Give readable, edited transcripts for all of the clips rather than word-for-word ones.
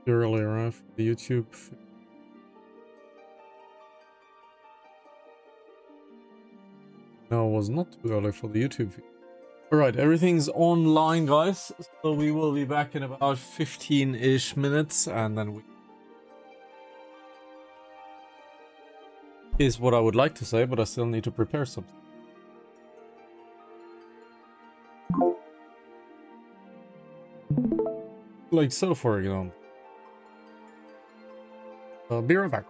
earlier, right? For the YouTube. No, it was not too early for the YouTube feed. Alright, everything's online, guys. So we will be back in about 15-ish minutes, and then we... is what I would like to say, but I still need to prepare something. Like so, for example. Be right back.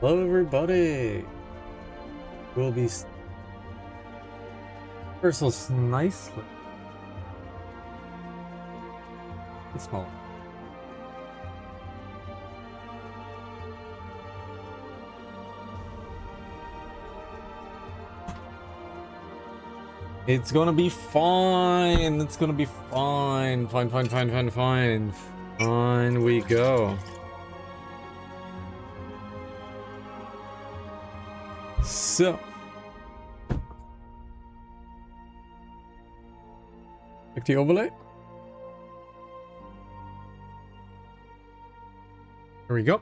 Hello everybody! We'll be Ursel's nicely. It's small. It's gonna be fine. It's gonna be fine. Fine, fine, fine, fine, fine. Fine we go. So. Check the overlay. There we go.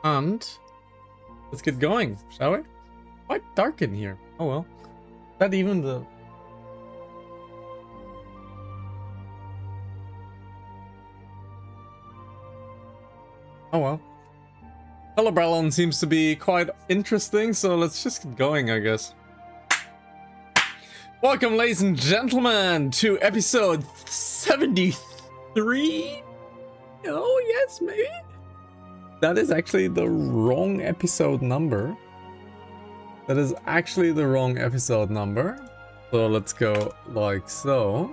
And let's get going, shall we? Quite dark in here. Oh well. Not even the... Oh well. Color balance seems to be quite interesting, so let's just get going, I guess. Welcome, ladies and gentlemen, to episode 73? Oh, yes, maybe? That is actually the wrong episode number. That is actually the wrong episode number. So let's go like so.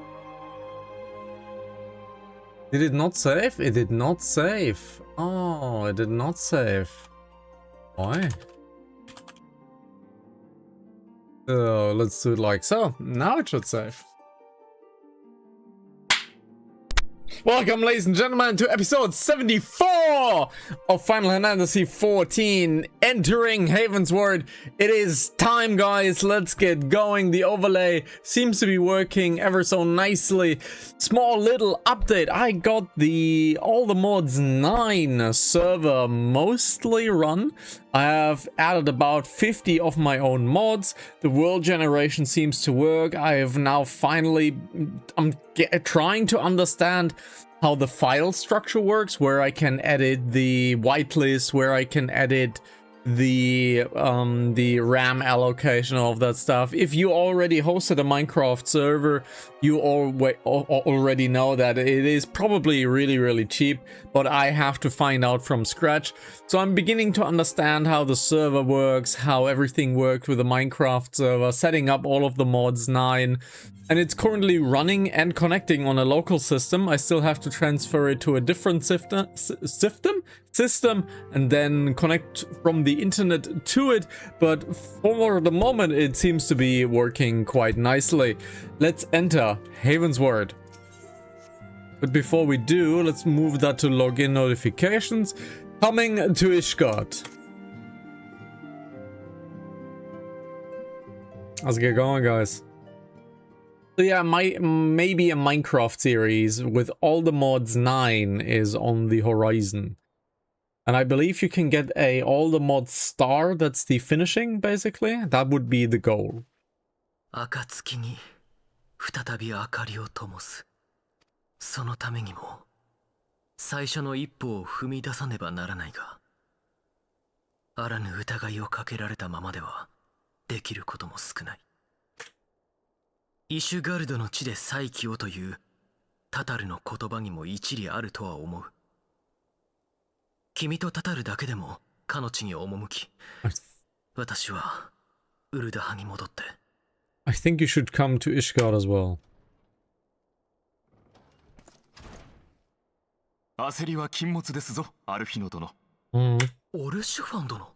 Did it not save? It did not save. Oh, it did not save. Why? So let's do it like so. Now it should save. Welcome, ladies and gentlemen, to episode 74 of Final Hanantasy 14, entering Heavensward. It is time, guys. Let's get going. The overlay seems to be working ever so nicely. Small little update. I got all the mods 9 server mostly run. I have added about 50 of my own mods. The world generation seems to work. I have now finally... I'm trying to understand how the file structure works, where I can edit the whitelist, where I can edit the RAM allocation, all of that stuff. If you already hosted a Minecraft server, you already know that it is probably really cheap, but I have to find out from scratch. So I'm beginning to understand how the server works, how everything works with the Minecraft server, setting up all of the mods 9. And it's currently running and connecting on a local system. I still have to transfer it to a different system and then connect from the internet to it. But for the moment, it seems to be working quite nicely. Let's enter Heavensward. But before we do, let's move that to login notifications. Coming to Ishgard. Let's get going, guys. So yeah, maybe a Minecraft series with all the mods 9 is on the horizon. And I believe you can get all the mods star, that's the finishing, basically. That would be the goal. 暁に再び明かりを灯す。そのためにも最初の一歩を踏み出さねばならないが、あらぬ疑いをかけられたままではできることも少ない。イシュガルドの地で再起をというタタルの言葉にも一理あるとは思う。君とタタルだけでもかの地に赴き、私はウルダハに戻って。I think you should come to Ishgard as well. 焦りは禁物ですぞ、アルフィノ殿。オルシュファン殿。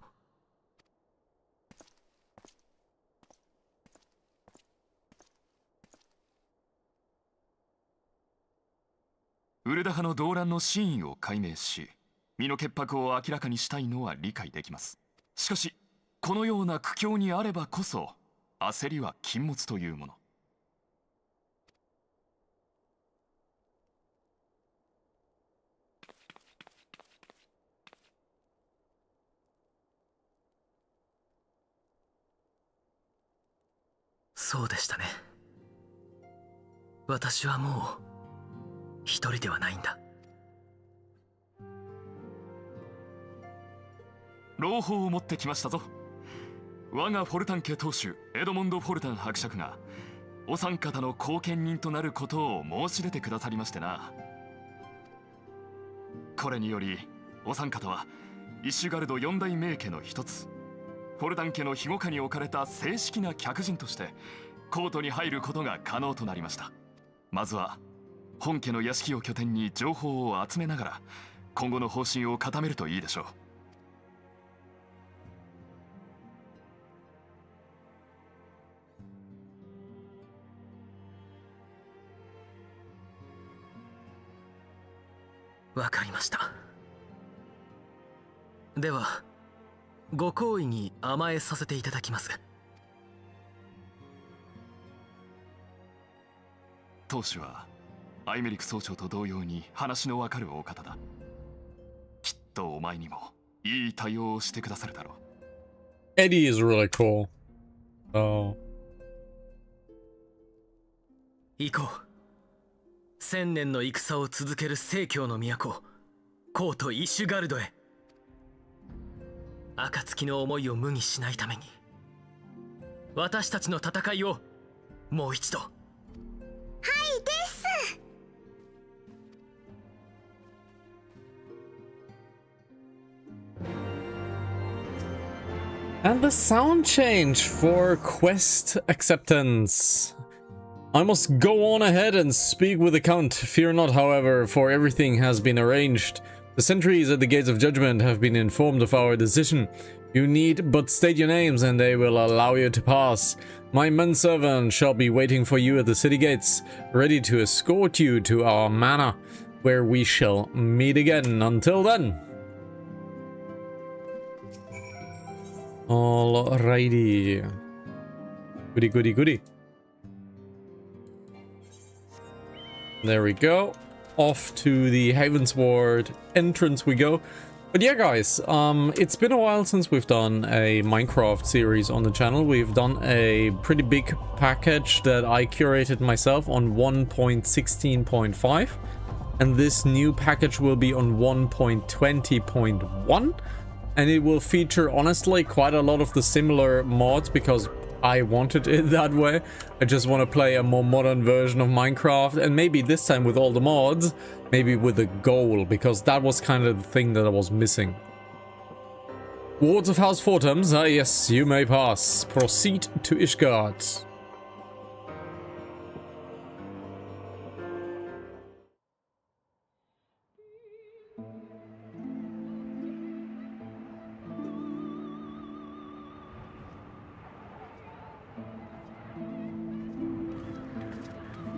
ウルダハの動乱の真意を解明し、身の潔白を明らかにしたいのは理解できます。しかし、このような苦境にあればこそ、焦りは禁物というもの。そうでしたね。私はもう一人ではないんだ。朗報を持ってきましたぞ。我がフォルタン家当主エドモンド・フォルタン伯爵がお三方の後見人となることを申し出てくださりましてな。これによりお三方はイシュガルド四大名家の一つフォルダン家の庇護下に置かれた正式な客人としてコートに入ることが可能となりました。まずは本家の屋敷を拠点に情報を集めながら今後の方針を固めるといいでしょう。わかりました。ではご好意に甘えさせていただきます。当主はアイメリク総長と同様に話のわかるお方だ。きっとお前にもいい対応をしてくださるだろう。Eddie is really cool. Oh. 行こう。千年の戦を続ける聖教の都コート・イシュガルドへ。暁の思いを無にしないために私たちの戦いをもう一度。はいです。And the sound change for quest acceptance. I must go on ahead and speak with the Count. Fear not, however, for everything has been arranged. The sentries at the gates of judgment have been informed of our decision. You need but state your names and they will allow you to pass. My manservant shall be waiting for you at the city gates, ready to escort you to our manor, where we shall meet again. Until then. Alrighty. Goody, goody, goody. There we go. Off to the Heavensward entrance we go. But yeah, guys, it's been a while since we've done a Minecraft series on the channel. We've done a pretty big package that I curated myself on 1.16.5. And this new package will be on 1.20.1. And it will feature, honestly, quite a lot of the similar mods because I wanted it that way. I just want to play a more modern version of Minecraft, and maybe this time with all the mods, maybe with a goal, because that was kind of the thing that I was missing. Wards of House Fortums, yes, you may pass. Proceed to Ishgard. "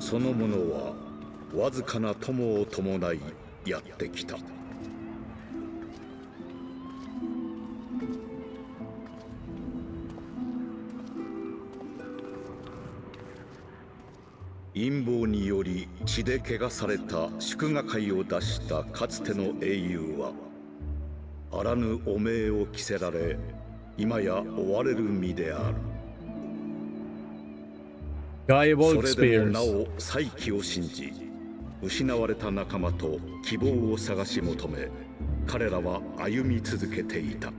その者はわずかな友を伴いやってきた。陰謀により血で汚された祝賀会を出したかつての英雄はあらぬ汚名を着せられ今や追われる身である。それでもなお再起を信じ、失われた仲間と希望を探し求め、彼らは歩み続けていた。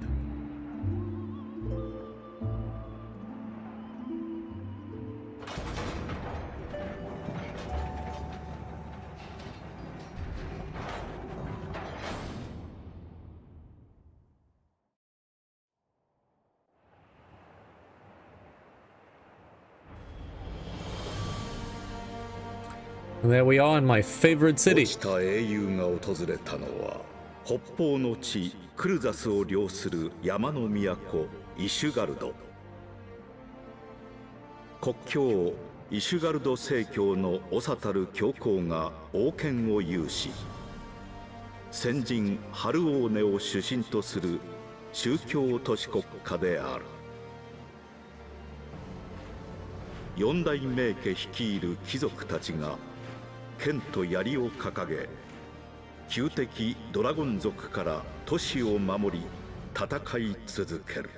There we are in my favorite city. 落ちた英雄が訪れたのは北方の地クルザスを領する山の都イシュガルド。国教イシュガルド正教の長たる教皇が王権を有し、先人ハルオーネを主神とする宗教都市国家である。四大名家率いる貴族たちが剣と槍を掲げ、旧敵ドラゴン族から都市を守り戦い続ける。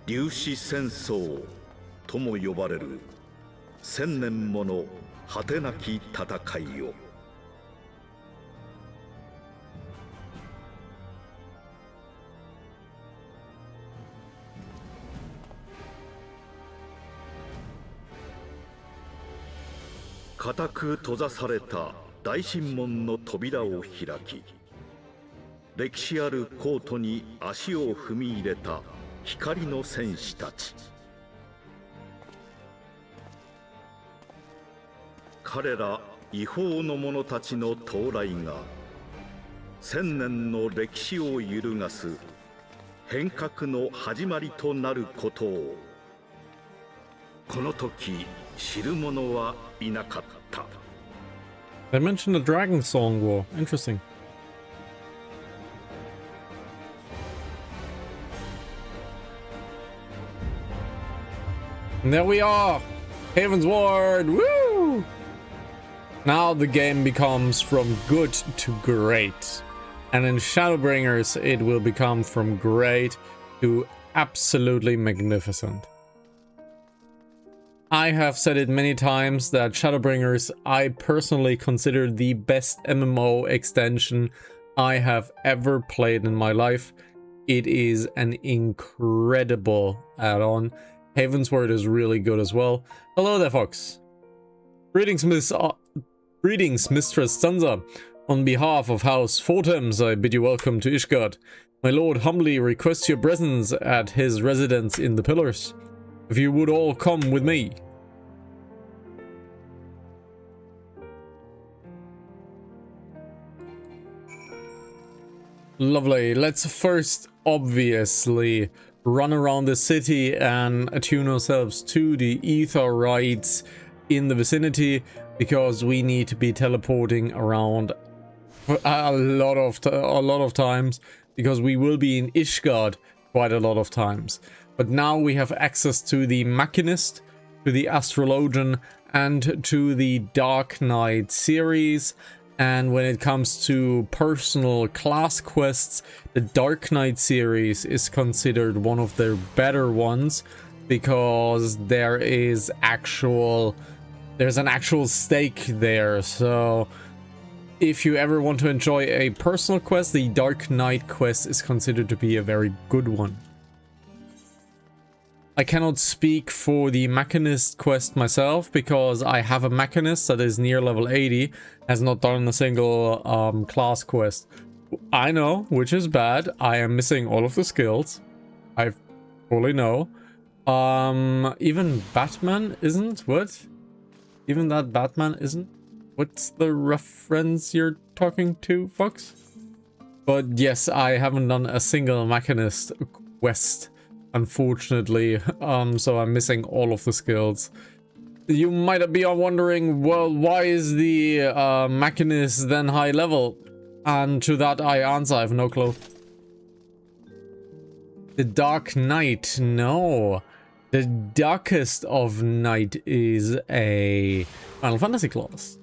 粒子戦争とも呼ばれる千年もの果てなき戦いを。固く閉ざされた大神門の扉を開き、歴史あるコートに足を踏み入れた光の戦士たち。彼ら違法の者たちの到来が千年の歴史を揺るがす変革の始まりとなることをこの時知る者はいなかった。 They mentioned the Dragon Song War. Interesting. And there we are! Heavensward! Woo! Now the game becomes from good to great. And in Shadowbringers it will become from great to absolutely magnificent. I have said it many times that Shadowbringers I personally consider the best MMO extension I have ever played in my life. It is an incredible add-on. Heavensward is really good as well. Hello there, Fox. Greetings, Mistress Sansa. On behalf of House Fortems, I bid you welcome to Ishgard. My lord humbly requests your presence at his residence in the Pillars. If you would all come with me. Lovely. Let's first obviously run around the city and attune ourselves to the ether rites in the vicinity, because we need to be teleporting around a lot of times, because we will be in Ishgard quite a lot of times. But now we have access to the Machinist, to the Astrologian, and to the Dark Knight series. And when it comes to personal class quests, the Dark Knight series is considered one of their better ones, because there's an actual stake there. So if you ever want to enjoy a personal quest, the Dark Knight quest is considered to be a very good one. I cannot speak for the Machinist quest myself, because I have a Machinist that is near level 80, has not done a single class quest. I know, which is bad. I am missing all of the skills. I fully know. Even Batman isn't? What? Even that Batman isn't? What's the reference you're talking to, Fox? But yes, I haven't done a single Machinist quest, unfortunately, so I'm missing all of the skills. You might be wondering, well, why is the Machinist then high level? And to that I answer, I have no clue. The Dark Knight, no. The darkest of night is a Final Fantasy class.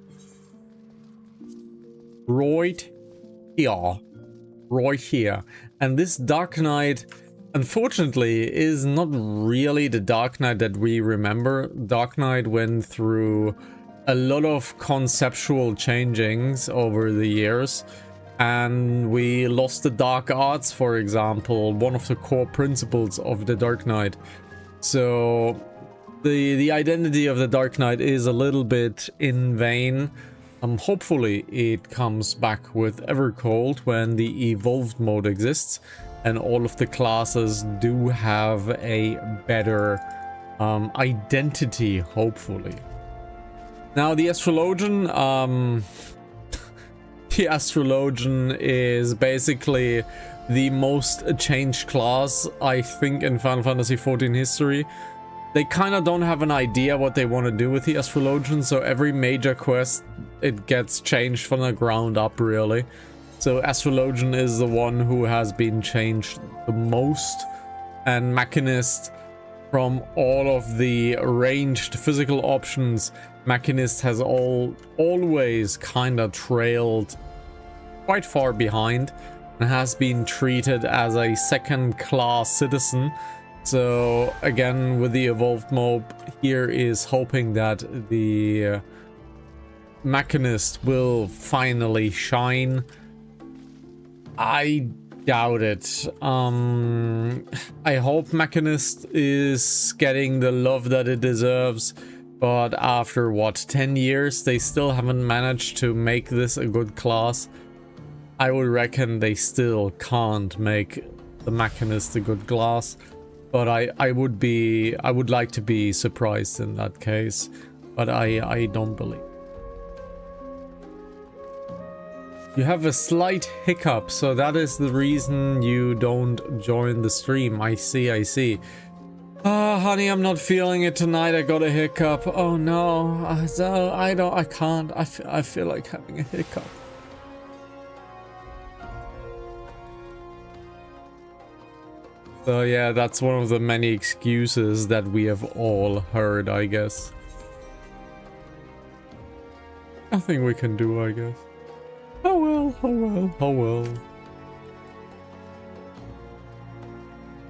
Right here. And this Dark Knight, unfortunately, is not really the Dark Knight that we remember. Dark Knight went through a lot of conceptual changings over the years, and we lost the Dark Arts, for example, one of the core principles of the Dark Knight. So the identity of the Dark Knight is a little bit in vain. Hopefully it comes back with Evercold when the evolved mode exists and all of the classes do have a better identity, hopefully. Now the Astrologian, the Astrologian is basically the most changed class, I think, in Final Fantasy XIV history. They kind of don't have an idea what they want to do with the Astrologian, so every major quest, it gets changed from the ground up, really. So Astrologian is the one who has been changed the most, and Machinist, from all of the ranged physical options, Machinist has always kind of trailed quite far behind and has been treated as a second-class citizen. So again, with the evolved mode, here is hoping that the Machinist will finally shine. I doubt it. I hope Machinist is getting the love that it deserves, but after what, 10 years, they still haven't managed to make this a good class. I would reckon they still can't make the Machinist a good glass. But I would like to be surprised in that case. But I don't believe. You have a slight hiccup, so that is the reason you don't join the stream. I see, I see. Oh, honey, I'm not feeling it tonight. I got a hiccup. Oh no, I can't. I feel like having a hiccup. So yeah, that's one of the many excuses that we have all heard, I guess. Nothing we can do, I guess. Oh well, oh well, oh well.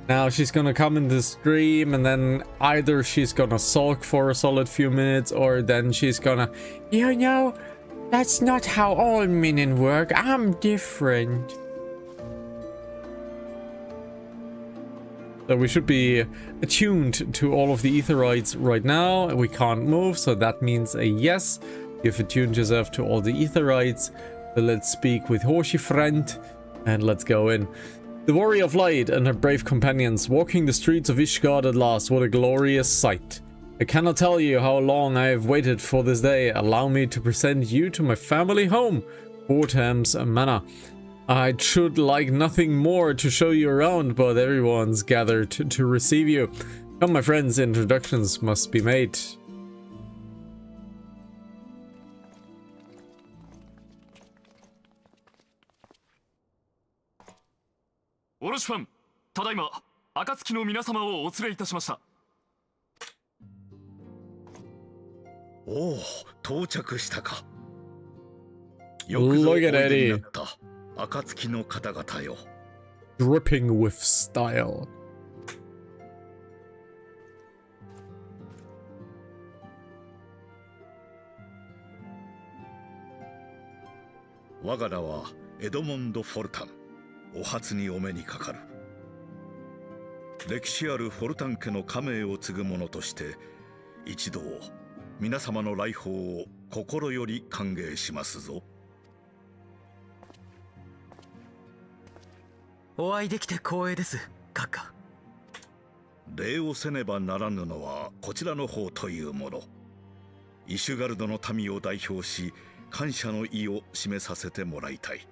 Now she's gonna come in the stream and then either she's gonna sulk for a solid few minutes or then she's gonna, you know, that's not how all minion work. I'm different. So we should be attuned to all of the aetheroids right now. We can't move, so that means a yes. You've attuned yourself to all the aetheroids. So let's speak with Hoshi friend and let's go in. The Warrior of Light and her brave companions walking the streets of Ishgard at last. What a glorious sight. I cannot tell you how long I have waited for this day. Allow me to present you to my family home, Fortham's Manor. I should like nothing more to show you around, but everyone's gathered to receive you. Come, my friends, introductions must be made. Orochi-fan、ただいま暁の皆様をお連れいたしました。おお、到着したか。よくぞおいでになった暁の方々よ。Dripping with style. 我が名はエドモンド・フォルタン。お初にお目にかかる。歴史あるフォルタン家の家名を継ぐ者として一同皆様の来訪を心より歓迎しますぞ。お会いできて光栄です、閣下。礼をせねばならぬのはこちらの方というもの。イシュガルドの民を代表し感謝の意を示させてもらいたい。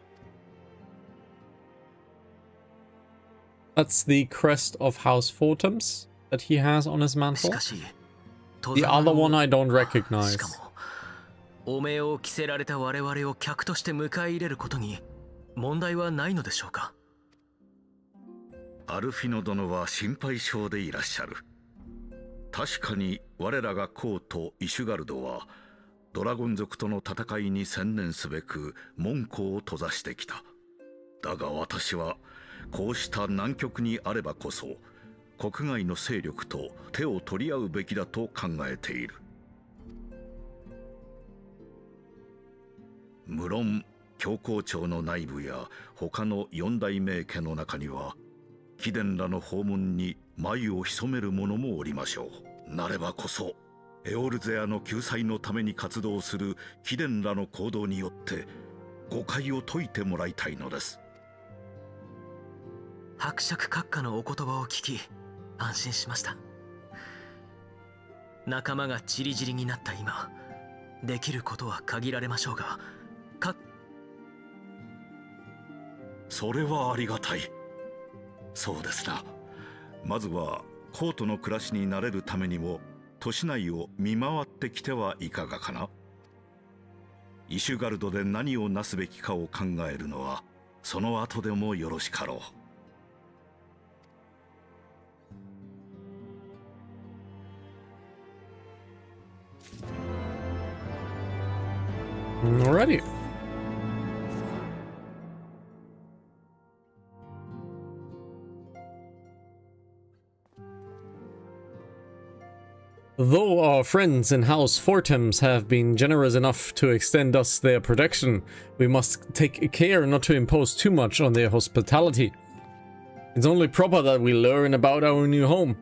That's the crest of House Fortams that he has on his mantle. The other one I don't recognize. お命を着せられた我々を客として迎え入れることに問題はないのでしょうか。アルフィノ殿は心配性でいらっしゃる。確かに我らがコーとイシュガルドはドラゴン族との戦いに専念すべく門戸を閉ざしてきた。だが私はこうした難局にあればこそ国外の勢力と手を取り合うべきだと考えている。無論教皇庁の内部や他の四大名家の中には貴殿らの訪問に眉を潜める者もおりましょう。なればこそエオルゼアの救済のために活動する貴殿らの行動によって誤解を解いてもらいたいのです。伯爵閣下のお言葉を聞き安心しました。仲間が散り散りになった今できることは限られましょうが、それはありがたい。そうですな。まずはコートの暮らしに慣れるためにも都市内を見回ってきてはいかがかな。イシュガルドで何をなすべきかを考えるのはその後でもよろしかろう。Alrighty. Though our friends in House Fortams have been generous enough to extend us their protection, we must take care not to impose too much on their hospitality. It's only proper that we learn about our new home,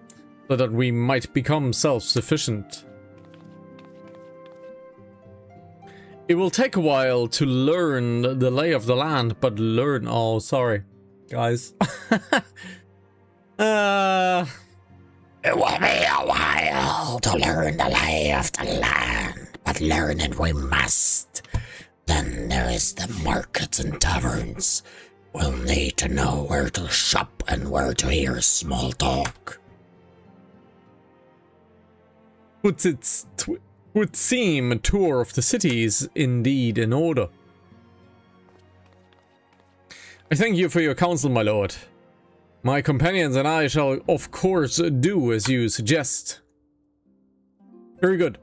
so that we might become self-sufficient. It will take a while to learn the lay of the land, but learn... Oh, sorry, guys. It will be a while to learn the lay of the land, but learn it we must. Then there is the markets and taverns. We'll need to know where to shop and where to hear small talk. Would seem a tour of the city is indeed in order. I thank you for your counsel, my lord. My companions and I shall, of course, do as you suggest. Very good.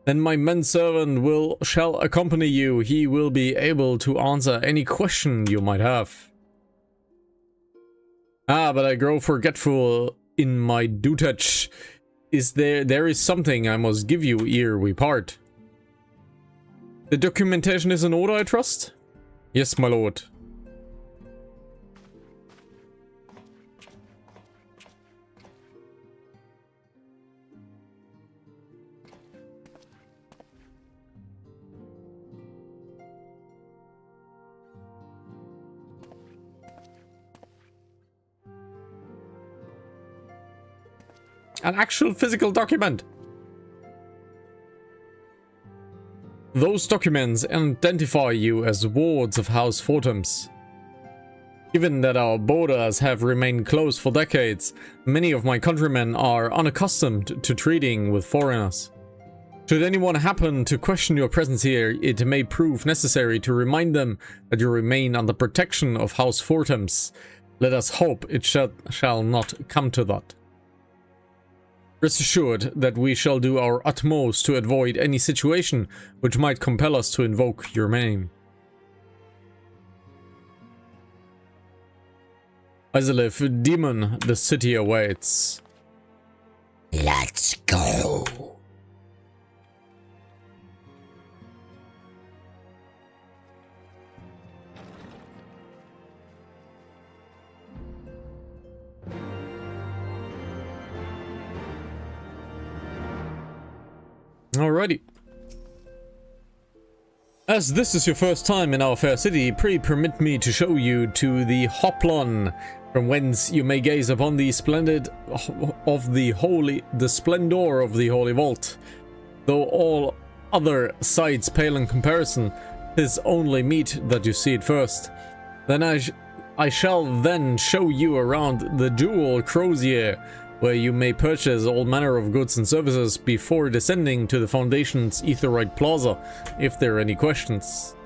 Then my manservant shall accompany you. He will be able to answer any question you might have. Ah, but I grow forgetful in my dotage. There is something I must give you ere we part. The documentation is in order, I trust? Yes, my lord. An actual physical document. Those documents identify you as wards of House Fortums. Given that our borders have remained closed for decades, many of my countrymen are unaccustomed to treating with foreigners. Should anyone happen to question your presence here, it may prove necessary to remind them that you remain under protection of House Fortums. Let us hope it shall not come to that. Rest assured that we shall do our utmost to avoid any situation which might compel us to invoke your name. Izalith, demon, the city awaits. Let's go. Alrighty. As this is your first time in our fair city, pray permit me to show you to the Hoplon, from whence you may gaze upon the splendor of the holy vault. Though all other sights pale in comparison, 'tis only meet that you see it first. Then I shall then show you around the jewel crozier, where you may purchase all manner of goods and services before descending to the Foundation's Aetheryte Plaza, if there are any questions.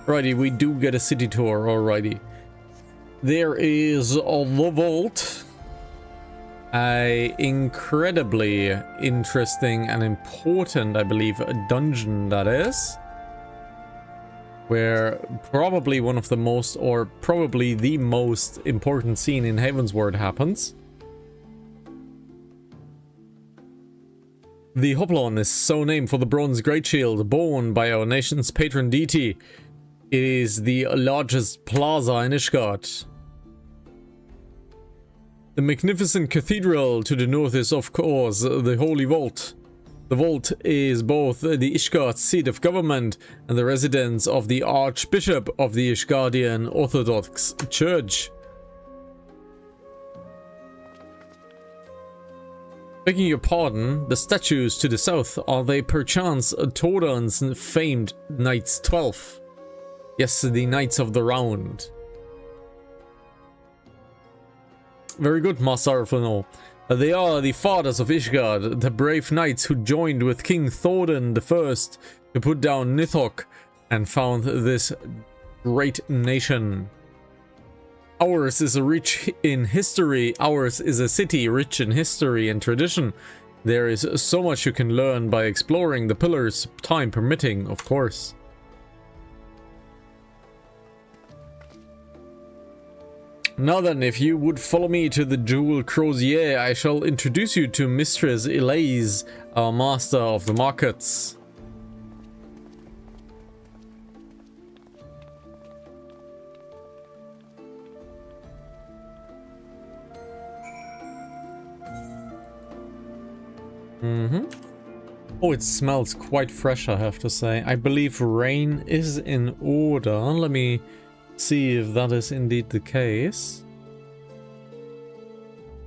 Righty, we do get a city tour, alrighty. There is the vault. A incredibly interesting and important, I believe, a dungeon that is. Where probably one of the most, or probably the most important scene in Heavensward happens. The Hoplon is so named for the bronze great shield borne by our nation's patron deity. It is the largest plaza in Ishgard. The magnificent cathedral to the north is, of course, the Holy Vault. The vault is both the Ishgard seat of government and the residence of the Archbishop of the Ishgardian Orthodox Church. Begging your pardon, the statues to the south, are they perchance Tordan's famed Knights 12? Yes, the Knights of the Round. Very good, Master Arfano. They are the fathers of Ishgard, the brave knights who joined with King Thordan I to put down Nithok and found this great nation. Ours is a city rich in history and tradition. There is so much you can learn by exploring the pillars, time permitting, of course. Now then, if you would follow me to the Jewel Crozier, I shall introduce you to Mistress Elise, our master of the markets. Mm-hmm. Oh, it smells quite fresh, I have to say. I believe rain is in order. Let me see if that is indeed the case.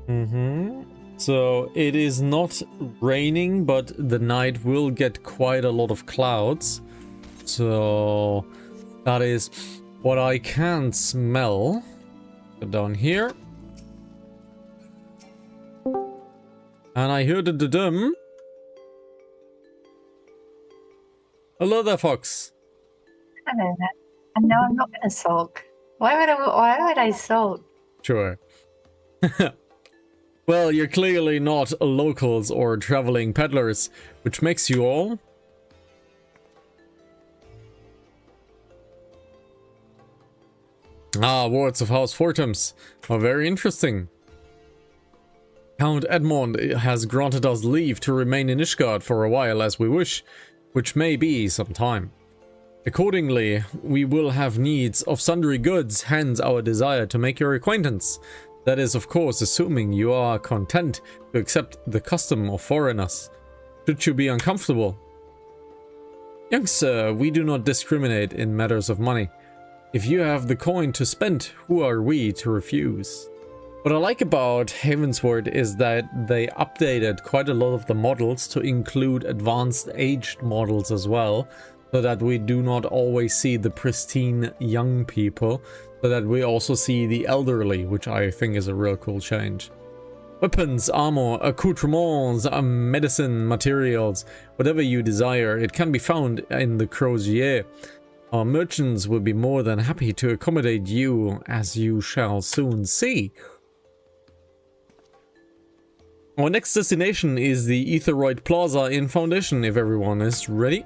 Mm-hmm. So it is not raining, but the night will get quite a lot of clouds. So that is what I can smell. Go down here. And I heard the dum. Hello there, Fox. Hello there. And no, I'm not going to sulk. Why would I sulk? Sure. Well, you're clearly not locals or traveling peddlers, which makes you all... Ah, wards of House Fortums. Oh, very interesting. Count Edmond has granted us leave to remain in Ishgard for a while as we wish, which may be some time. Accordingly, we will have needs of sundry goods, hence our desire to make your acquaintance. That is, of course, assuming you are content to accept the custom of foreigners. Should you be uncomfortable? Young sir, we do not discriminate in matters of money. If you have the coin to spend, who are we to refuse? What I like about Heavensward is that they updated quite a lot of the models to include advanced aged models as well, so that we do not always see the pristine young people, so that we also see the elderly, which I think is a real cool change. Weapons, armor, accoutrements, medicine, materials, whatever you desire, it can be found in the Crozier. Our merchants will be more than happy to accommodate you, as you shall soon see. Our next destination is the Aetheroid Plaza in Foundation, if everyone is ready.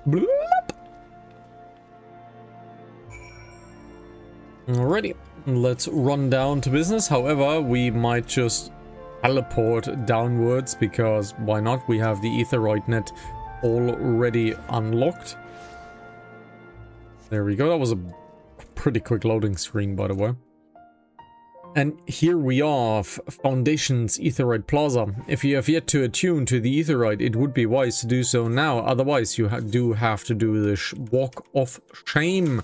Bloop. Alrighty, let's run down to business. However, we might just teleport downwards, because why not? We have the Aetheroid net already unlocked. There we go. That was a pretty quick loading screen, by the way. And here we are, Foundation's Aetheroid Plaza. If you have yet to attune to the Aetheroid, it would be wise to do so now. Otherwise, you do have to do the Walk of Shame.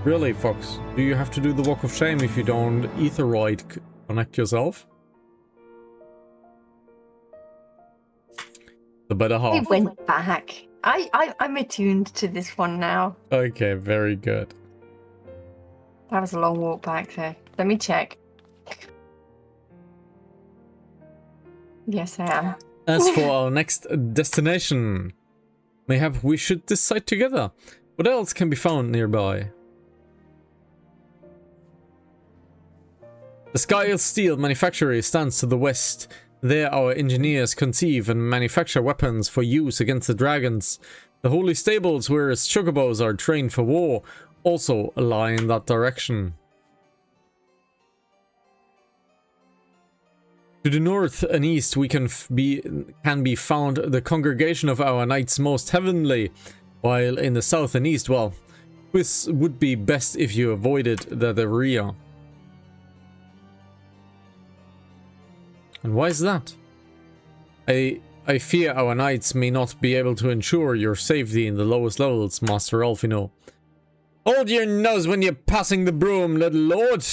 Really, Fox? Do you have to do the Walk of Shame if you don't Aetheroid connect yourself? The better half. I went back. I'm attuned to this one now. Okay, very good. That was a long walk back there. Let me check. Yes, I am. As for our next destination, mayhap we should decide together. What else can be found nearby? The Sky Steel Manufactory stands to the west. There our engineers conceive and manufacture weapons for use against the dragons. The holy stables where its chocobos are trained for war also lie in that direction. To the north and east we can be found the congregation of our knights most heavenly, while in the south and east, well, this would be best if you avoided that area. And why is that? I fear our knights may not be able to ensure your safety in the lowest levels, Master Alfino. Hold your nose when you're passing the broom, little lord.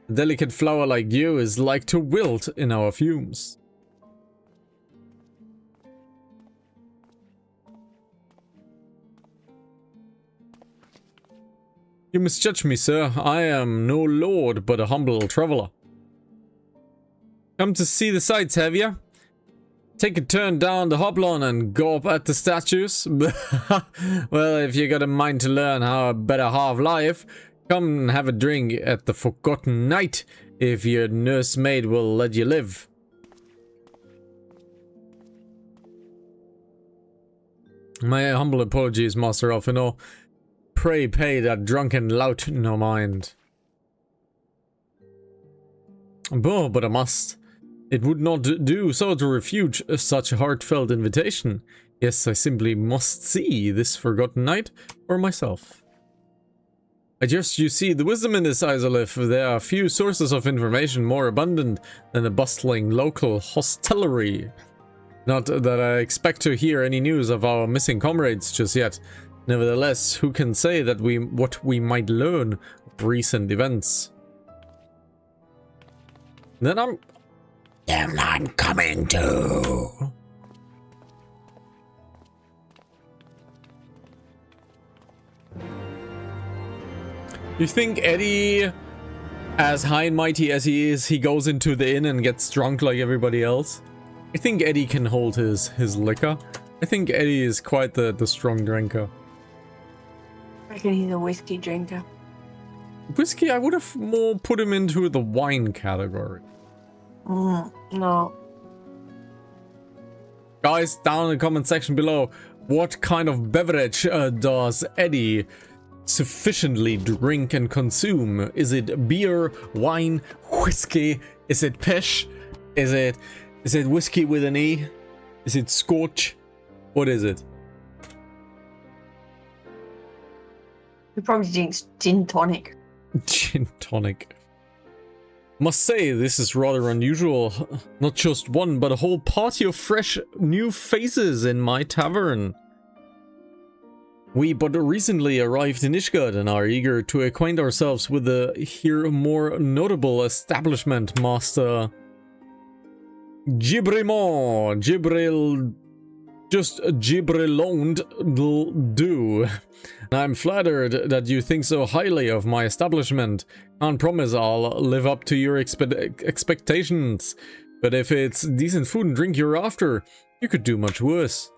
A delicate flower like you is like to wilt in our fumes. You misjudge me, sir. I am no lord, but a humble traveler. Come to see the sights, have ya? Take a turn down the hoplon and gawp at the statues? Well, if you got a mind to learn how a better half life, come and have a drink at the Forgotten Knight, if your nursemaid will let you live. My humble apologies, Master Alfino. Pray pay that drunken lout no mind. Oh, but I must. It would not do so to refuse such a heartfelt invitation. Yes, I simply must see this Forgotten Knight for myself. You see the wisdom in this Isolith. There are few sources of information more abundant than a bustling local hostelry. Not that I expect to hear any news of our missing comrades just yet. Nevertheless, who can say that what we might learn of recent events? Then I'm coming too. You think Eddie, as high and mighty as he is, he goes into the inn and gets drunk like everybody else? I think Eddie can hold his liquor. I think Eddie is quite the strong drinker. I reckon he's a whiskey drinker. Whiskey, I would have more put him into the wine category. No. Guys, down in the comment section below, what kind of beverage does Eddie sufficiently drink and consume? Is it beer, wine, whiskey? Is it pish? Is it whiskey with an E? Is it scotch? What is it? He probably drinks gin tonic. Gin tonic. Must say, this is rather unusual. Not just one, but a whole party of fresh new faces in my tavern. We but recently arrived in Ishgard and are eager to acquaint ourselves with the here more notable establishment, Master Gibrimon. Just Gibrilond do. I'm flattered that you think so highly of my establishment. Can't promise I'll live up to your expectations, but if it's decent food and drink you're after, you could do much worse.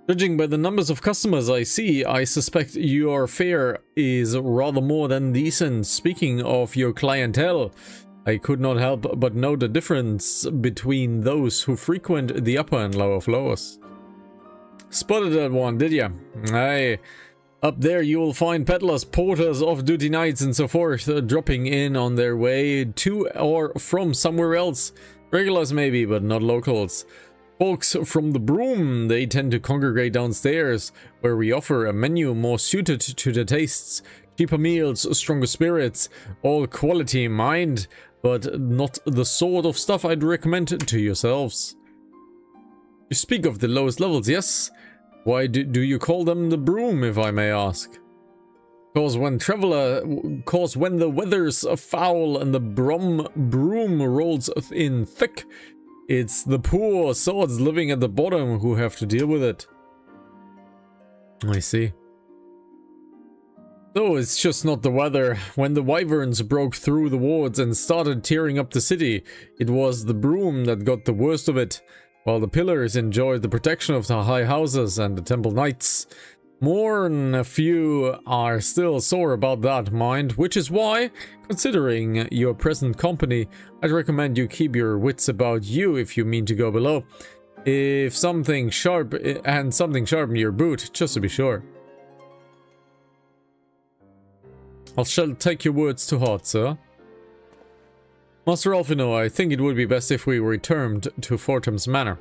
Judging by the numbers of customers I see, I suspect your fare is rather more than decent. Speaking of your clientele, I could not help but note the difference between those who frequent the upper and lower floors. Spotted that one, did ya? Aye. Up there you will find peddlers, porters, off-duty knights and so forth dropping in on their way to or from somewhere else. Regulars maybe, but not locals. Folks from the Broom, they tend to congregate downstairs, where we offer a menu more suited to their tastes. Cheaper meals, stronger spirits, all quality, mind, but not the sort of stuff I'd recommend to yourselves. You speak of the lowest levels, yes? Why do you call them the Broom, if I may ask? Cause when the weather's foul and the broom rolls in thick, it's the poor swords living at the bottom who have to deal with it. I see. So it's just not the weather. When the wyverns broke through the wards and started tearing up the city, it was the Broom that got the worst of it, while the pillars enjoyed the protection of the high houses and the temple knights. More than a few are still sore about that, mind, which is why, considering your present company, I'd recommend you keep your wits about you if you mean to go below. If something sharp in your boot, just to be sure. I shall take your words to heart, sir. Master Alfino, I think it would be best if we returned to Fortum's Manor.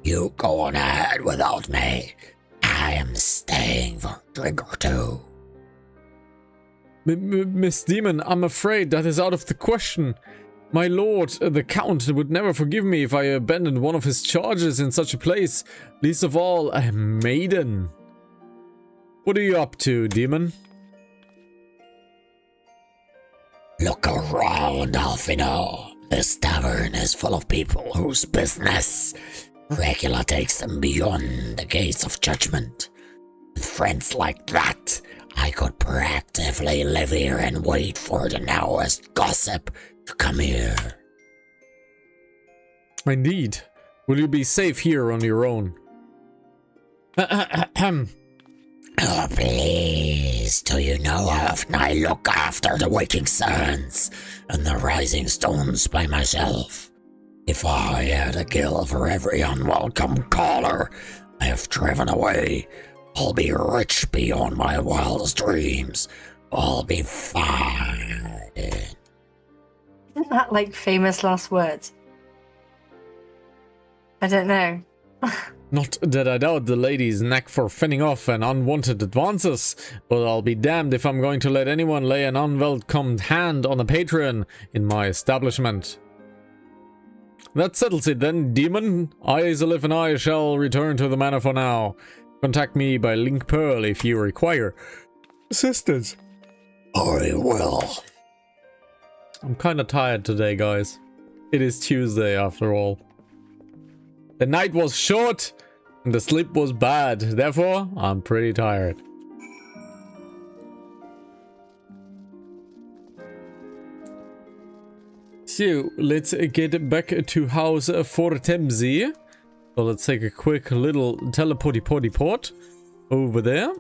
You go on ahead without me. I am staying for a drink or two. Miss Demon, I'm afraid that is out of the question. My lord, the Count, would never forgive me if I abandoned one of his charges in such a place, least of all a maiden. What are you up to, Demon? Look around, Alfino. This tavern is full of people whose business regular takes them beyond the gates of judgment. With friends like that, I could proactively live here and wait for the nowest gossip to come here. Indeed. Will you be safe here on your own? Oh, please, do you know how often I look after the waking suns and the rising stones by myself? If I had a gill for every unwelcome caller I have driven away, I'll be rich beyond my wildest dreams. I'll be fine. Isn't that like famous last words? I don't know. Not that I doubt the lady's knack for fending off an unwanted advances, but I'll be damned if I'm going to let anyone lay an unwelcomed hand on a patron in my establishment. That settles it then, demon. I, Zalif, and I shall return to the manor for now. Contact me by Link Pearl if you require assistance. I will. I'm kinda tired today, guys. It is Tuesday after all. The night was short and the sleep was bad, therefore I'm pretty tired. So let's get back to House Fortemzi. So let's take a quick little teleporty-potty-port over there.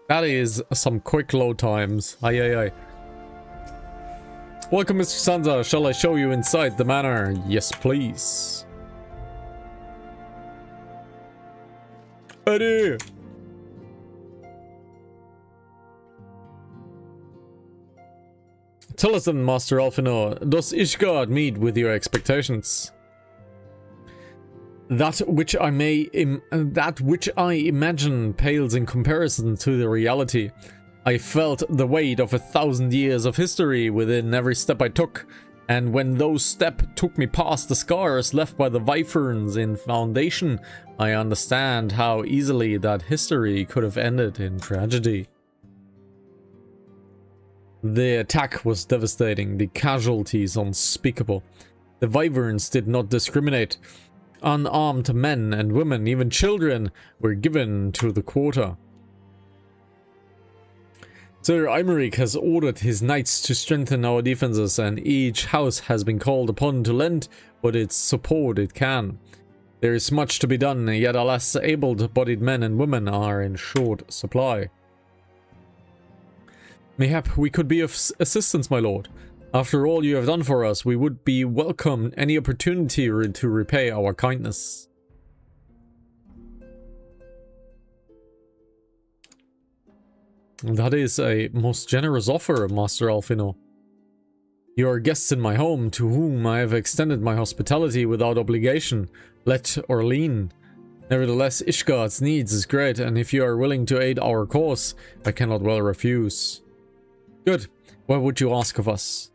That is some quick load times. Aye, aye, aye. Welcome, Mr. Sansa. Shall I show you inside the manor? Yes, please. Eddie! Tell us then, Master Alphinaud, does Ishgard meet with your expectations? That which I imagine pales in comparison to the reality. I felt the weight of 1,000 years of history within every step I took, and when those steps took me past the scars left by the wyverns in Foundation, I understand how easily that history could have ended in tragedy. The attack was devastating, the casualties unspeakable. The wyverns did not discriminate. Unarmed men and women, even children, were given to the quarter. Sir Imeric has ordered his knights to strengthen our defenses, and each house has been called upon to lend what its support it can. There is much to be done, yet alas, able-bodied men and women are in short supply. Mayhap we could be of assistance, my lord. After all you have done for us, we would be welcome any opportunity to repay our kindness. That is a most generous offer, Master Alphinaud. You are guests in my home, to whom I have extended my hospitality without obligation, let or lien. Nevertheless, Ishgard's needs is great, and if you are willing to aid our cause, I cannot well refuse. Good. What would you ask of us?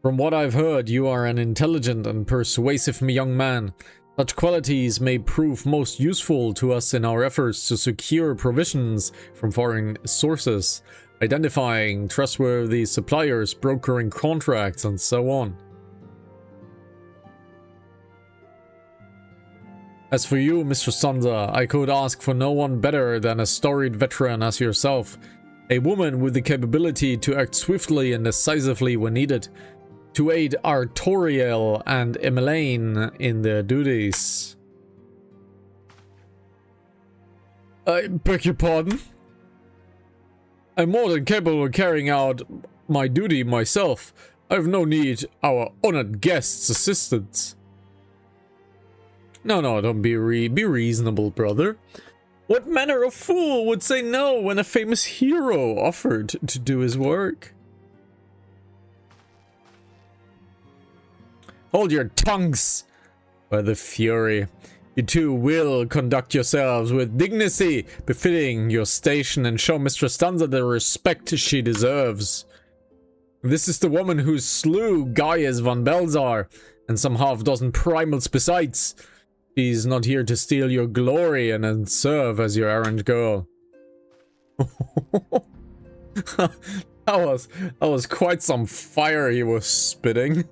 From what I've heard, you are an intelligent and persuasive young man. Such qualities may prove most useful to us in our efforts to secure provisions from foreign sources, identifying trustworthy suppliers, brokering contracts, and so on. As for you, Mr. Sansa, I could ask for no one better than a storied veteran as yourself, a woman with the capability to act swiftly and decisively when needed, to aid Artoriel and Emmeline in their duties. I beg your pardon? I'm more than capable of carrying out my duty myself. I have no need our honored guest's assistance. No, don't be reasonable, brother. What manner of fool would say no when a famous hero offered to do his work? Hold your tongues! By the Fury, you two will conduct yourselves with dignity befitting your station and show Mistress Sansa the respect she deserves. This is the woman who slew Gaius von Belzar and some half-dozen primals besides. She's not here to steal your glory and then serve as your errand girl. That was quite some fire he was spitting.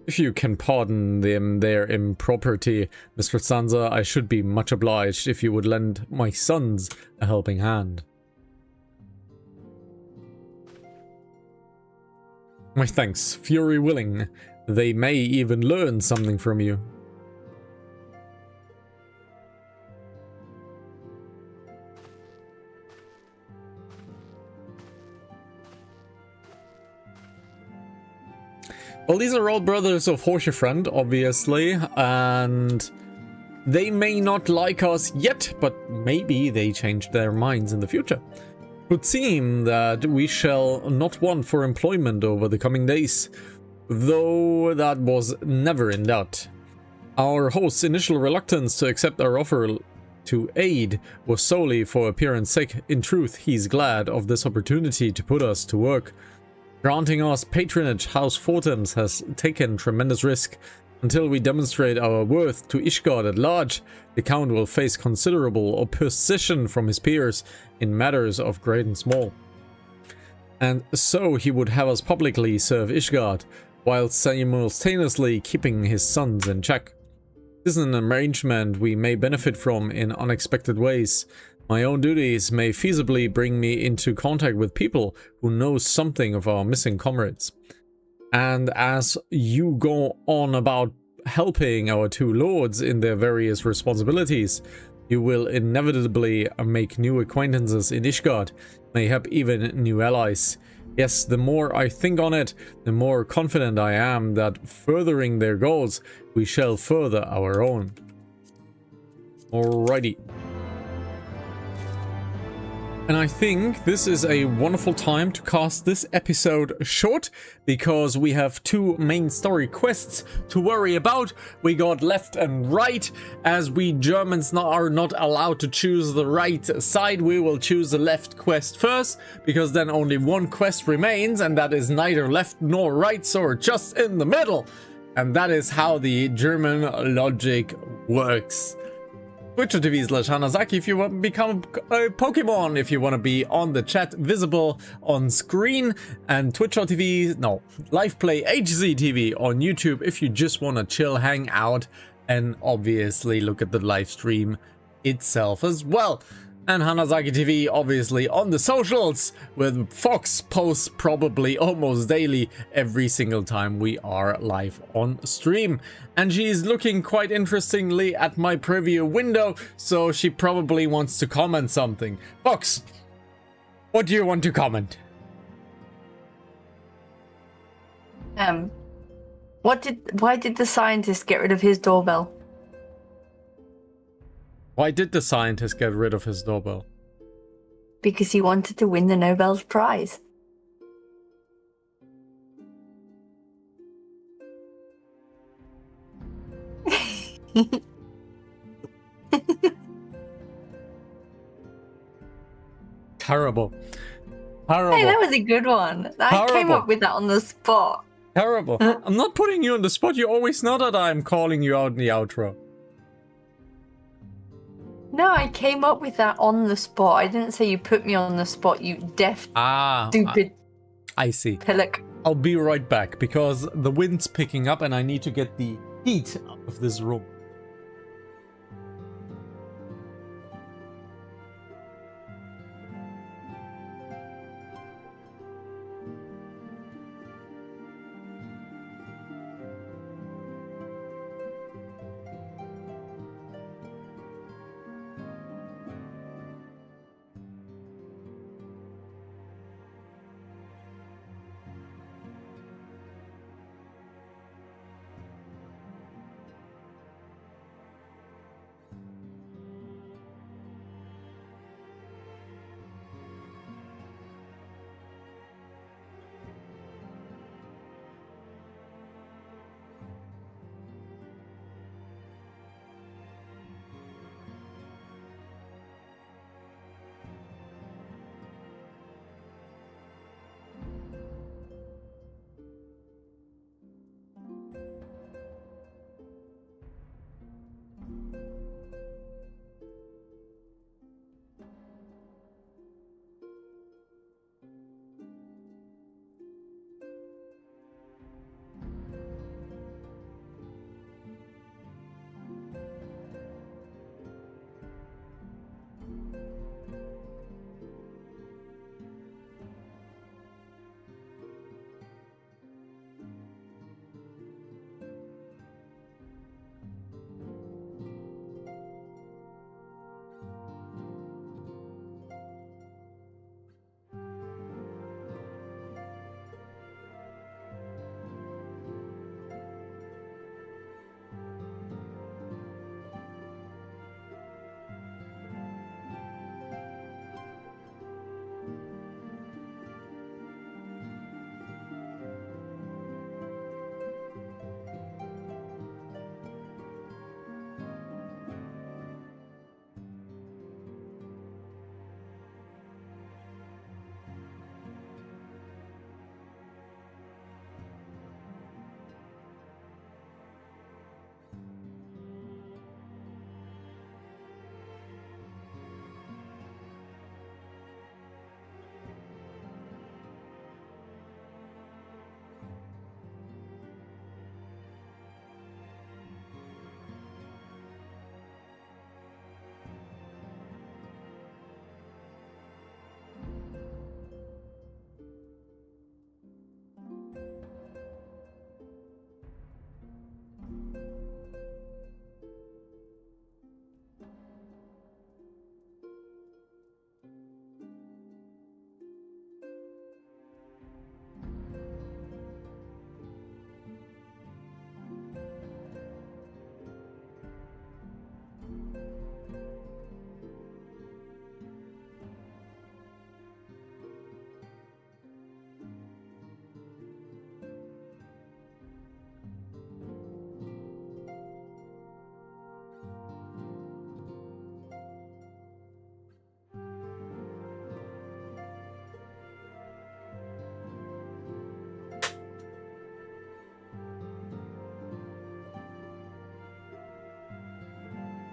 If you can pardon them their impropriety, Mr. Sansa, I should be much obliged if you would lend my sons a helping hand. My thanks, Fury willing. They may even learn something from you. Well, these are all brothers of Horsefriend, obviously, and they may not like us yet, but maybe they change their minds in the future. would seem that we shall not want for employment over the coming days, though that was never in doubt. Our host's initial reluctance to accept our offer to aid was solely for appearance sake. In truth, he's glad of this opportunity to put us to work. Granting us patronage, House Fortams has taken tremendous risk. Until we demonstrate our worth to Ishgard at large, the Count will face considerable opposition from his peers in matters of great and small. And so he would have us publicly serve Ishgard, while simultaneously keeping his sons in check. This is an arrangement we may benefit from in unexpected ways. My own duties may feasibly bring me into contact with people who know something of our missing comrades. And as you go on about helping our two lords in their various responsibilities, you will inevitably make new acquaintances in Ishgard, mayhap even new allies. Yes, the more I think on it, the more confident I am that furthering their goals, we shall further our own. Alrighty. And I think this is a wonderful time to cast this episode short, because we have two main story quests to worry about. We got left and right. As we Germans are not allowed to choose the right side, we will choose the left quest first, because then only one quest remains, and that is neither left nor right, so just in the middle. And that is how the German logic works. Twitch.tv/Hanantasy if you want to become a Pokemon, if you want to be on the chat visible on screen, and Twitch.tv, no, LivePlay HZTV on YouTube if you just want to chill, hang out, and obviously look at the live stream itself as well. And Hanantasy TV obviously on the socials, with Fox posts probably almost daily every single time we are live on stream. And she's looking quite interestingly at my preview window, so she probably wants to comment something. Fox, what do you want to comment? Why did the scientist get rid of his doorbell? Why did the scientist get rid of his doorbell? Because he wanted to win the Nobel Prize. Terrible. Terrible. Hey, that was a good one. I came up with that on the spot. Terrible. I'm not putting you on the spot. You always know that I'm calling you out in the outro. No, I came up with that on the spot. I didn't say you put me on the spot, you deaf, stupid I see. pillock. I'll be right back, because the wind's picking up and I need to get the heat out of this room.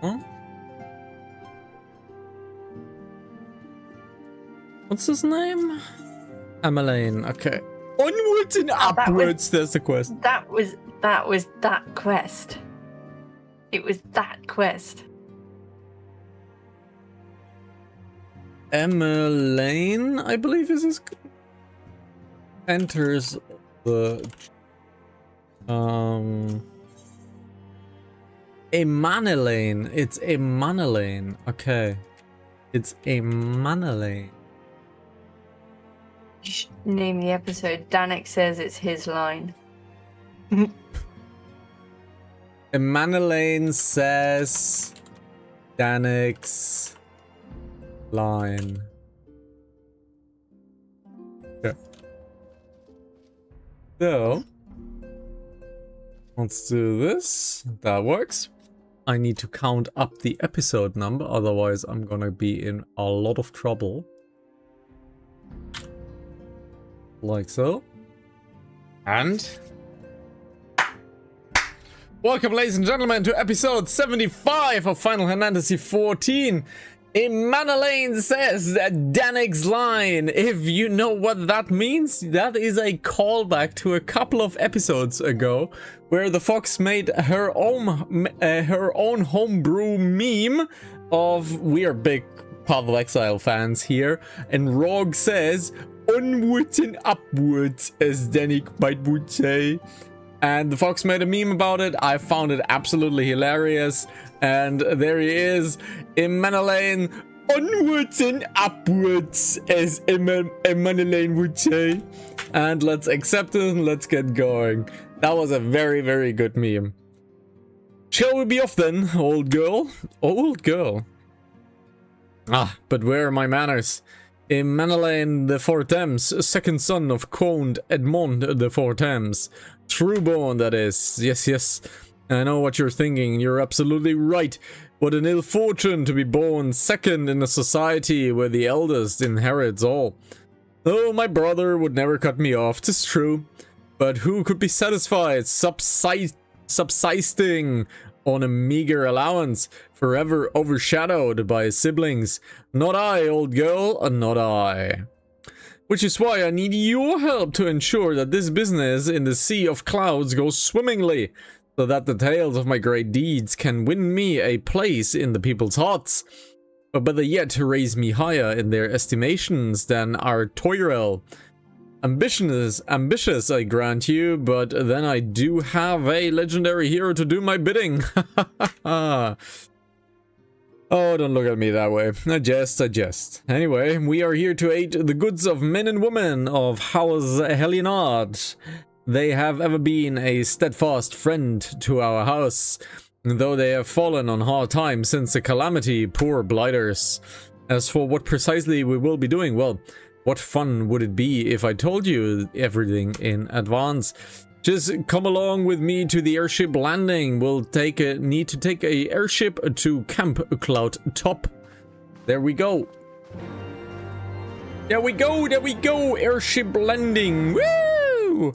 Huh? What's his name? Emmeline. Okay. Onwards and upwards. There's the quest. That was that quest. It was that quest. Emmeline, I believe is his. Enters the Emanelane. It's Emanelane. Okay. It's Emanelane. You should name the episode. Danik says it's his line. Emanelane says Danik's line. Okay. So let's do this. That works. I need to count up the episode number, otherwise I'm gonna be in a lot of trouble. Like so. And welcome, ladies and gentlemen, to episode 75 of Final Hanantasy 14. Emanelane says that Danik's line. If you know what that means, that is a callback to a couple of episodes ago, where the fox made her own homebrew meme of we are big Path of Exile fans here, and Rogue says onwards and upwards, as Danik would say. And the fox made a meme about it. I found it absolutely hilarious. And there he is, Emanelane, onwards and upwards, as Emanelane would say. And let's accept it and let's get going. That was a very, very good meme. Shall we be off then, old girl? Old girl. Ah, but where are my manners? Emanelane de Fortemps, second son of Count Edmond de Fortemps. Trueborn, that is. Yes, yes. I know what you're thinking. You're absolutely right. What an ill fortune to be born second in a society where the eldest inherits all. Oh, my brother would never cut me off, 'tis true. But who could be satisfied, subsisting on a meager allowance, forever overshadowed by his siblings? Not I, old girl, not I. Which is why I need your help to ensure that this business in the sea of clouds goes swimmingly, so that the tales of my great deeds can win me a place in the people's hearts, or better yet, to raise me higher in their estimations than our Toyrell. Ambitious, I grant you, but then I do have a legendary hero to do my bidding. Oh, don't look at me that way. I jest. Anyway, we are here to aid the goods of men and women of House Helinard. They have ever been a steadfast friend to our house, though they have fallen on hard times since the calamity, poor blighters. As for what precisely we will be doing, well, what fun would it be if I told you everything in advance? Just come along with me to the airship landing. We'll need to take a airship to Camp Cloud Top. There we go. There we go, airship landing. Woo!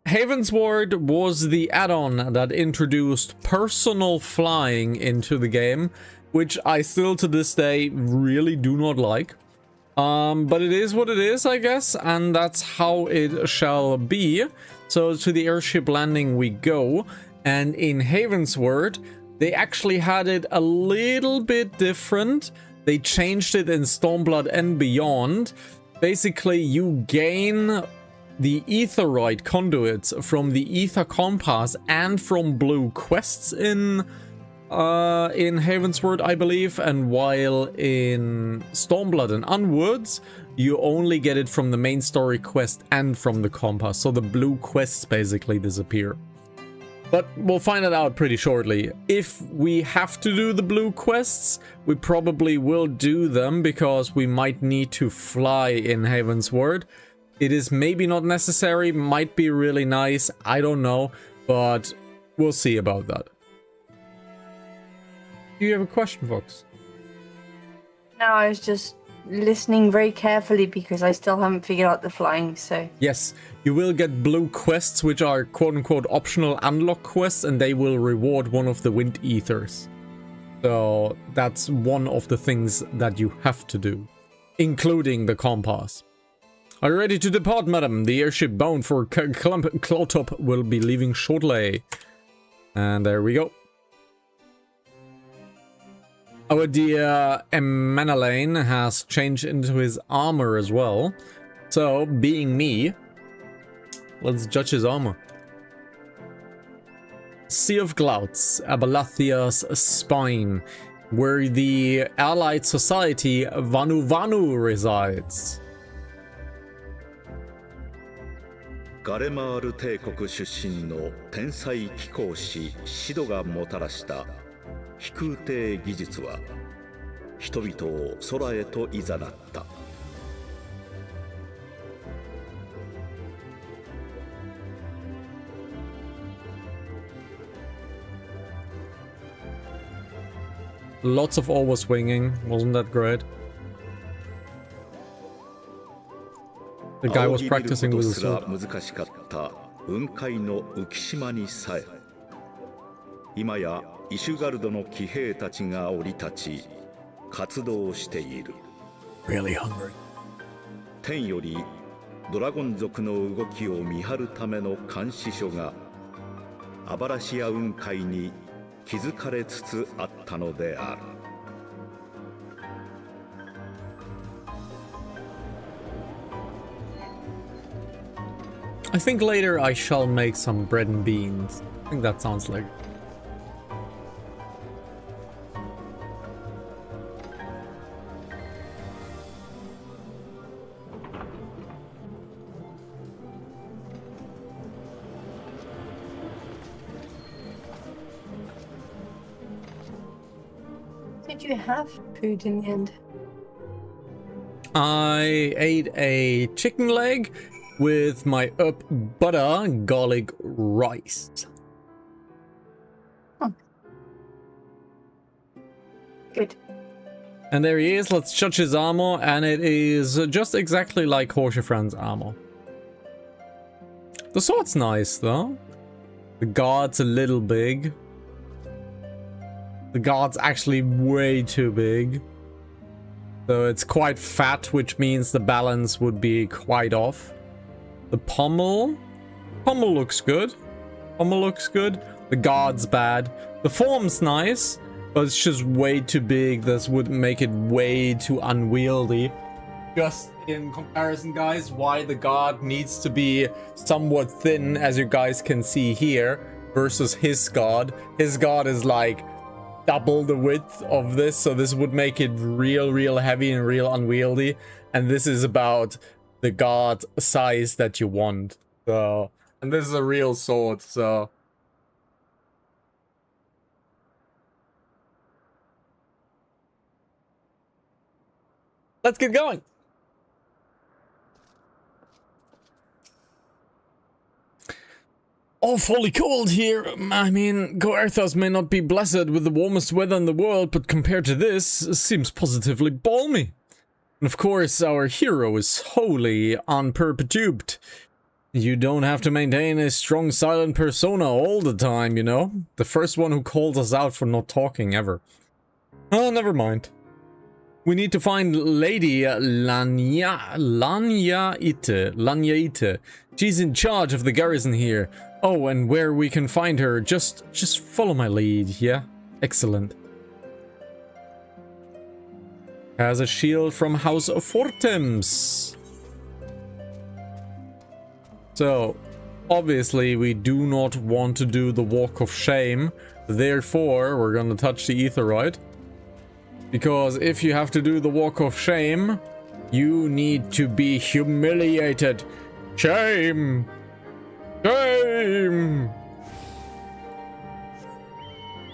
Heavensward was the add-on that introduced personal flying into the game, which I still to this day really do not like. But it is what it is, I guess, and that's how it shall be. So to the airship landing we go, and in Heavensward, they actually had it a little bit different. They changed it in Stormblood and Beyond. Basically, you gain the Aetheroid conduits from the Aether Compass and from blue quests in Heavensward, I believe, and while in Stormblood and Onwards, you only get it from the main story quest and from the compass, so the blue quests basically disappear. But we'll find it out pretty shortly. If we have to do the blue quests, we probably will do them, because we might need to fly in Heavensward. It is maybe not necessary, might be really nice, I don't know, but we'll see about that. Do you have a question, Fox? No, I was just listening very carefully because I still haven't figured out the flying, so... Yes, you will get blue quests, which are quote-unquote optional unlock quests, and they will reward one of the wind ethers. So that's one of the things that you have to do, including the compass. Are you ready to depart, madam? The airship bound for Cloudtop will be leaving shortly. And there we go. Our dear Manalain has changed into his armor as well. So, being me, let's judge his armor. Sea of Clouds, Abalathia's spine, where the allied society Vanu Vanu resides. ガレマール帝国出身の天才貴公子シドがもたらした飛空艇技術は人々を空へと誘った。Lots of overswinging, wasn't that great? The guy was practicing with his sword. 難しかった雲海の浮島にさえ、今やイシュガルドの騎兵たちが降り立ち活動している。Really hungry. 天よりドラゴン族の動きを見張るための監視所がアバラシア雲海に築かれつつあったのである。I think later I shall make some bread and beans. I think that sounds like... Did you have food in the end? I ate a chicken leg with my butter garlic rice. Oh. Good. And there he is. Let's judge his armor, and it is just exactly like Horsefran's armor. The sword's nice though. The guard's a little big. The guard's actually way too big. So it's quite fat, which means the balance would be quite off. The pommel looks good. Pommel looks good. The guard's bad. The form's nice, but it's just way too big. This would make it way too unwieldy. Just in comparison, guys, why the guard needs to be somewhat thin, as you guys can see here, versus his guard. His guard is like double the width of this, so this would make it real heavy and real unwieldy. And this is about the guard size that you want. So, and this is a real sword, so let's get going. Awfully cold here. I mean, Goerthas may not be blessed with the warmest weather in the world, but compared to this, it seems positively balmy. And of course, our hero is wholly unperturbed. You don't have to maintain a strong silent persona all the time, you know? The first one who called us out for not talking ever. Oh, never mind. We need to find Lady Lanyaite. She's in charge of the garrison here. Oh, and where we can find her, just follow my lead, yeah? Excellent. Has a shield from House of Fortems. So, obviously we do not want to do the Walk of Shame. Therefore, we're gonna touch the Aetheroid. Because if you have to do the Walk of Shame, you need to be humiliated. Shame! Shame!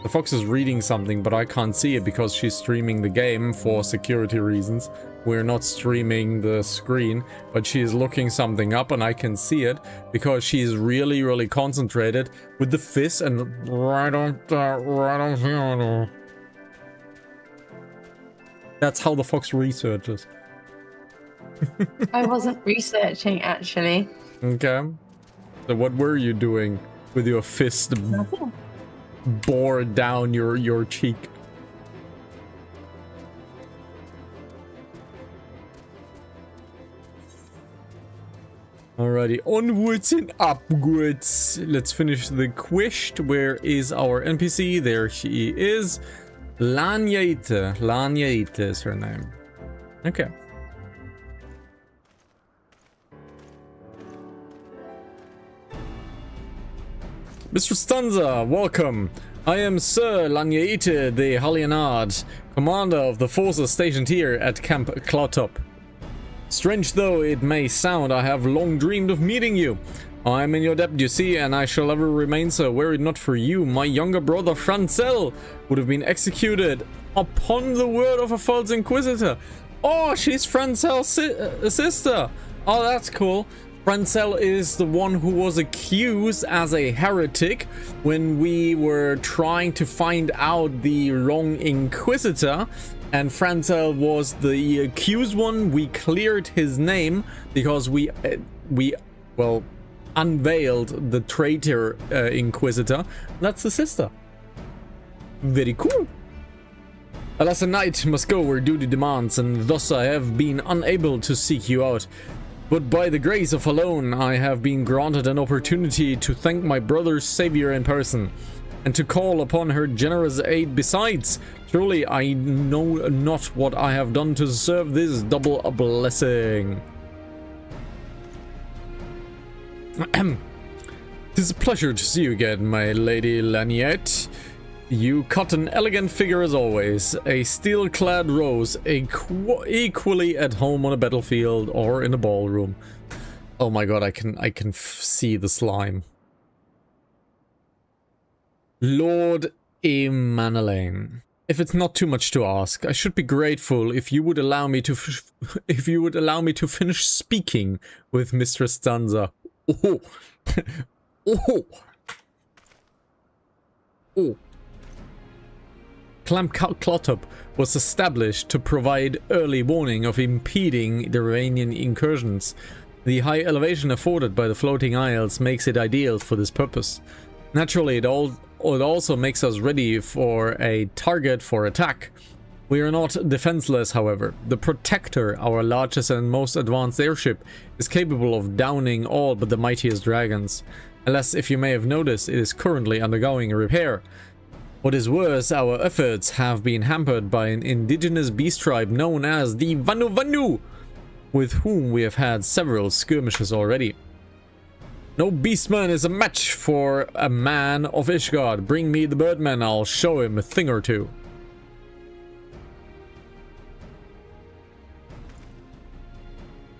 The fox is reading something, but I can't see it because she's streaming the game for security reasons. We're not streaming the screen, but she is looking something up and I can see it because she's really concentrated with the fist and right on here. That's how the fox researches. I wasn't researching, actually. Okay. So what were you doing with your fist Nothing. bored down your cheek? Alrighty, onwards and upwards. Let's finish the quest. Where is our NPC? There she is. Lanyaite. Lanyaite is her name. Okay. Mr. Stanza, welcome. I am Sir Lanyaite de Halianad, commander of the forces stationed here at Camp Cloudtop. Strange though it may sound, I have long dreamed of meeting you. I am in your debt, you see, and I shall ever remain so. Were it not for you, my younger brother Francel would have been executed upon the word of a false inquisitor. Oh, she's Francel's sister. Oh, that's cool. Francel is the one who was accused as a heretic when we were trying to find out the wrong inquisitor, and Francel was the accused one. We cleared his name because we unveiled the traitor inquisitor. That's the sister. Very cool. Alas, a knight must go where duty demands, and thus I have been unable to seek you out. But by the grace of alone, I have been granted an opportunity to thank my brother's savior in person, and to call upon her generous aid besides. Truly, I know not what I have done to deserve this double blessing. Tis a pleasure to see you again, my lady Laniette. You cut an elegant figure as always, a steel-clad rose, equally at home on a battlefield or in a ballroom. Oh my god, I can see the slime. Lord Emanelaine, if it's not too much to ask, I should be grateful if you would allow me to finish speaking with Mistress Stanza. Oh, oh, oh. Camp Cloudtop was established to provide early warning of impeding the Iranian incursions. The high elevation afforded by the floating isles makes it ideal for this purpose. Naturally, it also makes us ready for a target for attack. We are not defenseless, however. The Protector, our largest and most advanced airship, is capable of downing all but the mightiest dragons. Alas, if you may have noticed, it is currently undergoing a repair. What is worse, our efforts have been hampered by an indigenous beast tribe known as the Vanu, with whom we have had several skirmishes already. No beastman is a match for a man of Ishgard. Bring me the birdman, I'll show him a thing or two.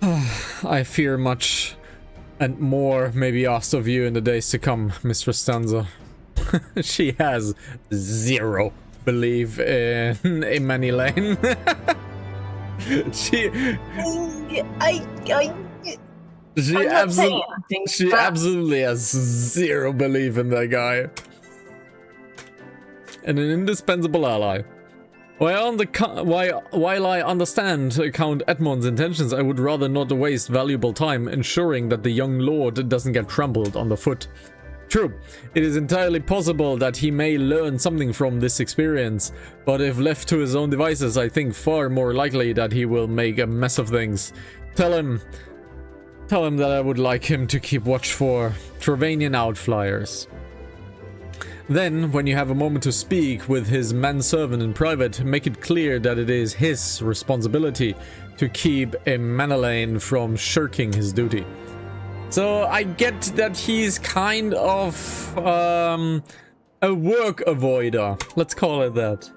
I fear much and more may be asked of you in the days to come, Mistress Stanza. She has zero belief in Emanelaine. she absolutely has zero belief in that guy. And an indispensable ally. While I understand Count Edmond's intentions, I would rather not waste valuable time ensuring that the young lord doesn't get trampled underfoot. True, it is entirely possible that he may learn something from this experience, but if left to his own devices, I think far more likely that he will make a mess of things. Tell him that I would like him to keep watch for Travanian outflyers. Then, when you have a moment to speak with his manservant in private, make it clear that it is his responsibility to keep Emanelaine from shirking his duty. So I get that he's kind of a work avoider. Let's call it that.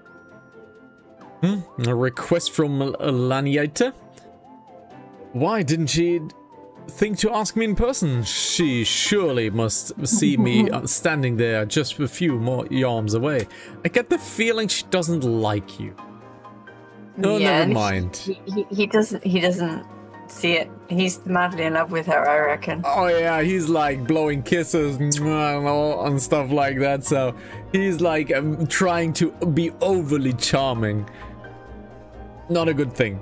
A request from Laniaita? Why didn't she think to ask me in person? She surely must see me standing there just a few more arms away. I get the feeling she doesn't like you. Oh, yeah, never mind. He doesn't see it. He's madly in love with her, I reckon. Oh yeah, he's like blowing kisses and stuff like that, so he's like trying to be overly charming. Not a good thing.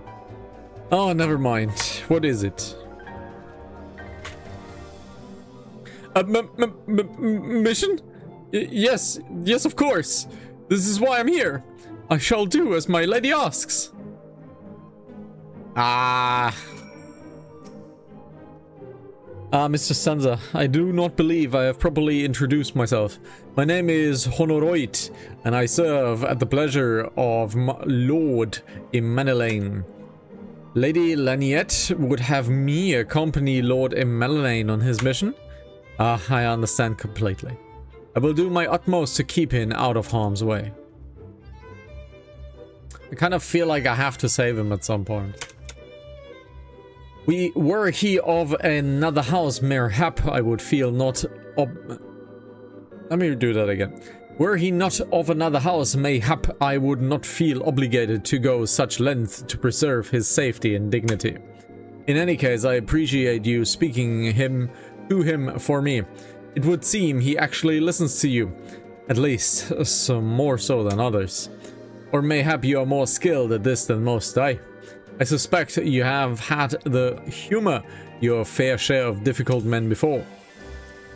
Oh, never mind. What is it? A mission? Yes, of course. This is why I'm here. I shall do as my lady asks. Mr. Sansa, I do not believe I have properly introduced myself. My name is Honoroit, and I serve at the pleasure of Lord Emmeline. Lady Laniette would have me accompany Lord Emmeline on his mission? I understand completely. I will do my utmost to keep him out of harm's way. I kind of feel like I have to save him at some point. Were he of another house, mayhap I would feel not... Let me do that again. Were he not of another house, mayhap I would not feel obligated to go such length to preserve his safety and dignity. In any case, I appreciate you speaking to him for me. It would seem he actually listens to you. At least, some more so than others. Or mayhap you are more skilled at this than most, I suspect you have had the humor your fair share of difficult men before.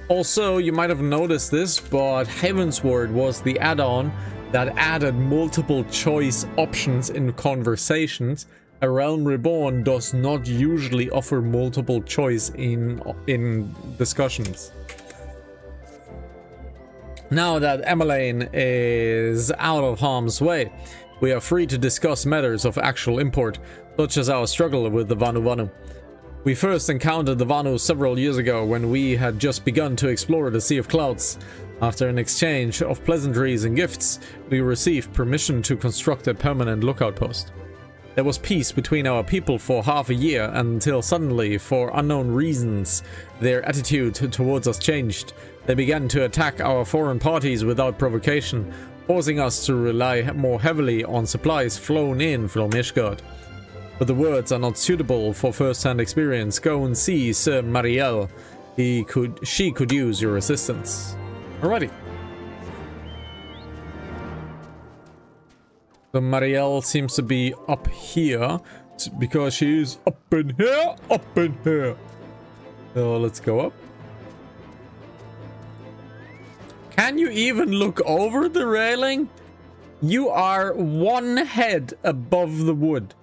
Also, you might have noticed this, but Heavensward was the add-on that added multiple choice options in conversations. A Realm Reborn does not usually offer multiple choice in discussions. Now that Emmeline is out of harm's way, we are free to discuss matters of actual import, such as our struggle with the Vanu. We first encountered the Vanu several years ago when we had just begun to explore the Sea of Clouds. After an exchange of pleasantries and gifts, we received permission to construct a permanent lookout post. There was peace between our people for half a year until suddenly, for unknown reasons, their attitude towards us changed. They began to attack our foreign parties without provocation, forcing us to rely more heavily on supplies flown in from Ishgard. But the words are not suitable for first-hand experience. Go and see Sir Marielle. She could use your assistance. Alrighty. So Marielle seems to be up here because she's up in here. So let's go up. Can you even look over the railing? You are one head above the wood.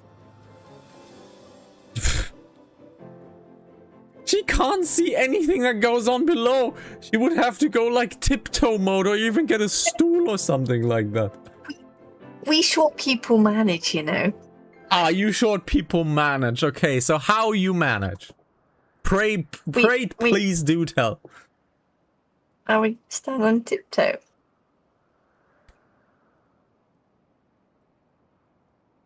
She can't see anything that goes on below. She would have to go like tiptoe mode or even get a stool or something like that. We short people manage, you know. Ah, you short people manage. Okay, so how you manage? Pray, please do tell. We stand on tiptoe.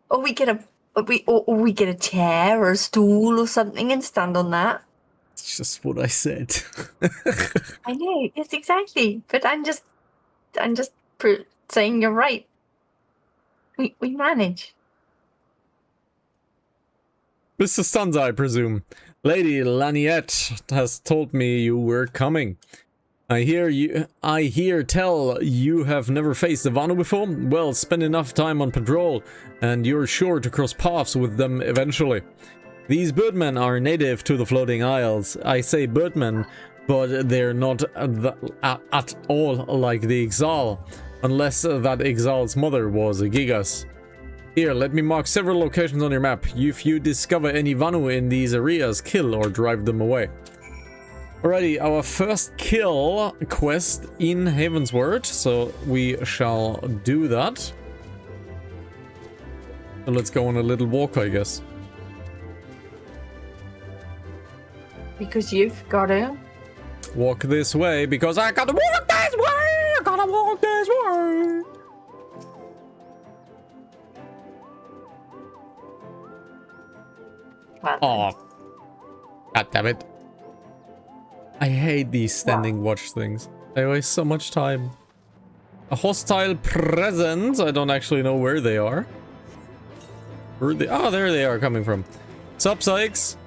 Or we get a chair or a stool or something and stand on that. It's just what I said. I know, yes, exactly. But I'm just saying you're right. We manage. Mr. Sansa, I presume. Lady Laniette has told me you were coming. I hear tell you have never faced the Vanu before? Well, spend enough time on patrol, and you're sure to cross paths with them eventually. These birdmen are native to the Floating Isles. I say birdmen, but they're not at all like the Exile, unless that Exile's mother was a Gigas. Here, let me mark several locations on your map. If you discover any Vanu in these areas, kill or drive them away. Alrighty, our first kill quest in Heavensward, so we shall do that. So let's go on a little walk, I guess. Because you've got to walk this way, because I gotta walk this way! I gotta walk this way! Oh, god damn it. I hate these standing watch things. They waste so much time. A hostile presence. I don't actually know where they are. Where they? Oh, there they are coming from. Sup, Sykes?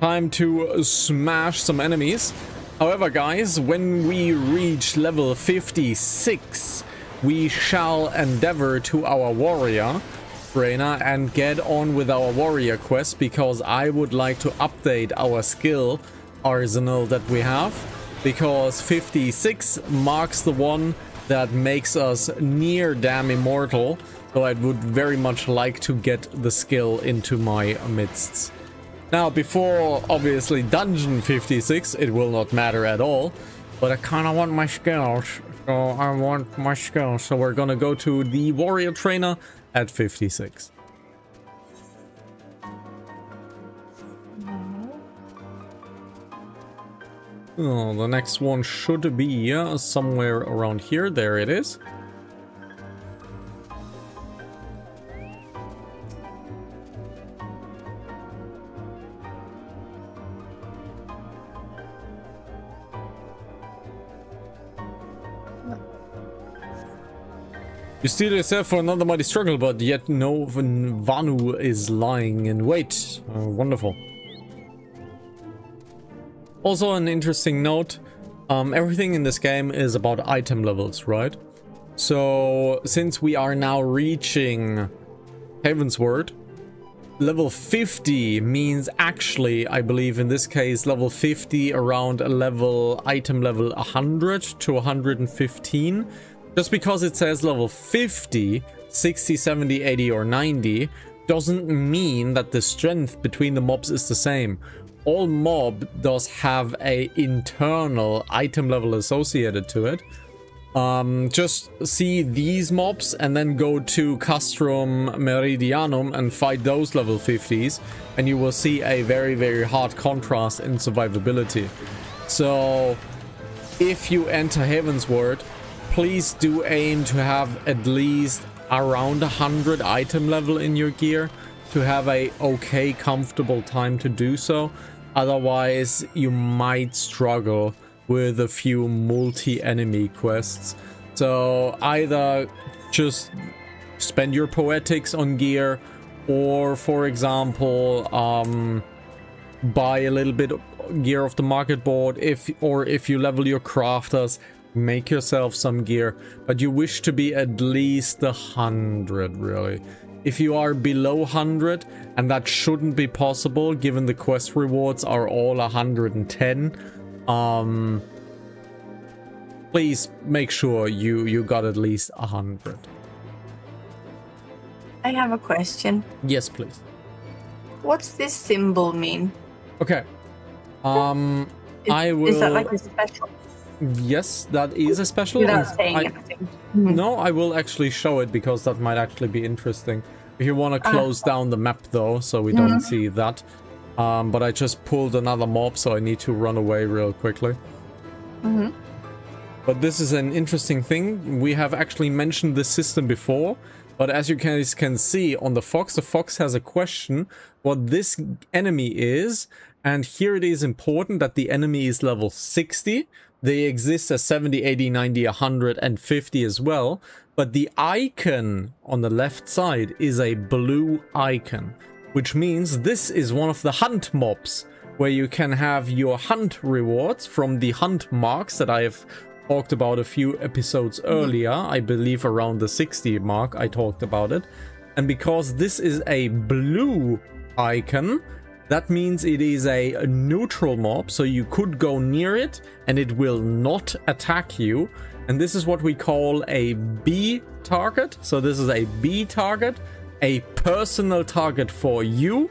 Time to smash some enemies. However, guys, when we reach level 56, we shall endeavor to our warrior trainer and get on with our warrior quest, because I would like to update our skill arsenal that we have, because 56 marks the one that makes us near damn immortal. So I would very much like to get the skill into my midst. Now, before, obviously, Dungeon 56, it will not matter at all. But I kind of want my skills. So I want my skills. So we're gonna go to the Warrior Trainer at 56. Oh, the next one should be somewhere around here. There it is. You steel yourself for another mighty struggle, but yet no Vanu is lying in wait. Wonderful. Also, an interesting note, everything in this game is about item levels, right? So, since we are now reaching Heavensward, level 50 means actually, I believe in this case, level 50 around a level, item level 100 to 115. Just because it says level 50, 60, 70, 80 or 90 doesn't mean that the strength between the mobs is the same. All mob does have a internal item level associated to it. Just see these mobs and then go to Castrum Meridianum and fight those level 50s, and you will see a very, very hard contrast in survivability. So if you enter Heavensward, please do aim to have at least around 100 item level in your gear to have a okay, comfortable time to do so. Otherwise, you might struggle with a few multi-enemy quests. So either just spend your poetics on gear, or for example, buy a little bit of gear off the market board. If you level your crafters, make yourself some gear, but you wish to be at least 100 really. If you are below 100, and that shouldn't be possible given the quest rewards are all 110, please make sure you got at least 100. I have a question. Yes, please. What's this symbol mean? Okay. I will... Is that like a special? Yes, that is a special. Without saying anything. Mm-hmm. No, I will actually show it because that might actually be interesting. If you want to close down the map though, so we don't see that. But I just pulled another mob, so I need to run away real quickly. But this is an interesting thing. We have actually mentioned this system before, but as you guys can see on the fox has a question what this enemy is, and here it is important that the enemy is level 60. They exist as 70, 80, 90, 150 as well. But the icon on the left side is a blue icon, which means this is one of the hunt mobs, where you can have your hunt rewards from the hunt marks that I have talked about a few episodes earlier. I believe around the 60 mark I talked about it. And because this is a blue icon, that means it is a neutral mob, so you could go near it and it will not attack you. And this is what we call a B target. So this is a B target, a personal target for you,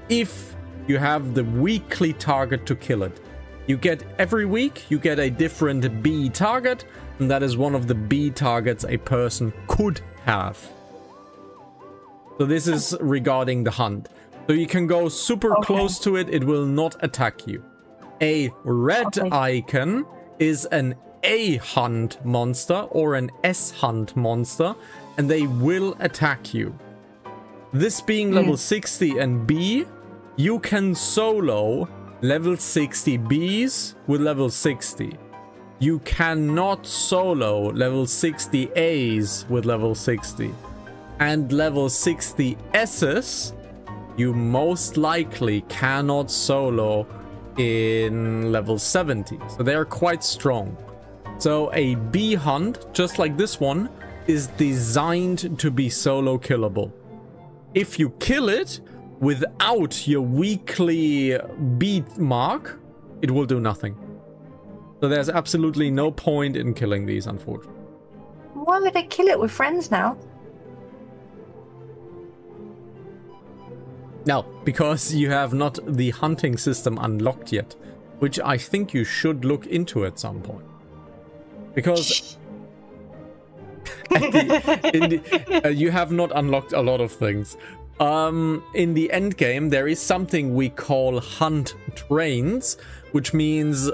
if you have the weekly target to kill it. You get every week, you get a different B target, and that is one of the B targets a person could have. So this is regarding the hunt. So you can go super close to it, it will not attack you. A red icon is an A hunt monster or an S hunt monster, and they will attack you. This being level 60 and B, you can solo level 60 Bs with level 60. You cannot solo level 60 As with level 60. And level 60 Ss, you most likely cannot solo in level 70. So they are quite strong. So a bee hunt, just like this one, is designed to be solo killable. If you kill it without your weekly bee mark, it will do nothing. So there's absolutely no point in killing these, unfortunately. Why would I kill it with friends now? Now, because you have not the hunting system unlocked yet, which I think you should look into at some point. Because you have not unlocked a lot of things. In the end game, there is something we call hunt trains, which means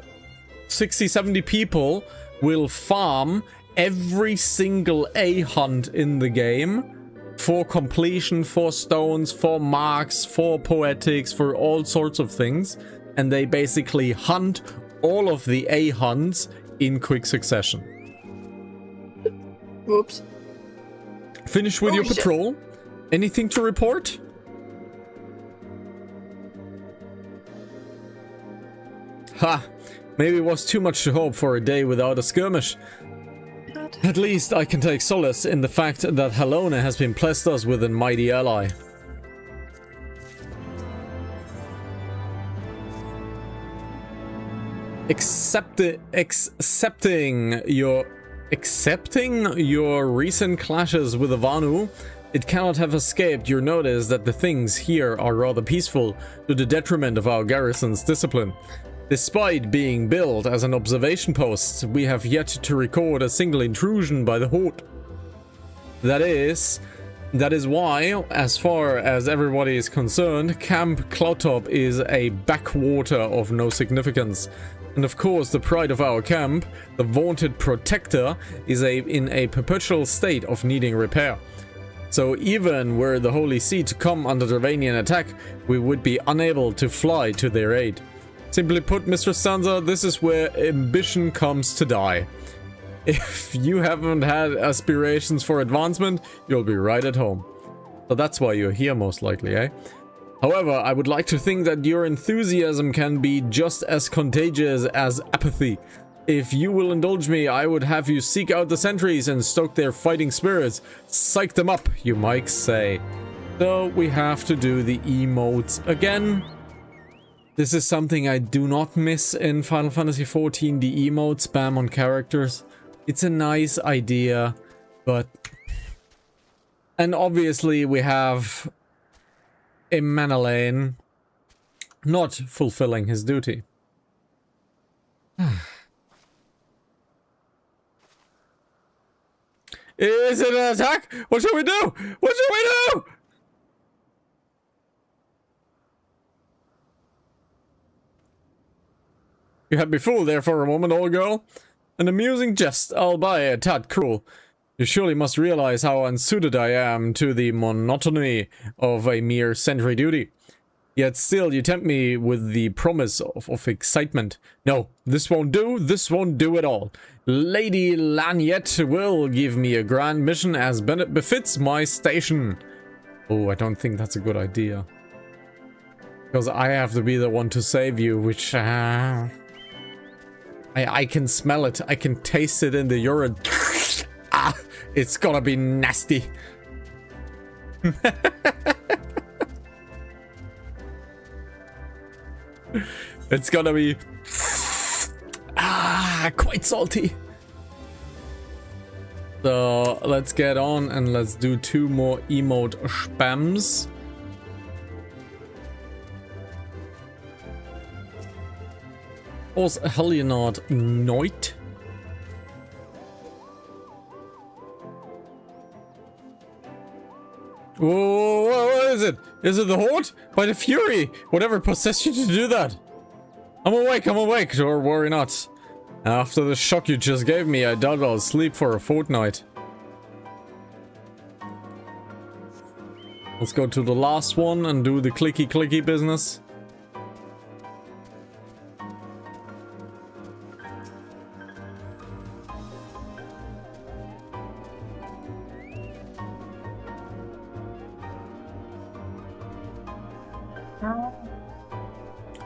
60-70 people will farm every single A hunt in the game for completion, for stones, for marks, for poetics, for all sorts of things. And they basically hunt all of the A hunts in quick succession. Whoops. Finish with your patrol. Anything to report? Ha! Maybe it was too much to hope for a day without a skirmish. At least I can take solace in the fact that Helona has been blessed us with a mighty ally. Accepting your recent clashes with the Vanu, it cannot have escaped your notice that the things here are rather peaceful to the detriment of our garrison's discipline. Despite being built as an observation post, we have yet to record a single intrusion by the Horde. That is why, as far as everybody is concerned, Camp Cloudtop is a backwater of no significance. And of course, the pride of our camp, the vaunted Protector, is in a perpetual state of needing repair. So even were the Holy See to come under Dravanian attack, we would be unable to fly to their aid. Simply put, Mr. Sansa, this is where ambition comes to die. If you haven't had aspirations for advancement, you'll be right at home. So that's why you're here most likely, eh? However, I would like to think that your enthusiasm can be just as contagious as apathy. If you will indulge me, I would have you seek out the sentries and stoke their fighting spirits. Psych them up, you might say. So we have to do the emotes again. This is something I do not miss in Final Fantasy XIV, the emote spam on characters. It's a nice idea, but... And obviously we have a Manalain not fulfilling his duty. Is it an attack? What should we do? What should we do? You had me fooled there for a moment, old girl. An amusing jest, albeit a tad cruel. You surely must realize how unsuited I am to the monotony of a mere sentry duty. Yet still you tempt me with the promise of excitement. No, this won't do. This won't do at all. Lady Lanyette will give me a grand mission as befits my station. Oh, I don't think that's a good idea. Because I have to be the one to save you, which... I can smell it. I can taste it in the urine. Ah, it's gonna be nasty. It's gonna be quite salty. So let's get on and let's do 2 more emote spams. Aus Helionard Noit. Whoa, what is it? Is it the Horde? By the Fury! Whatever possessed you to do that? I'm awake, or worry not. After the shock you just gave me, I doubt I'll sleep for a fortnight. Let's go to the last one and do the clicky business.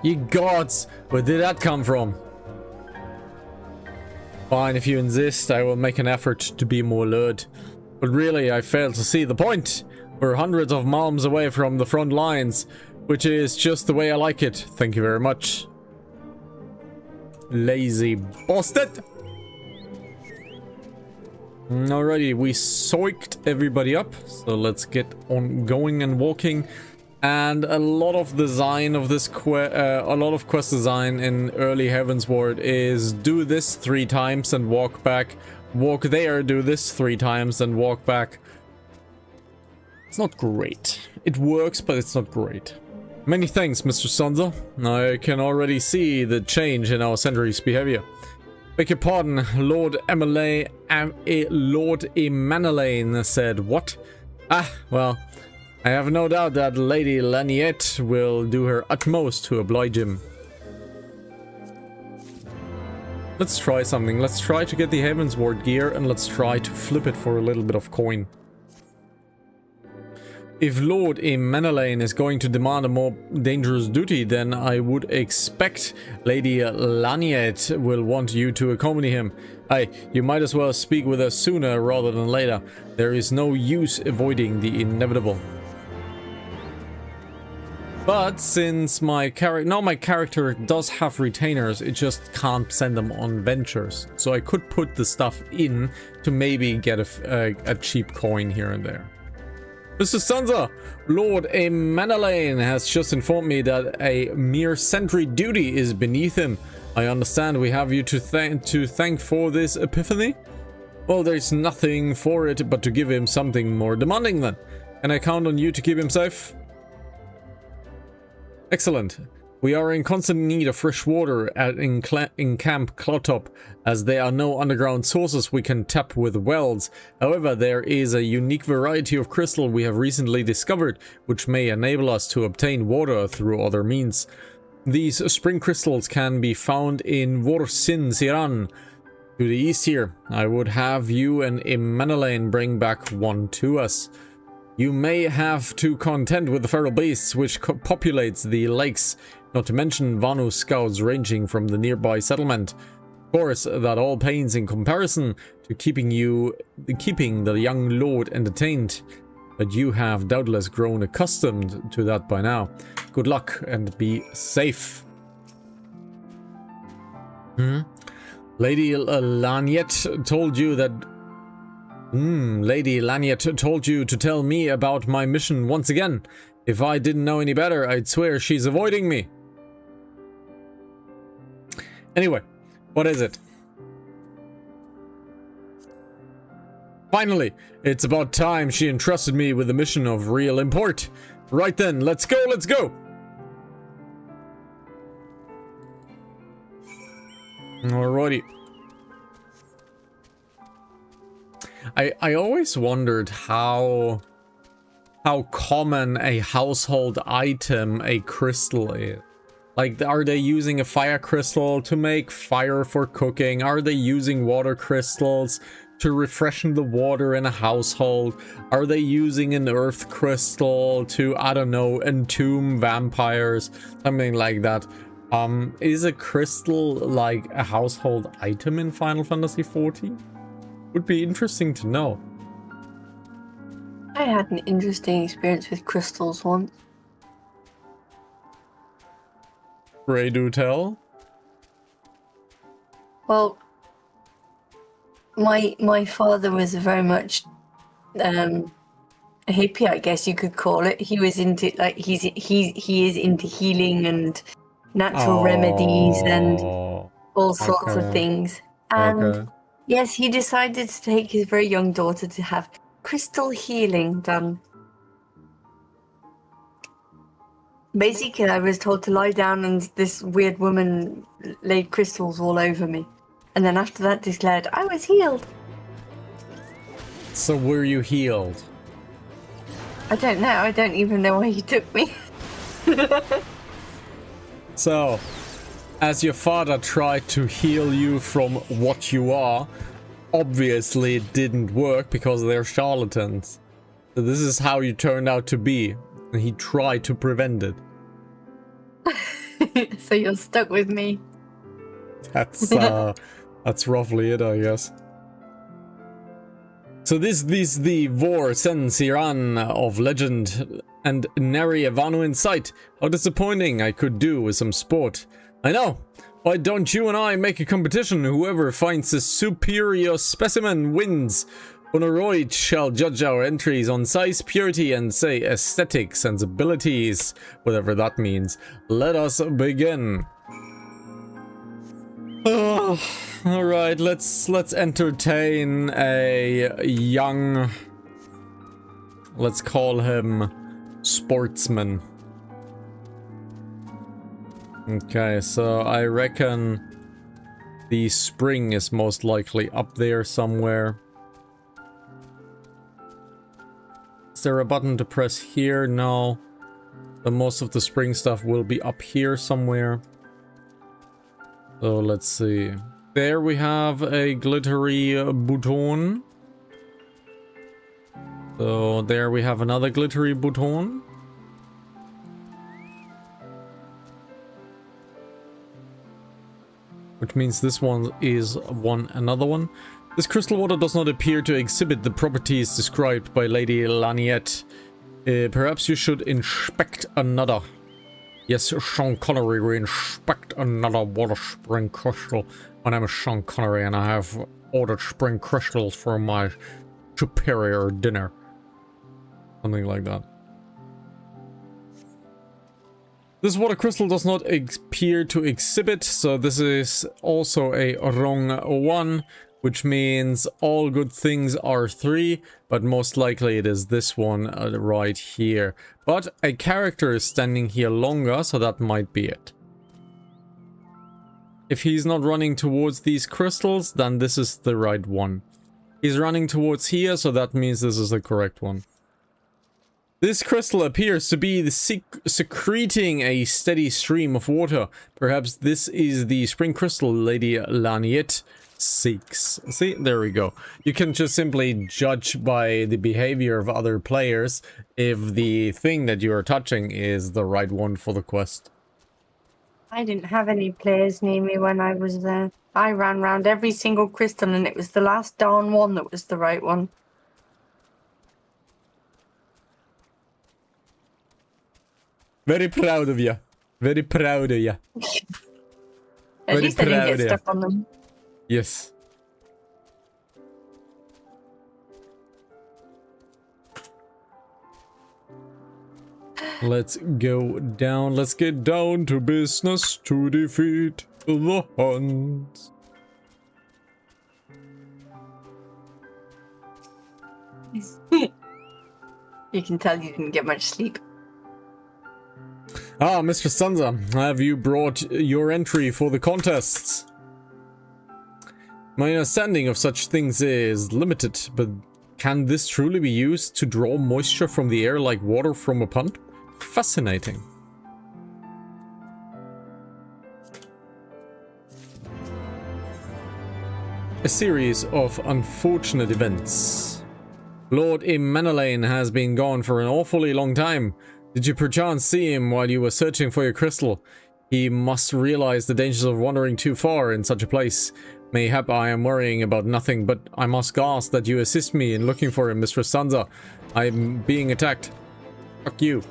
Ye gods! Where did that come from? Fine, if you insist, I will make an effort to be more alert. But really, I fail to see the point. We're hundreds of miles away from the front lines, which is just the way I like it. Thank you very much. Lazy bastard! Alrighty, we soiked everybody up, so let's get on going and walking. And a lot of design of this a lot of quest design in early Heavensward is do this 3 times and walk back, walk there, do this 3 times and walk back. It's not great. It works, but it's not great. Many thanks, Mr. Sansa. I can already see the change in our sentry's behavior. Beg your pardon, Lord Emanuelane said what? Ah, well, I have no doubt that Lady Laniette will do her utmost to oblige him. Let's try something. Let's try to get the Heavensward gear and let's try to flip it for a little bit of coin. If Lord Emanuelane is going to demand a more dangerous duty, then I would expect Lady Laniette will want you to accompany him. Aye, you might as well speak with her sooner rather than later. There is no use avoiding the inevitable. But since my character does have retainers, it just can't send them on ventures. So I could put the stuff in to maybe get a cheap coin here and there. Mr. Sansa, Lord Emanuelane has just informed me that a mere sentry duty is beneath him. I understand we have you to thank for this epiphany? Well, there's nothing for it but to give him something more demanding then. Can I count on you to keep him safe? Excellent. We are in constant need of fresh water in Camp Cloudtop, as there are no underground sources we can tap with wells. However, there is a unique variety of crystal we have recently discovered, which may enable us to obtain water through other means. These spring crystals can be found in Vorsin Siran, to the east here. I would have you and Emanuelane bring back one to us. You may have to contend with the feral beasts which populates the lakes, not to mention Vanu scouts ranging from the nearby settlement. Of course, that all pains in comparison to keeping the young lord entertained, but you have doubtless grown accustomed to that by now. Good luck and be safe. Lady Laniette told you that... Lady Laniette told you to tell me about my mission once again. If I didn't know any better, I'd swear she's avoiding me. Anyway, what is it? Finally, it's about time she entrusted me with a mission of real import. Right then, let's go, let's go! Alrighty. I always wondered how common a household item a crystal is. Like, are they using a fire crystal to make fire for cooking? Are they using water crystals to refreshen the water in a household? Are they using an earth crystal to, I don't know, entomb vampires? Something like that. Is a crystal like a household item in Final Fantasy XIV? Would be interesting to know. I had an interesting experience with crystals once. Pray do tell. Well, my father was very much a hippie, I guess you could call it. He was into, like, he is into healing and natural remedies and all sorts of things. And yes, he decided to take his very young daughter to have crystal healing done. Basically, I was told to lie down and this weird woman laid crystals all over me. And then after that declared, I was healed. So were you healed? I don't know. I don't even know why he took me. So, as your father tried to heal you from what you are, obviously it didn't work because they're charlatans. So this is how you turned out to be. And he tried to prevent it. So you're stuck with me. That's roughly it, I guess. So this the Vor Sensiran of legend and nary a Vanu in sight. How disappointing. I could do with some sport. I know. Why don't you and I make a competition? Whoever finds a superior specimen wins. Honoroid shall judge our entries on size, purity, and say aesthetic sensibilities, whatever that means. Let us begin. Oh, all right, let's entertain a young, let's call him sportsman. Okay, so I reckon the spring is most likely up there somewhere. Is there a button to press here? No. But most of the spring stuff will be up here somewhere. So let's see. There we have a glittery button. So there we have another glittery button. Which means this one is another one. This crystal water does not appear to exhibit the properties described by Lady Laniette. Perhaps you should inspect another. Yes, Sean Connery, we inspect another water spring crystal. My name is Sean Connery and I have ordered spring crystals for my superior dinner. Something like that. This water crystal does not appear to exhibit, so this is also a wrong one, which means all good things are 3, but most likely it is this one right here. But a character is standing here longer, so that might be it. If he's not running towards these crystals, then this is the right one. He's running towards here, so that means this is the correct one. This crystal appears to be secreting a steady stream of water. Perhaps this is the spring crystal Lady Laniette seeks. See, there we go. You can just simply judge by the behavior of other players if the thing that you are touching is the right one for the quest. I didn't have any players near me when I was there. I ran around every single crystal and it was the last darn one that was the right one. Very proud of you. Very proud of you. At least I didn't get stuck on them. Yes. Let's go down. Let's get down to business to defeat the Huns. You can tell you didn't get much sleep. Ah, Mr. Sansa, have you brought your entry for the contests? My understanding of such things is limited, but can this truly be used to draw moisture from the air like water from a pond? Fascinating. A series of unfortunate events. Lord Emmanuel has been gone for an awfully long time. Did you perchance see him while you were searching for your crystal? He must realize the dangers of wandering too far in such a place. Mayhap I am worrying about nothing, but I must ask that you assist me in looking for him, Mr. Sansa. I'm being attacked. Fuck you.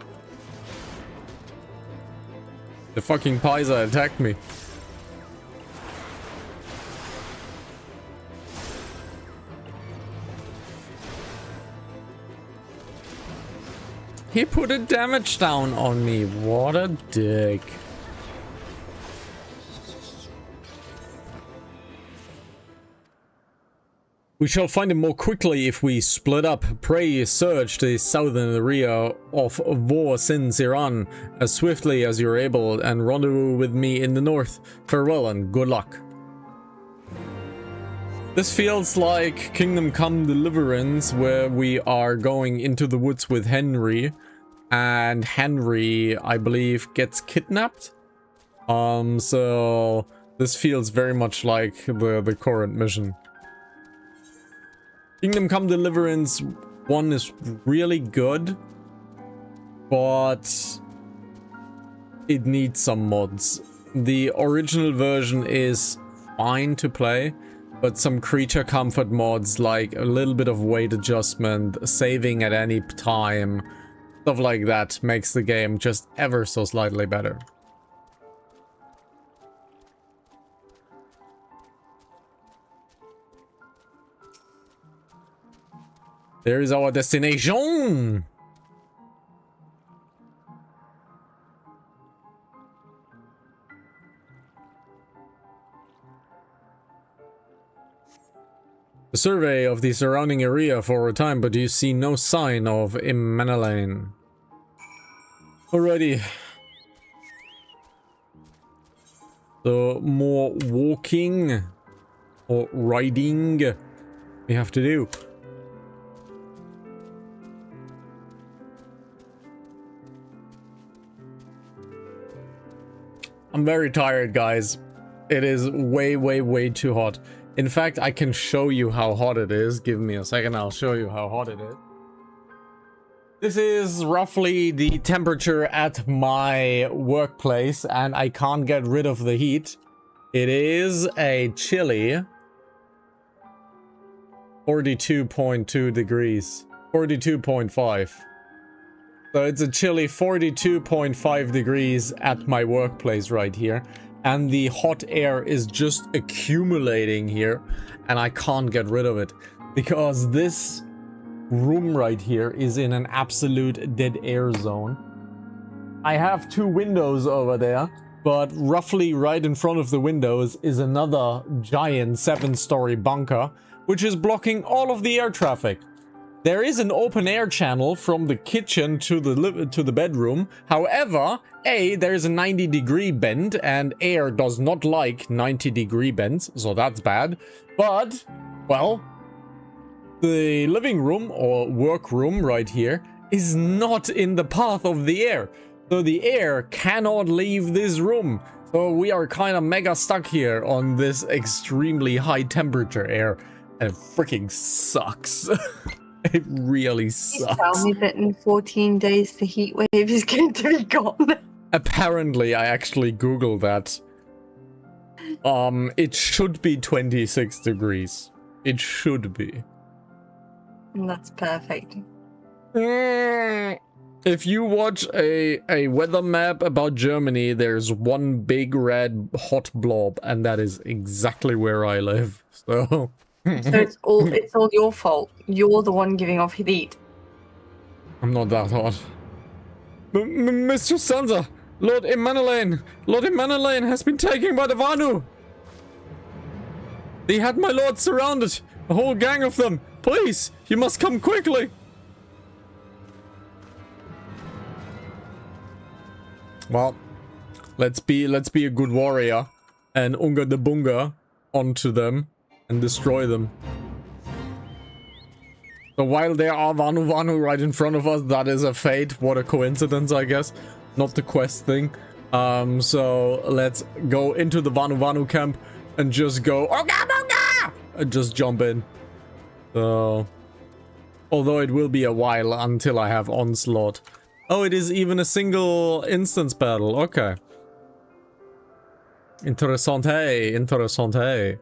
The fucking Paisa attacked me. He put a damage down on me. What a dick. We shall find him more quickly if we split up. Pray search the southern area of Vor-Sin-Siran as swiftly as you're able and rendezvous with me in the north. Farewell and good luck. This feels like Kingdom Come Deliverance, where we are going into the woods with Henry, and Henry, I believe, gets kidnapped. So this feels very much like the current mission. Kingdom Come Deliverance 1 is really good, but it needs some mods. The original version is fine to play, but some creature comfort mods like a little bit of weight adjustment, saving at any time, stuff like that makes the game just ever so slightly better. There is our destination. A survey of the surrounding area for a time, but you see no sign of Immanalain. Alrighty. So more walking or riding we have to do. I'm very tired, guys. It is way too hot. In fact, I can show you how hot it is. Give me a second, I'll show you how hot it is. This is roughly the temperature at my workplace, and I can't get rid of the heat. It is a chilly 42.2 degrees. 42.5. So it's a chilly 42.5 degrees at my workplace right here. And the hot air is just accumulating here, and I can't get rid of it because this room right here is in an absolute dead air zone. I have two windows over there, but roughly right in front of the windows is another giant 7-story bunker, which is blocking all of the air traffic. There is an open air channel from the kitchen to the bedroom. However, there's a 90-degree bend, and air does not like 90-degree bends, so that's bad. But, well, the living room or work room right here is not in the path of the air. So the air cannot leave this room. So we are kind of mega stuck here on this extremely high temperature air. And it freaking sucks. It really sucks. Tell me that in 14 days the heat wave is going to be gone. Apparently, I actually googled that. It should be 26 degrees. It should be. And that's perfect. If you watch a weather map about Germany, there's one big red hot blob, and that is exactly where I live. So it's all your fault. You're the one giving off heat. I'm not that hot. Mr. Sansa, Lord Immanalain has been taken by the Vanu. They had my lord surrounded, a whole gang of them. Please, you must come quickly. Well, let's be a good warrior and unga the bunga onto them and destroy them. So while there are Vanu right in front of us, that is a fate. What a coincidence, I guess. Not the quest thing. So let's go into the Vanu camp and just go Oga bunga! And just jump in. So, although it will be a while until I have onslaught. Oh, it is even a single instance battle. Okay. Interessante, interessante.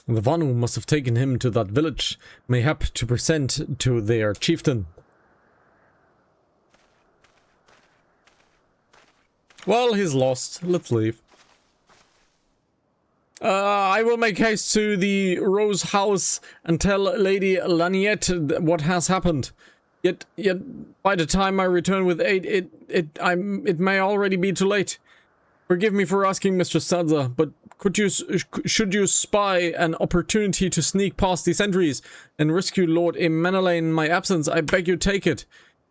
The Vanu must have taken him to that village, mayhap to present to their chieftain. Well, he's lost. Let's leave. I will make haste to the Rose House and tell Lady Laniette what has happened. Yet by the time I return with aid, it may already be too late. Forgive me for asking, Mr. Sansa, but should you spy an opportunity to sneak past the sentries and rescue Lord Immanalain in my absence, I beg you take it.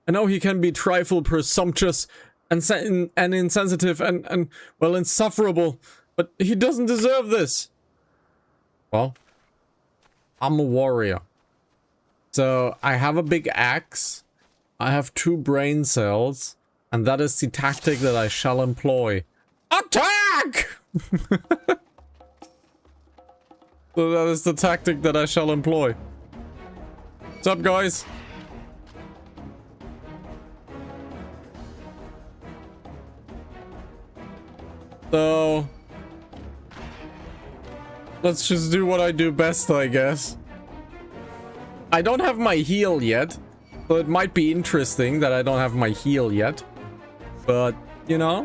I know he can be trifle presumptuous and insensitive and well, insufferable, but he doesn't deserve this. Well, I'm a warrior. So I have a big axe, I have 2 brain cells, and that is the tactic that I shall employ. Attack! So that is the tactic that I shall employ. What's up, guys? So let's just do what I do best, I guess. I don't have my heal yet, so it might be interesting that I don't have my heal yet. But, you know,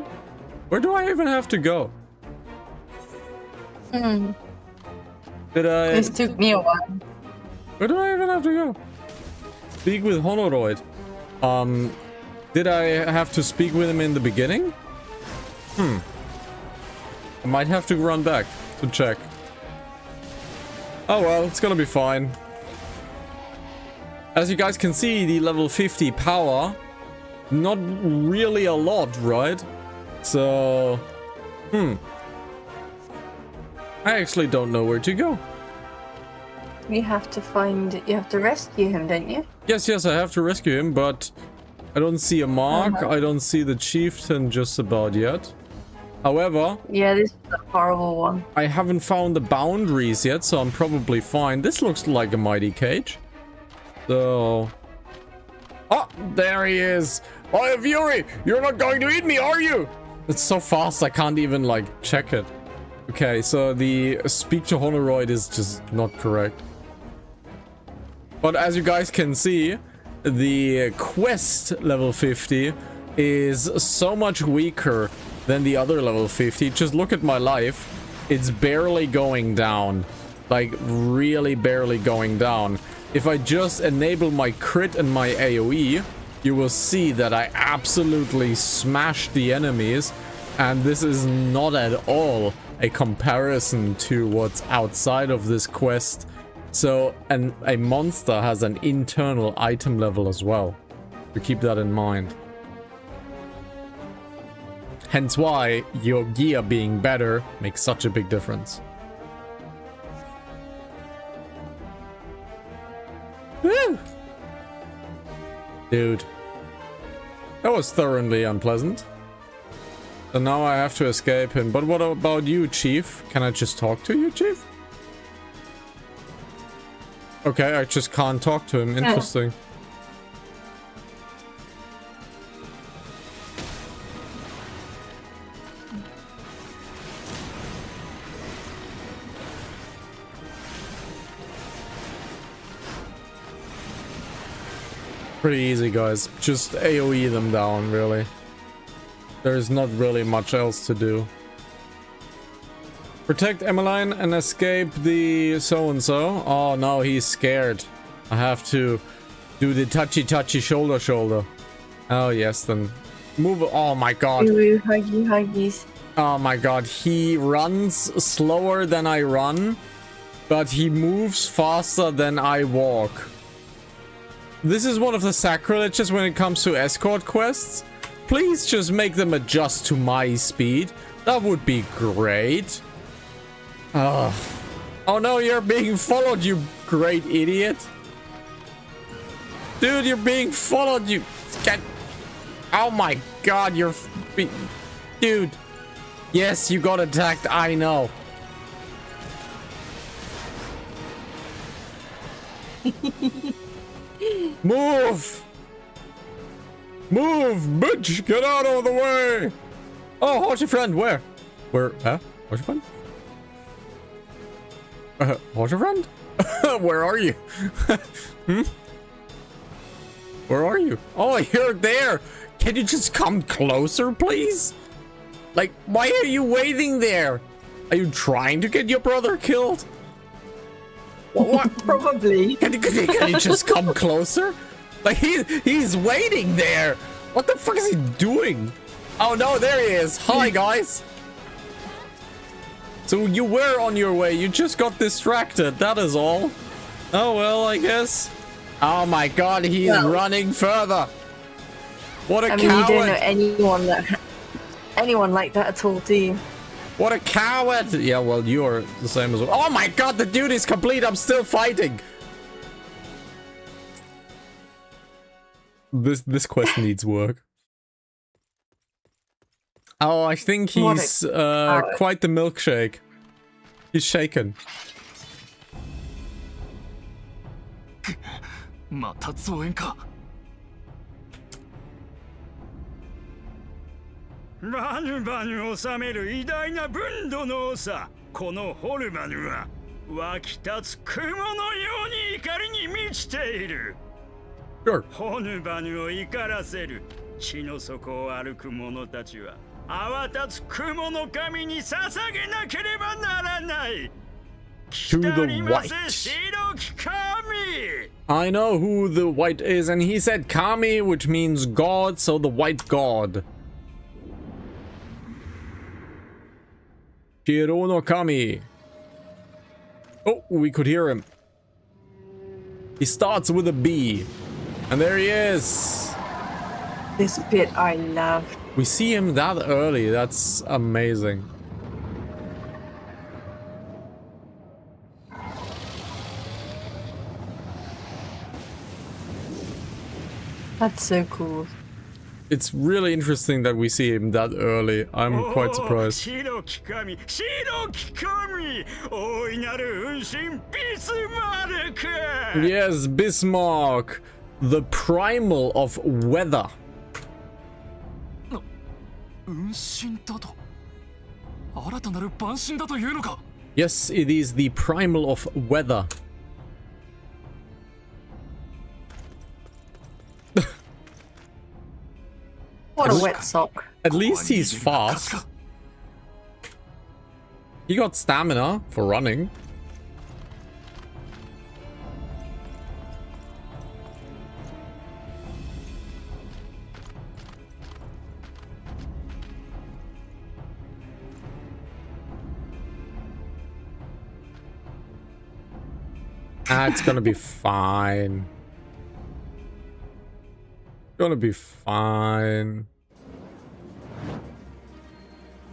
where do I even have to go? Did I... This took me a while. Where do I even have to go? Speak with Honoroid. Did I have to speak with him in the beginning? I might have to run back to check. Oh well, it's gonna be fine. As you guys can see, the level 50 power, not really a lot, right? So, I actually don't know where to go. You have to rescue him, don't you? Yes, I have to rescue him, but I don't see a mark. I don't see the chieftain just about yet. However... Yeah, this is a horrible one. I haven't found the boundaries yet, so I'm probably fine. This looks like a mighty cage. So... Oh, there he is! Oh, Fury! You're not going to eat me, are you? It's so fast, I can't even, like, check it. Okay, so the speak to Honoroid is just not correct. But as you guys can see, the quest level 50 is so much weaker than the other level 50. Just look at my life. It's barely going down. Like, really barely going down. If I just enable my crit and my AoE, you will see that I absolutely smash the enemies. And this is not at all a comparison to what's outside of this quest. So, a monster has an internal item level as well. So keep that in mind. Hence why your gear being better makes such a big difference. Woo! Dude. That was thoroughly unpleasant. So now I have to escape him. But what about you, Chief? Can I just talk to you, Chief? Okay, I just can't talk to him. Interesting. Pretty easy, guys. Just AoE them down, really. There's not really much else to do. Protect Emmeline and escape the so-and-so. Oh no, he's scared. I have to do the touchy shoulder. Oh yes, then move. Oh my god. Huggies. Oh my god, he runs slower than I run, but he moves faster than I walk. This is one of the sacrileges when it comes to escort quests. Please just make them adjust to my speed. That would be great. Oh no, you're being followed, you great idiot. Dude, you're being followed, you... Oh my god, you're... Dude. Yes, you got attacked, I know. Move! Move, bitch! Get out of the way! Oh, how's your friend? Where? Huh? How's your friend? How's your friend? Where are you? Where are you? Oh, you're there! Can you just come closer, please? Like, why are you waiting there? Are you trying to get your brother killed? What? Probably. Can you just come closer? Like, he's waiting there. What the fuck is he doing? Oh no, there he is. Hi, guys. So you were on your way. You just got distracted. That is all. Oh, well, I guess. Oh my god, he's running further. What a coward. I mean, you don't know anyone like that at all, do you? What a coward. Yeah, well, you're the same as well. Oh my god, the dude is complete. I'm still fighting. This quest needs work. Oh, I think he's quite the milkshake. He's shaken. また増援か。バヌバヌ治める偉大な分度の長。このホルマヌは湧き立つ雲のように怒りに満ちている。 Sure. ホヌバヌを怒らせる地の底を歩く者たちは泡立つ雲の神に捧げなければならない。 To the white. I know who the white is, and he said Kami, which means God, so the white god. Shiro no Kami. Oh, we could hear him. He starts with a B. And there he is. This bit I love. We see him that early. That's amazing. That's so cool. It's really interesting that we see him that early. I'm quite surprised. Yes, Bismarck, the primal of weather. Yes, it is the primal of weather. What a wet sock. At least he's fast. He got stamina for running. Ah, it's gonna be fine. Gonna be fine.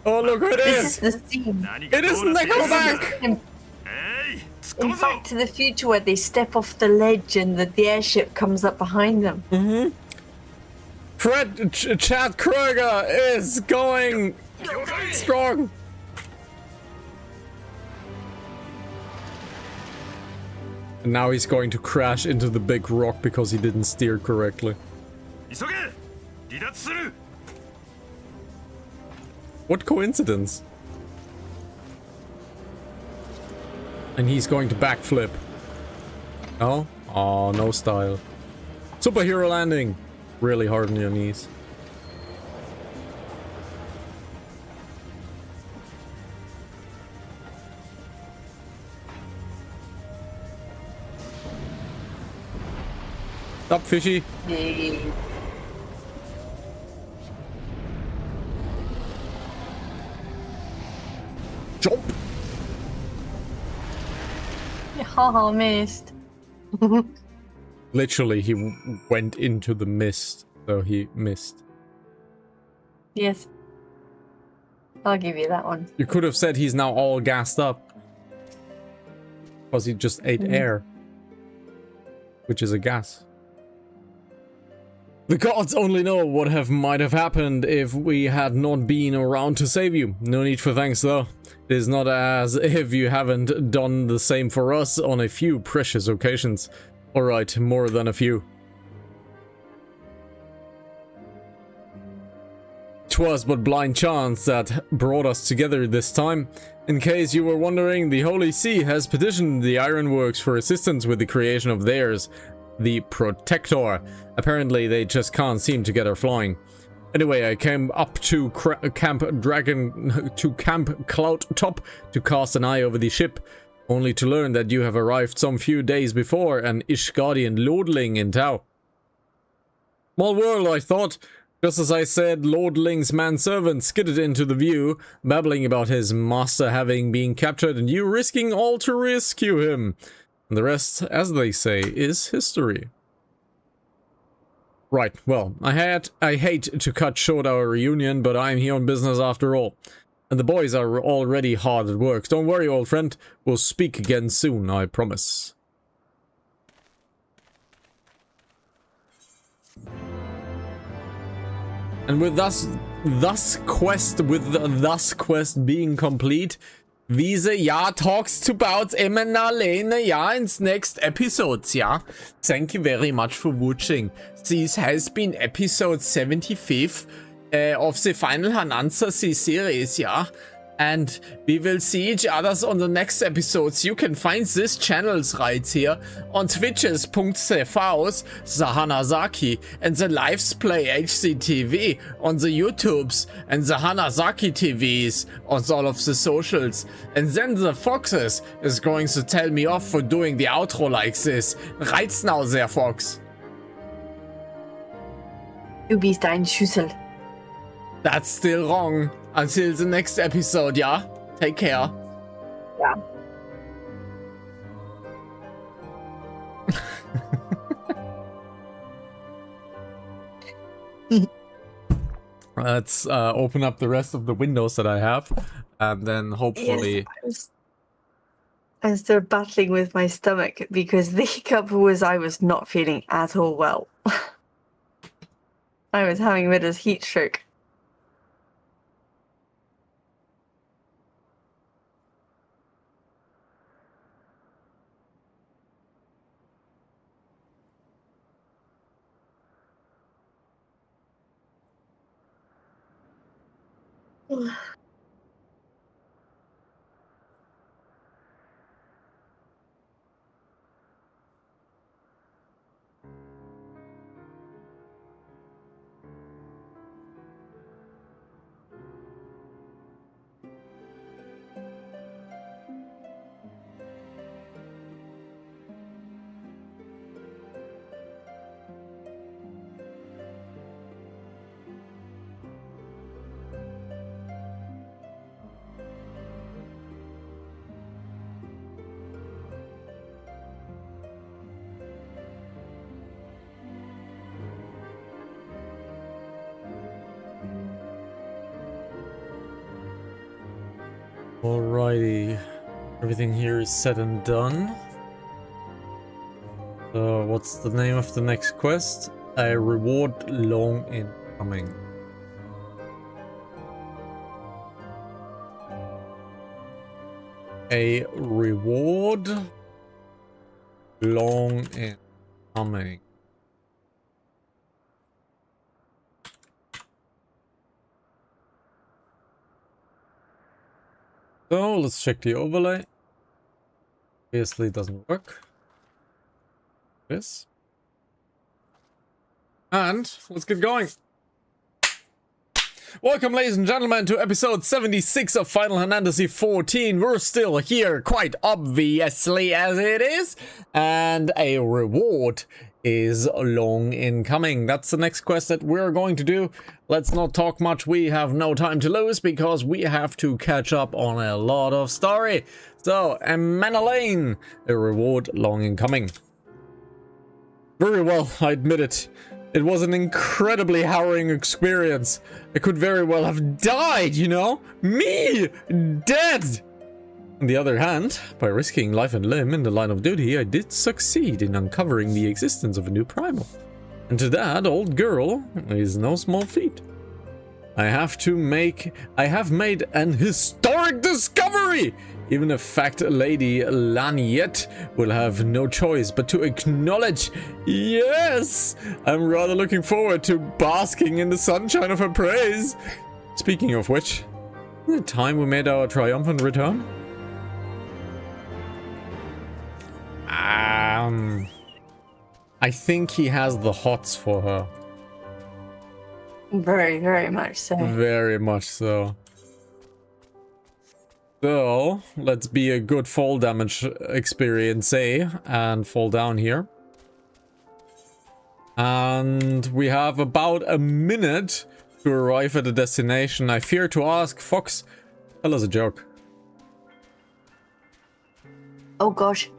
Oh, look who it is! This is the scene. It is Nickelback! In Back to the Future, where they step off the ledge and the airship comes up behind them. Mm-hmm. Chad Kroeger is going strong. And now he's going to crash into the big rock because he didn't steer correctly. What coincidence? And he's going to backflip. No? Oh, no style. Superhero landing. Really hard on your knees. Stop, fishy. Hey. Jump. Haha, missed. Literally, he went into the mist, so he missed. Yes. I'll give you that one. You could have said he's now all gassed up. Because he just ate air. Which is a gas. The gods only know what might have happened if we had not been around to save you. No need for thanks though. It is not as if you haven't done the same for us on a few precious occasions. Alright, more than a few. 'Twas but blind chance that brought us together this time. In case you were wondering, the Holy See has petitioned the Ironworks for assistance with the creation of theirs, the Protector. Apparently they just can't seem to get her flying. Anyway, I came up to Camp Cloud Top to cast an eye over the ship, only to learn that you have arrived some few days before an Ishgardian lordling in tow. Small world, I thought. Just as I said, Lordling's manservant skidded into the view, babbling about his master having been captured and you risking all to rescue him. And the rest, as they say, is history. Right, well, I hate to cut short our reunion, but I'm here on business after all. And the boys are already hard at work. Don't worry, old friend. We'll speak again soon, I promise. And with thus quest being complete, Wiese, yeah, talks about Emanalene, yeah, in next episodes, yeah. Thank you very much for watching. This has been episode 75 of the Final Hanantasy series, yeah. and we will see each others on the next episodes. You can find this channels right here on twitches.tv Hanantasy and the LivePlay XIV on the YouTubes and the Hanantasy TVs on all of the socials. And then the Foxes is going to tell me off for doing the outro like this. Right now there, Fox. Du bist ein Schüssel. That's still wrong. Until the next episode, yeah? Take care. Yeah. Let's open up the rest of the windows that I have, and then hopefully... Yes, I'm still battling with my stomach because the hiccup was I was not feeling at all well. I was having a bit of heat stroke. Alrighty, everything here is said and done. So what's the name of the next quest? A reward long in coming. A reward long in coming. So let's check the overlay. Obviously it doesn't work. This. And let's get going. Welcome, ladies and gentlemen, to episode 76 of Final Hanantasy 14. We're still here, quite obviously as it is. And a reward is long in coming. That's the next quest that we're going to do. Let's not talk much. We have no time to lose because we have to catch up on a lot of story. So, Lane, a reward long in coming. Very well, I admit it. It was an incredibly harrowing experience. I could very well have died, you know? Me! Dead! On the other hand, by risking life and limb in the line of duty, I did succeed in uncovering the existence of a new primal. And to that old girl is no small feat. I have made an historic discovery! Even if fact Lady Laniette will have no choice but to acknowledge, yes! I'm rather looking forward to basking in the sunshine of her praise. Speaking of which, the time we made our triumphant return? I think he has the hots for her. Very, very much so. Very much so. So, let's be a good fall damage experience, and fall down here. And we have about a minute to arrive at the destination. I fear to ask, Fox, tell us a joke. Oh gosh.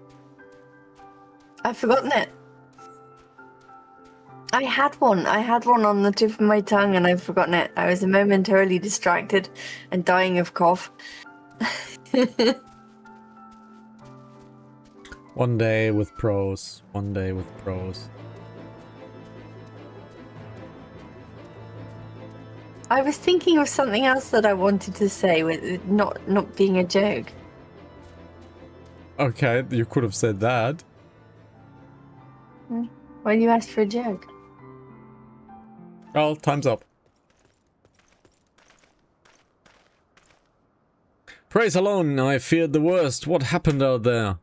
I've forgotten it. I had one on the tip of my tongue and I've forgotten it. I was momentarily distracted and dying of cough. One day with pros. One day with pros. I was thinking of something else that I wanted to say with not being a joke. Okay, you could have said that. When you asked for a joke. Well, time's up. Praise alone, I feared the worst. What happened out there?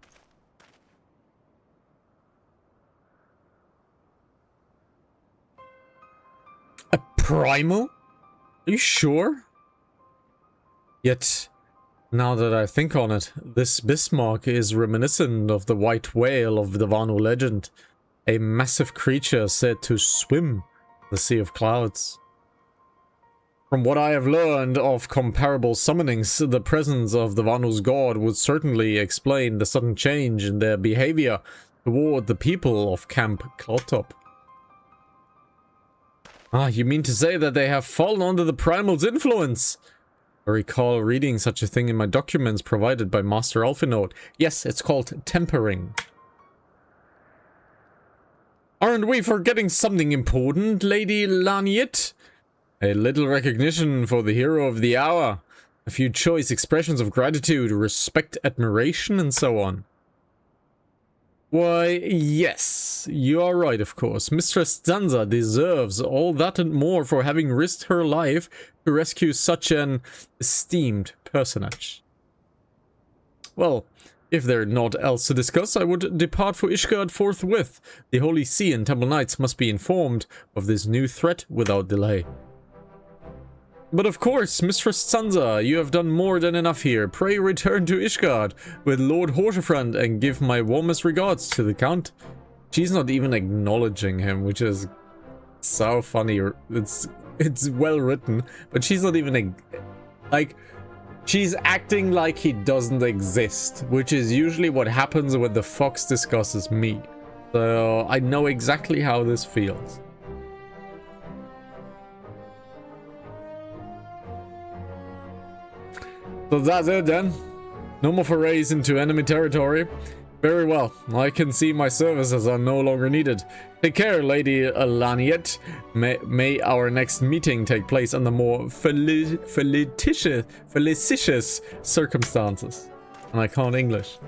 A primal? Are you sure? Yet, now that I think on it, this Bismarck is reminiscent of the white whale of the Wano legend. A massive creature said to swim the sea of clouds. From what I have learned of comparable summonings, the presence of the Wano's god would certainly explain the sudden change in their behavior toward the people of Camp Cloudtop. Ah, you mean to say that they have fallen under the primal's influence? I recall reading such a thing in my documents provided by Master Alphinaud. Yes, it's called tempering. Aren't we forgetting something important, Lady Laniet? A little recognition for the hero of the hour. A few choice expressions of gratitude, respect, admiration, and so on. Why, yes, you are right, of course. Mistress Zanza deserves all that and more for having risked her life to rescue such an esteemed personage. Well, if there's naught else to discuss, I would depart for Ishgard forthwith. The Holy See and Temple Knights must be informed of this new threat without delay. But of course, Mistress Sansa, you have done more than enough here. Pray return to Ishgard with Lord Horsefront and give my warmest regards to the Count. She's not even acknowledging him, which is so funny. It's well written, but she's not even like she's acting like he doesn't exist, which is usually what happens when the fox discusses me. So I know exactly how this feels. So that's it then. No more forays into enemy territory. Very well. I can see my services are no longer needed. Take care, Lady Laniet. May our next meeting take place under more felicitious circumstances. And I can't English.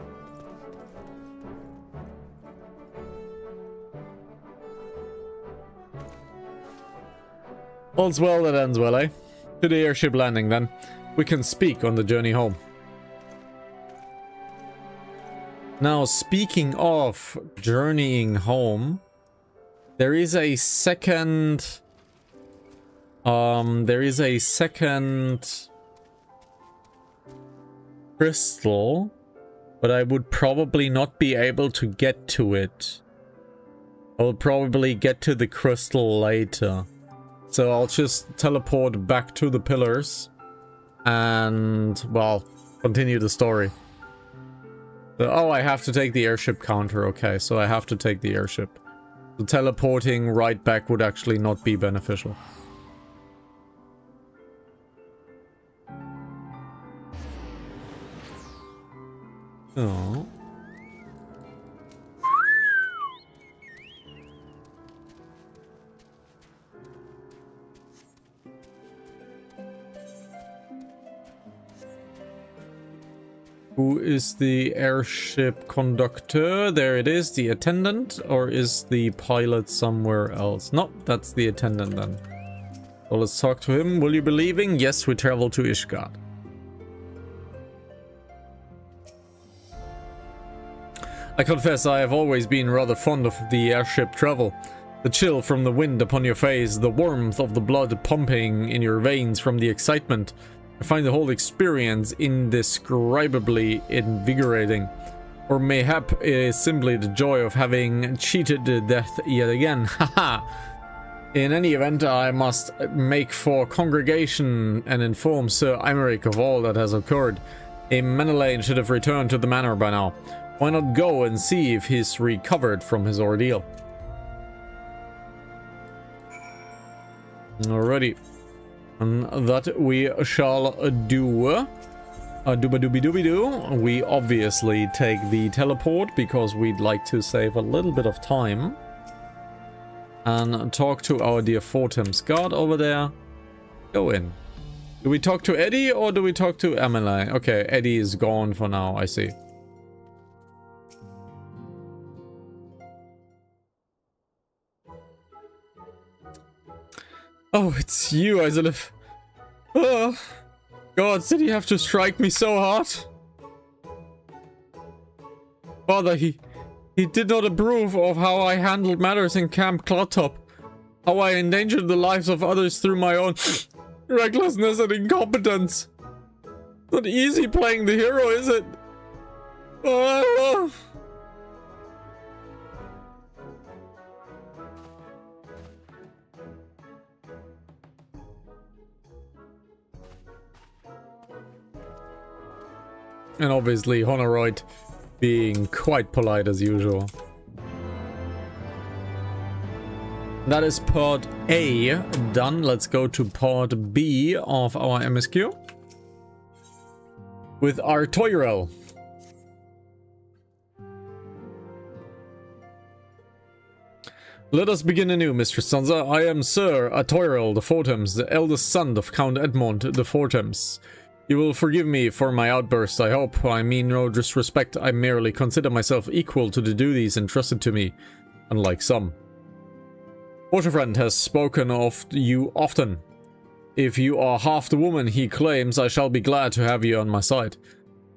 All's well that ends well, eh? To the airship landing then. We can speak on the journey home. Now, speaking of journeying home, there is a second crystal, but I would probably not be able to get to it. I'll probably get to the crystal later. So I'll just teleport back to the pillars and, well, continue the story. So, oh, I have to take the airship counter. Okay, so I have to take the airship. So teleporting right back would actually not be beneficial. Oh. Who is the airship conductor? There it is, the attendant, or is the pilot somewhere else? No, that's the attendant then. So let's talk to him. Will you be leaving? Yes, we travel to Ishgard. I confess I have always been rather fond of the airship travel. The chill from the wind upon your face, the warmth of the blood pumping in your veins from the excitement. I find the whole experience indescribably invigorating. Or mayhap it is simply the joy of having cheated to death yet again. Haha! In any event, I must make for congregation and inform Sir Aymeric of all that has occurred. A Menelain should have returned to the manor by now. Why not go and see if he's recovered from his ordeal? Alrighty. And that we shall do. Dooba-dooby-dooby-doo. We obviously take the teleport because we'd like to save a little bit of time. And talk to our dear Fortem's guard over there. Go in. Do we talk to Eddie or do we talk to Emily? Okay, Eddie is gone for now, I see. Oh, it's you, Isolif. Oh, God, did he have to strike me so hard? Father, he did not approve of how I handled matters in Camp Cloudtop. How I endangered the lives of others through my own recklessness and incompetence. Not easy playing the hero, is it? And obviously Honoroid being quite polite as usual. That is part A done. Let's go to part B of our MSQ with our Toyrel. Let us begin anew, Mistress Sansa. I am Sir Atoyrel de Fortams, the eldest son of Count Edmond de Fortams. You will forgive me for my outburst, I hope. I mean no disrespect, I merely consider myself equal to the duties entrusted to me, unlike some. Waterfriend has spoken of you often. If you are half the woman he claims, I shall be glad to have you on my side.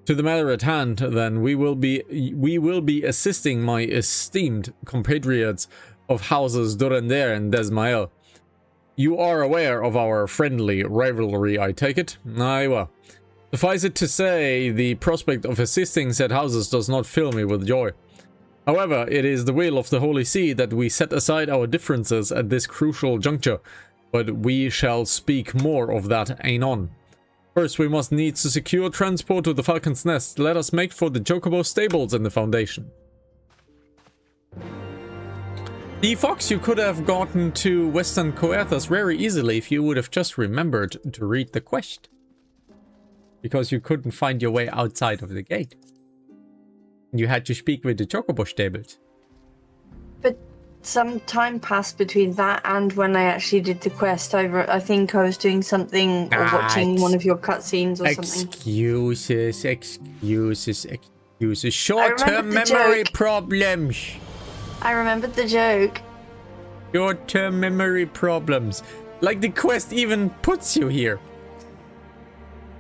To the matter at hand, then, we will be assisting my esteemed compatriots of houses Durender and Desmael. You are aware of our friendly rivalry, I take it? Aye, well. Suffice it to say, the prospect of assisting said houses does not fill me with joy. However, it is the will of the Holy See that we set aside our differences at this crucial juncture, but we shall speak more of that anon. First, we must need to secure transport to the Falcon's Nest. Let us make for the Chocobo stables in the Foundation. The Fox, you could have gotten to Western Coerthas very easily if you would have just remembered to read the quest. Because you couldn't find your way outside of the gate. You had to speak with the Chocobo stables. But some time passed between that and when I actually did the quest. I think I was doing something or watching one of your cutscenes or something. Excuses. Short-term memory problems. I remembered the joke. Short-term memory problems. Like the quest even puts you here.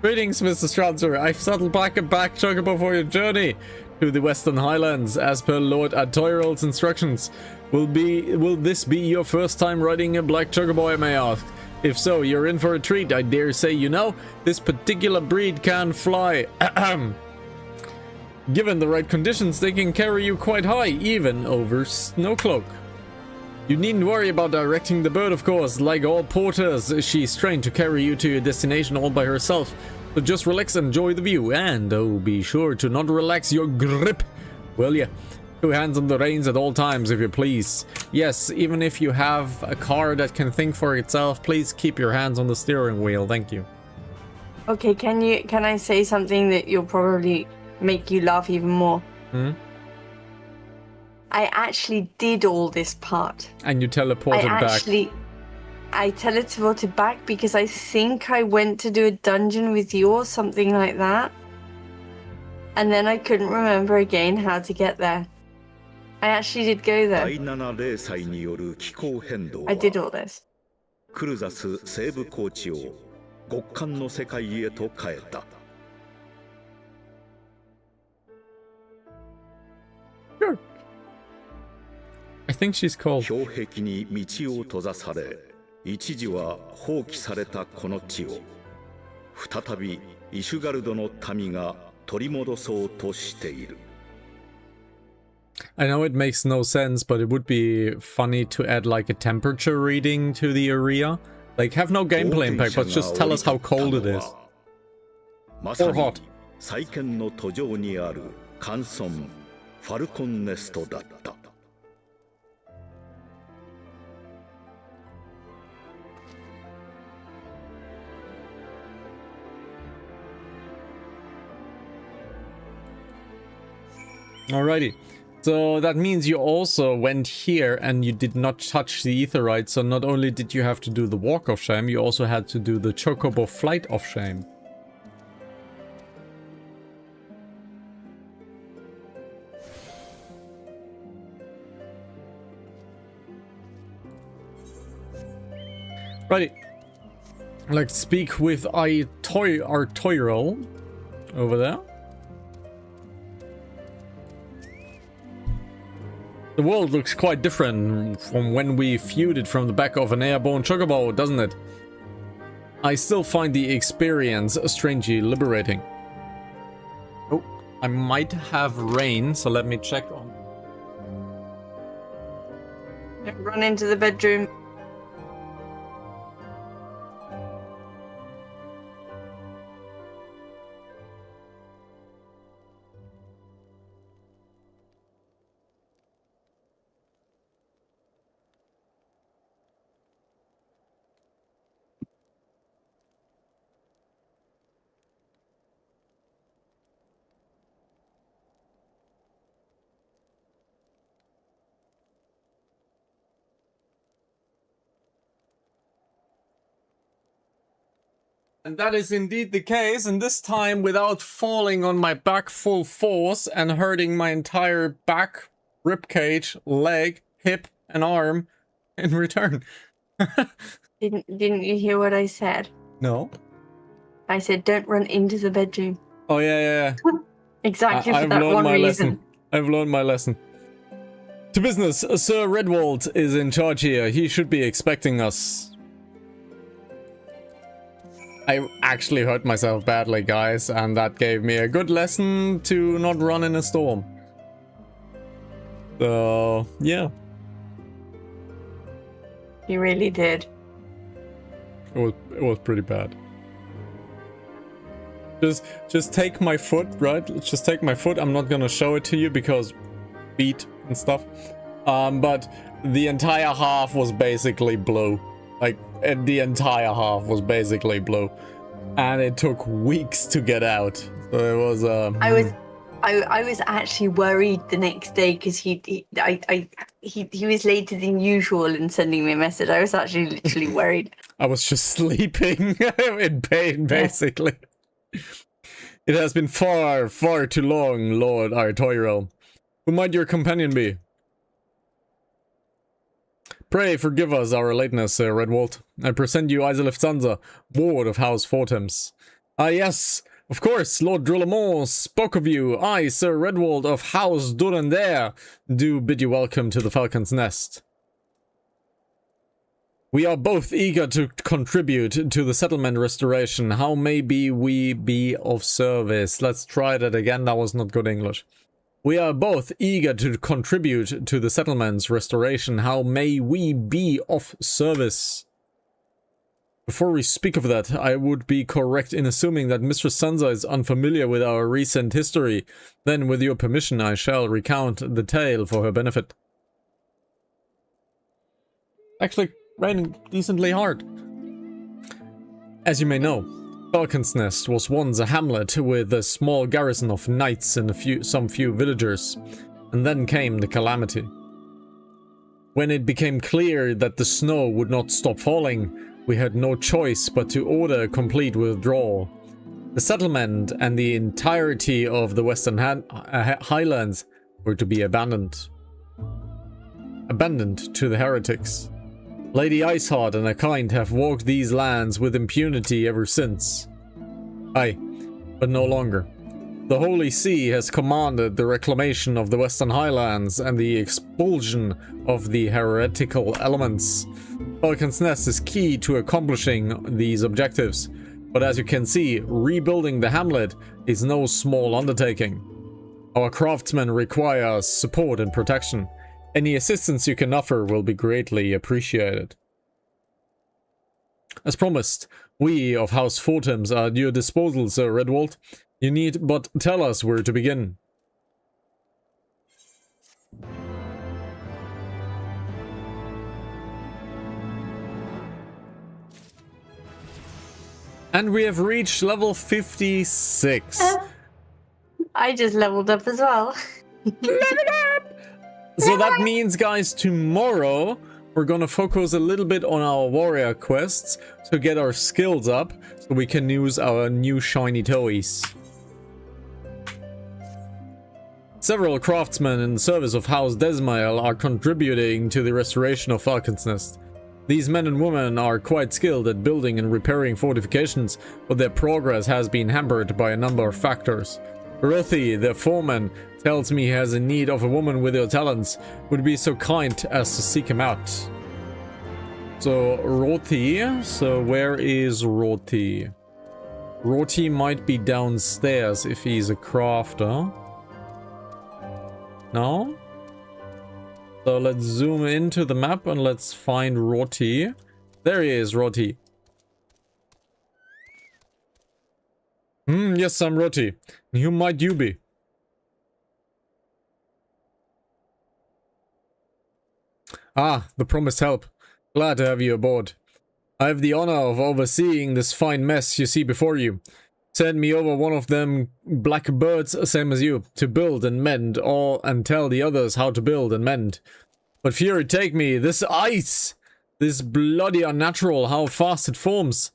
Greetings, Mr. Strasser. I've settled back Chocobo for your journey to the Western Highlands, as per Lord Atoyrel's instructions. Will this be your first time riding a black Chocobo, I may ask? If so, you're in for a treat. I dare say you know, this particular breed can fly. Given the right conditions, they can carry you quite high, even over Snowcloak. You needn't worry about directing the bird, of course. Like all porters, she's trained to carry you to your destination all by herself. So just relax and enjoy the view. And oh, be sure to not relax your grip, will ya? 2 hands on the reins at all times, if you please. Yes, even if you have a car that can think for itself, please keep your hands on the steering wheel. Thank you. Okay, can I say something that you'll probably make you laugh even more? I actually did all this part. And you teleported back. I teleported back because I think I went to do a dungeon with you or something like that. And then I couldn't remember again how to get there. I actually did go there. I did all this. クルザス西部高地を極寒の世界へと変えた。 Sure. I think she's called. 氷壁に道を閉ざされ、一時は放棄されたこの地を再びイシュガルドの民が取り戻そうとしている。 I know it makes no sense, but it would be funny to add like a temperature reading to the area. Like, have no gameplay impact, but just tell us how cold it is. Or hot. 再建の途上にある寒村ファルコンネストだった。 Alrighty. So that means you also went here and you did not touch the Aetheryte, so not only did you have to do the Walk of Shame, you also had to do the Chocobo Flight of Shame. Righty. Let's speak with Artoiro over there. The world looks quite different from when we feuded from the back of an airborne chocobo, doesn't it? I still find the experience strangely liberating. Oh, I might have rain, so let me check on. Run into the bedroom. And that is indeed the case, and this time without falling on my back full force and hurting my entire back, ribcage, leg, hip, and arm in return. Didn't you hear what I said? No. I said don't run into the bedroom. Oh yeah. Exactly for that one reason. I've learned my lesson. To business, Sir Redwald is in charge here. He should be expecting us. I actually hurt myself badly, guys, and that gave me a good lesson to not run in a storm. So, yeah. You really did. It was pretty bad. Just take my foot, right? Just take my foot. I'm not gonna show it to you because feet and stuff. But the entire half was basically blue. Like, the entire half was basically blue. And it took weeks to get out. So it was, I was actually worried the next day because he was later than usual in sending me a message. I was actually literally worried. I was just sleeping in pain, basically. It has been far, far too long, Lord Artoiro. Who might your companion be? Pray forgive us our lateness, Sir Redwald. I present you Iselif Sansa, ward of House Fortams. Ah yes, of course, Lord Drullamont spoke of you. I, Sir Redwald of House Durandare, do bid you welcome to the Falcon's Nest. We are both eager to contribute to the settlement restoration. How may we be of service? Let's try that again, that was not good English. We are both eager to contribute to the settlement's restoration. How may we be of service? Before we speak of that, I would be correct in assuming that Mistress Sansa is unfamiliar with our recent history. Then, with your permission, I shall recount the tale for her benefit. Actually, raining decently hard. As you may know, Falcon's Nest was once a hamlet with a small garrison of knights and some few villagers, and then came the calamity. When it became clear that the snow would not stop falling, we had no choice but to order a complete withdrawal. The settlement and the entirety of the Western Highlands were to be abandoned. Abandoned to the heretics. Lady Iceheart and her kind have walked these lands with impunity ever since. Aye, but no longer. The Holy See has commanded the reclamation of the Western Highlands and the expulsion of the heretical elements. Falcon's Nest is key to accomplishing these objectives, but as you can see, rebuilding the hamlet is no small undertaking. Our craftsmen require support and protection. Any assistance you can offer will be greatly appreciated. As promised, we of House Fortams are at your disposal, Sir Redwald. You need but tell us where to begin. And we have reached level 56. I just leveled up as well. Level up! So that means, guys, tomorrow we're gonna focus a little bit on our warrior quests to get our skills up so we can use our new shiny toys. Several craftsmen in the service of House Desmail are contributing to the restoration of Falcon's Nest. These men and women are quite skilled at building and repairing fortifications, but their progress has been hampered by a number of factors. Rothi, the foreman, tells me he has a need of a woman with your talents. Would be so kind as to seek him out. So, Rothi. So, where is Rothi? Rothi might be downstairs if he's a crafter. No? So let's zoom into the map and let's find Rothi. There he is, Rothi. Yes, I'm Rothi. Who might you be? Ah, the promised help. Glad to have you aboard. I have the honor of overseeing this fine mess you see before you. Send me over one of them black birds, same as you, to build and mend all and tell the others how to build and mend. But fury take me, this ice! This bloody unnatural, how fast it forms.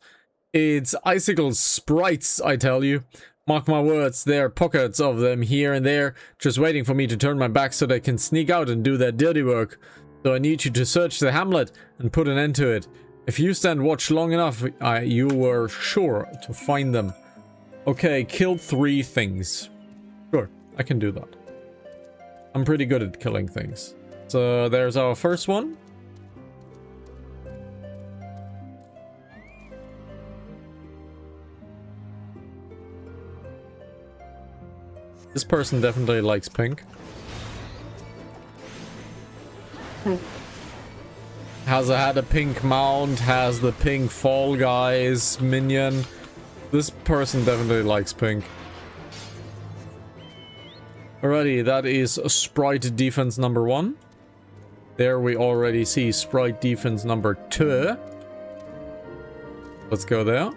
It's icicle sprites, I tell you. Mark my words, there are pockets of them here and there, just waiting for me to turn my back so they can sneak out and do their dirty work. So I need you to search the hamlet and put an end to it. If you stand watch long enough, you were sure to find them. Okay, killed 3 things. Sure, I can do that. I'm pretty good at killing things. So there's our first one. This person definitely likes pink. Has had a pink mount, has the pink Fall Guys minion. This person definitely likes pink. Alrighty, that is Sprite defense number 1. There we already see Sprite defense number 2. Let's go there.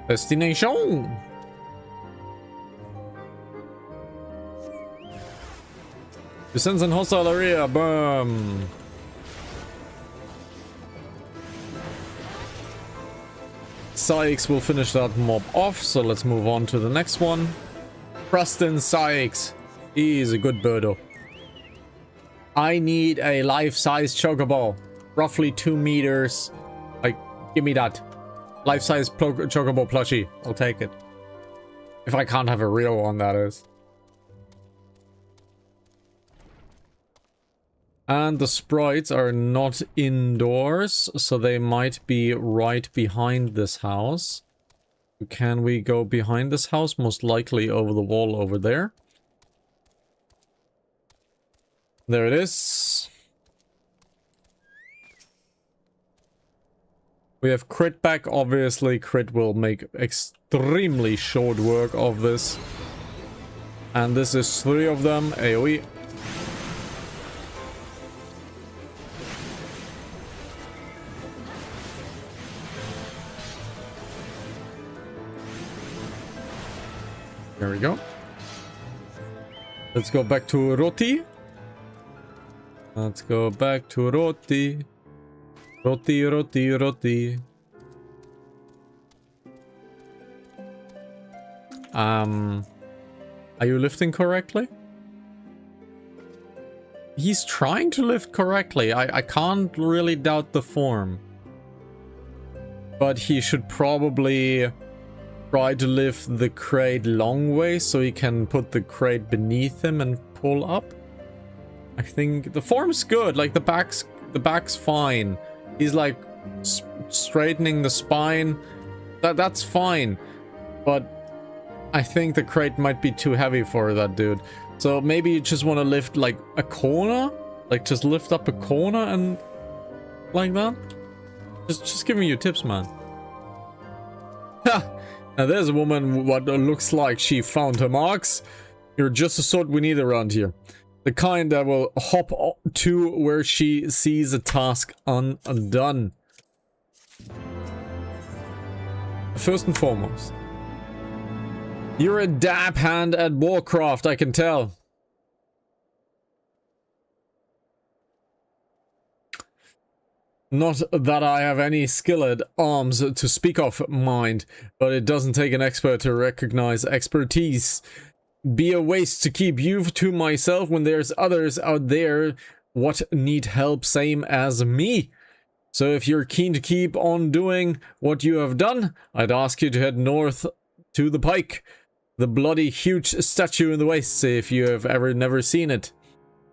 Destination! Descends in hostile area, boom! Sykes will finish that mob off, so let's move on to the next one. Preston Sykes. He's a good birdo. I need a life-size chocobo. Roughly 2 meters. Like, give me that. Life-size chocobo plushie. I'll take it. If I can't have a real one, that is. And the sprites are not indoors, so they might be right behind this house. Can we go behind this house? Most likely over the wall over there. There it is. We have crit back. Obviously, crit will make extremely short work of this. And this is 3 of them. AoE. There we go. Let's go back to Rothi. Let's go back to Rothi. Rothi. Are you lifting correctly? He's trying to lift correctly. I can't really doubt the form. But he should probably try to lift the crate long way so he can put the crate beneath him and pull up. I think the form's good. Like the back's fine. He's like straightening the spine. That's fine. But I think the crate might be too heavy for that dude. So maybe you just want to lift like a corner, like just lift up a corner and like that. Just giving you tips, man. Ha! Now there's a woman what looks like she found her marks. You're just the sort we need around here. The kind that will hop to where she sees a task undone. First and foremost, you're a dab hand at Warcraft, I can tell. Not that I have any skill at arms to speak of, mind, but it doesn't take an expert to recognize expertise. Be a waste to keep you to myself when there's others out there what need help same as me. So if you're keen to keep on doing what you have done, I'd ask you to head north to the pike. The bloody huge statue in the waste, if you have ever never seen it.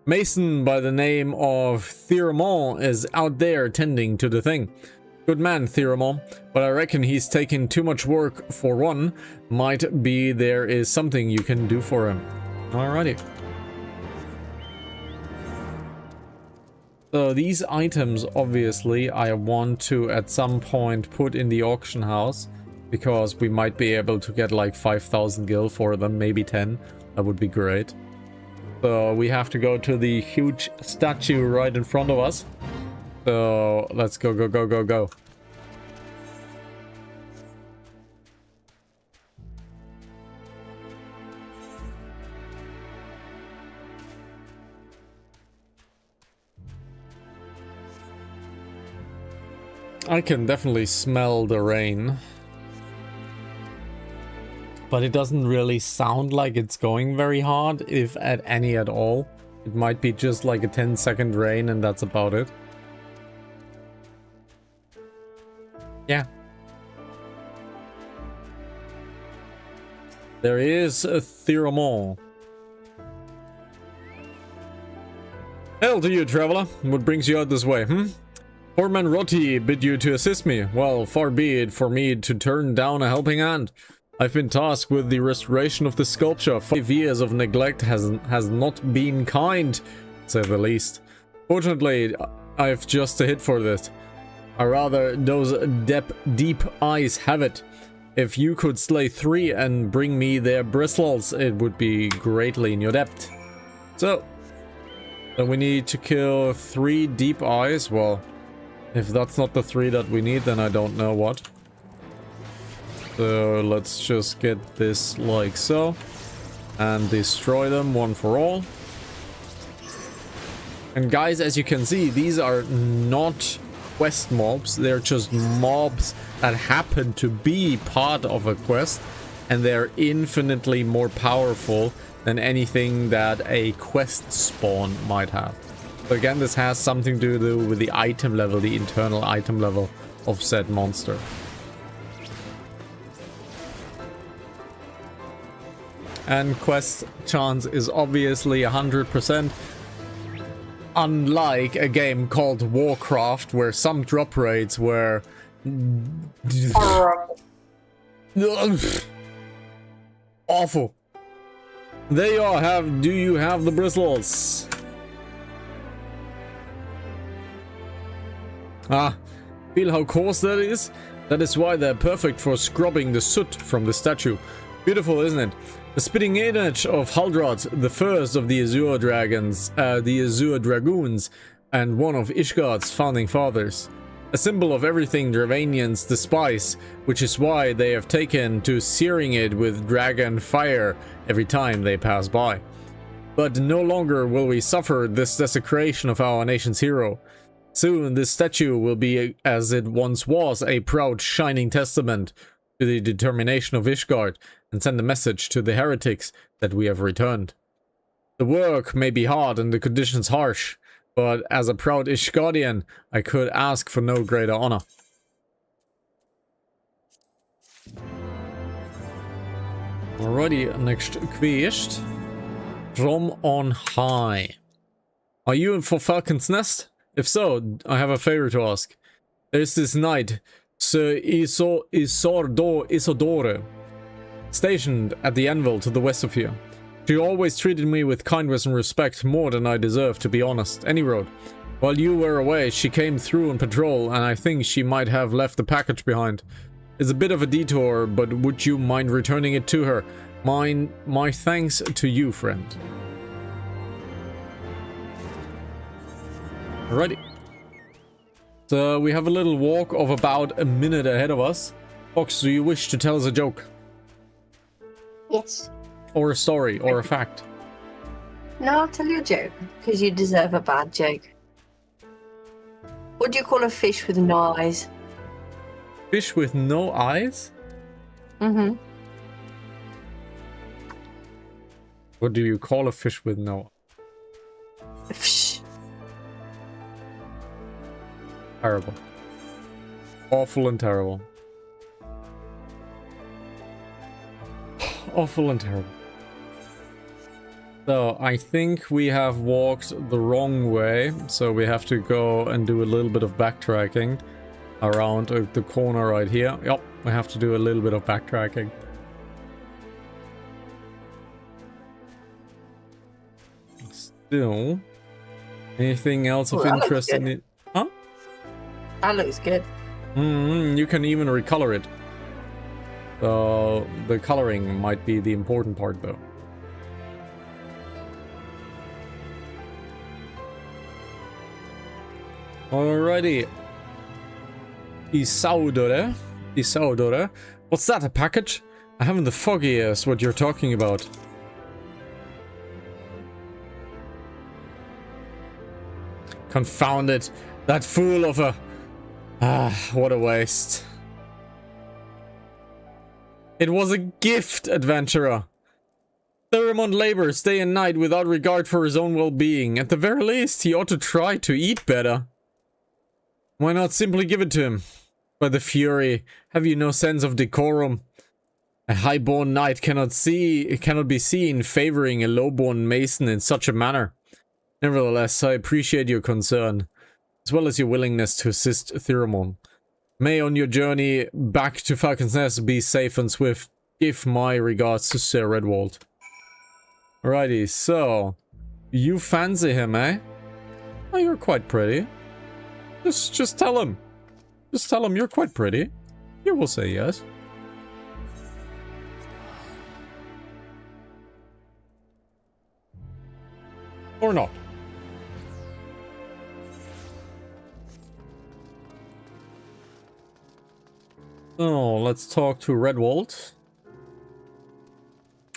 Mason by the name of Theramon is out there tending to the thing. Good man, Theramon, but I reckon he's taking too much work for one. Might be there is something you can do for him. Alrighty. So these items, obviously, I want to at some point put in the auction house, because we might be able to get like 5,000 gil for them, maybe 10. That would be great. So we have to go to the huge statue right in front of us. So let's go, go, go, go, go. I can definitely smell the rain. But it doesn't really sound like it's going very hard, if at any at all. It might be just like a 10-second rain and that's about it. Yeah. There is a Theramon. Hail to you, traveler. What brings you out this way, Poor man Rotti bid you to assist me. Well, far be it for me to turn down a helping hand. I've been tasked with the restoration of the sculpture. 5 years of neglect has not been kind, to say the least. Fortunately, I've just a hit for this. Or rather, those deep eyes have it. If you could slay 3 and bring me their bristles, it would be greatly in your debt. So, then we need to kill 3 deep eyes. Well, if that's not the 3 that we need, then I don't know what. So let's just get this like so. And destroy them one for all. And guys, as you can see, these are not quest mobs. They're just mobs that happen to be part of a quest. And they're infinitely more powerful than anything that a quest spawn might have. So again, this has something to do with the item level, the internal item level of said monster. And quest chance is obviously 100%. Unlike a game called Warcraft, where some drop rates were awful. There you are. Do you have the bristles? Ah, feel how coarse that is? That is why they're perfect for scrubbing the soot from the statue. Beautiful, isn't it? The spitting image of Haldrot, the first of the Azure Dragons, the Azure Dragoons, and one of Ishgard's founding fathers. A symbol of everything Dravanians despise, which is why they have taken to searing it with dragon fire every time they pass by. But no longer will we suffer this desecration of our nation's hero. Soon this statue will be, as it once was, a proud shining testament to the determination of Ishgard, and send a message to the heretics that we have returned. The work may be hard and the conditions harsh, but as a proud Ishgardian, I could ask for no greater honor. Alrighty, next quest. From on high. Are you in for Falcon's Nest? If so, I have a favor to ask. There's this knight, Sir Isodore, stationed at the anvil to the west of here. She always treated me with kindness and respect, more than I deserve, to be honest. Any road. While you were away, she came through on patrol, and I think she might have left a package behind. It's a bit of a detour, but would you mind returning it to her? My thanks to you, friend. Alrighty. So we have a little walk of about a minute ahead of us. Fox, do you wish to tell us a joke? Yes. Or a story, or a fact? No, I'll tell you a joke, because you deserve a bad joke. What do you call a fish with no eyes? Fish with no eyes? Mm-hmm. What do you call a fish with no? Fish. Terrible. Awful and terrible. Awful and terrible. So, I think we have walked the wrong way, so we have to go and do a little bit of backtracking around the corner right here. Yep, we have to do a little bit of backtracking. Still, anything else of interest in it? Huh? That looks good. You can even recolor it. So the coloring might be the important part, though. Alrighty. Isaudore. Isaudore. What's that, a package? I haven't the foggiest what you're talking about. Confound it. That fool of a... what a waste. It was a gift, adventurer. Theramond labors day and night without regard for his own well-being. At the very least, he ought to try to eat better. Why not simply give it to him? By the Fury, have you no sense of decorum? A high-born knight cannot be seen favoring a low-born mason in such a manner. Nevertheless, I appreciate your concern, as well as your willingness to assist Theramond. May on your journey back to Falcon's Nest be safe and swift. Give my regards to Sir Redwald. Alrighty, so you fancy him, eh? Oh, you're quite pretty. Just tell him. Just tell him you're quite pretty. He will say yes. Or not. So, let's talk to Redwald.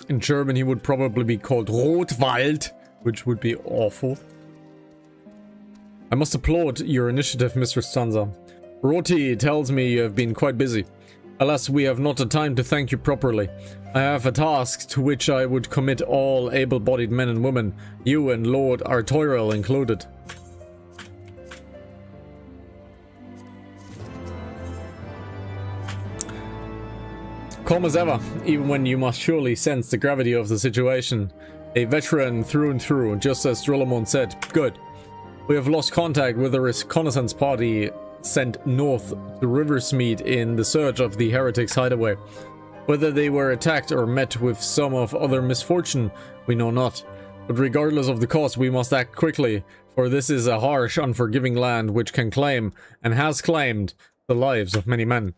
In German, he would probably be called Rotwald, which would be awful. I must applaud your initiative, Mr. Stanza. Roti tells me you have been quite busy. Alas, we have not the time to thank you properly. I have a task to which I would commit all able-bodied men and women, you and Lord Artoirel included. Calm as ever, even when you must surely sense the gravity of the situation. A veteran through and through, just as Drollamon said. Good. We have lost contact with a reconnaissance party sent north to Riversmead in the search of the heretics' hideaway. Whether they were attacked or met with some of other misfortune, we know not. But regardless of the cost, we must act quickly, for this is a harsh, unforgiving land which can claim, and has claimed, the lives of many men.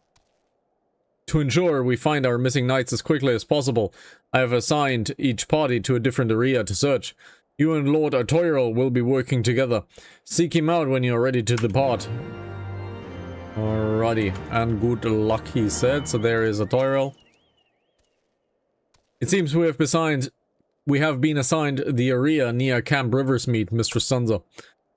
To ensure we find our missing knights as quickly as possible, I have assigned each party to a different area to search. You and Lord Artoirel will be working together. Seek him out when you are ready to depart. Alrighty, and good luck, he said. So there is Artoirel. It seems we have been assigned the area near Camp Riversmead, Mr. Sunza.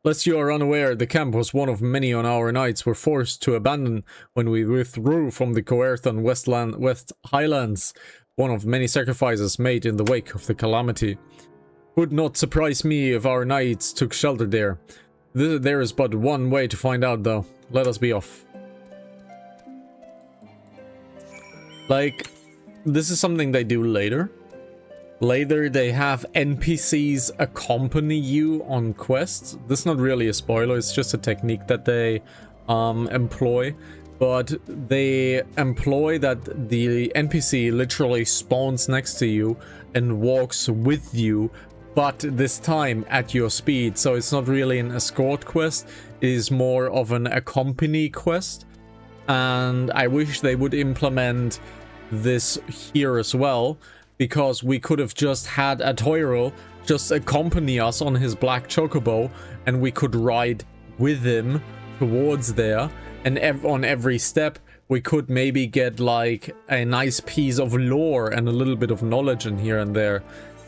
Lest you are unaware, the camp was one of many on our knights were forced to abandon when we withdrew from the Coerthon West Highlands, one of many sacrifices made in the wake of the calamity. Would not surprise me if our knights took shelter there. There is but one way to find out, though. Let us be off. Like, this is something they do later. Later, they have NPCs accompany you on quests. This is not really a spoiler, it's just a technique that they employ. But they employ that the NPC literally spawns next to you and walks with you, but this time at your speed. So it's not really an escort quest, it is more of an accompany quest. And I wish they would implement this here as well, because we could have just had Artoirel just accompany us on his black chocobo, and we could ride with him towards there, and on every step we could maybe get like a nice piece of lore and a little bit of knowledge in here and there.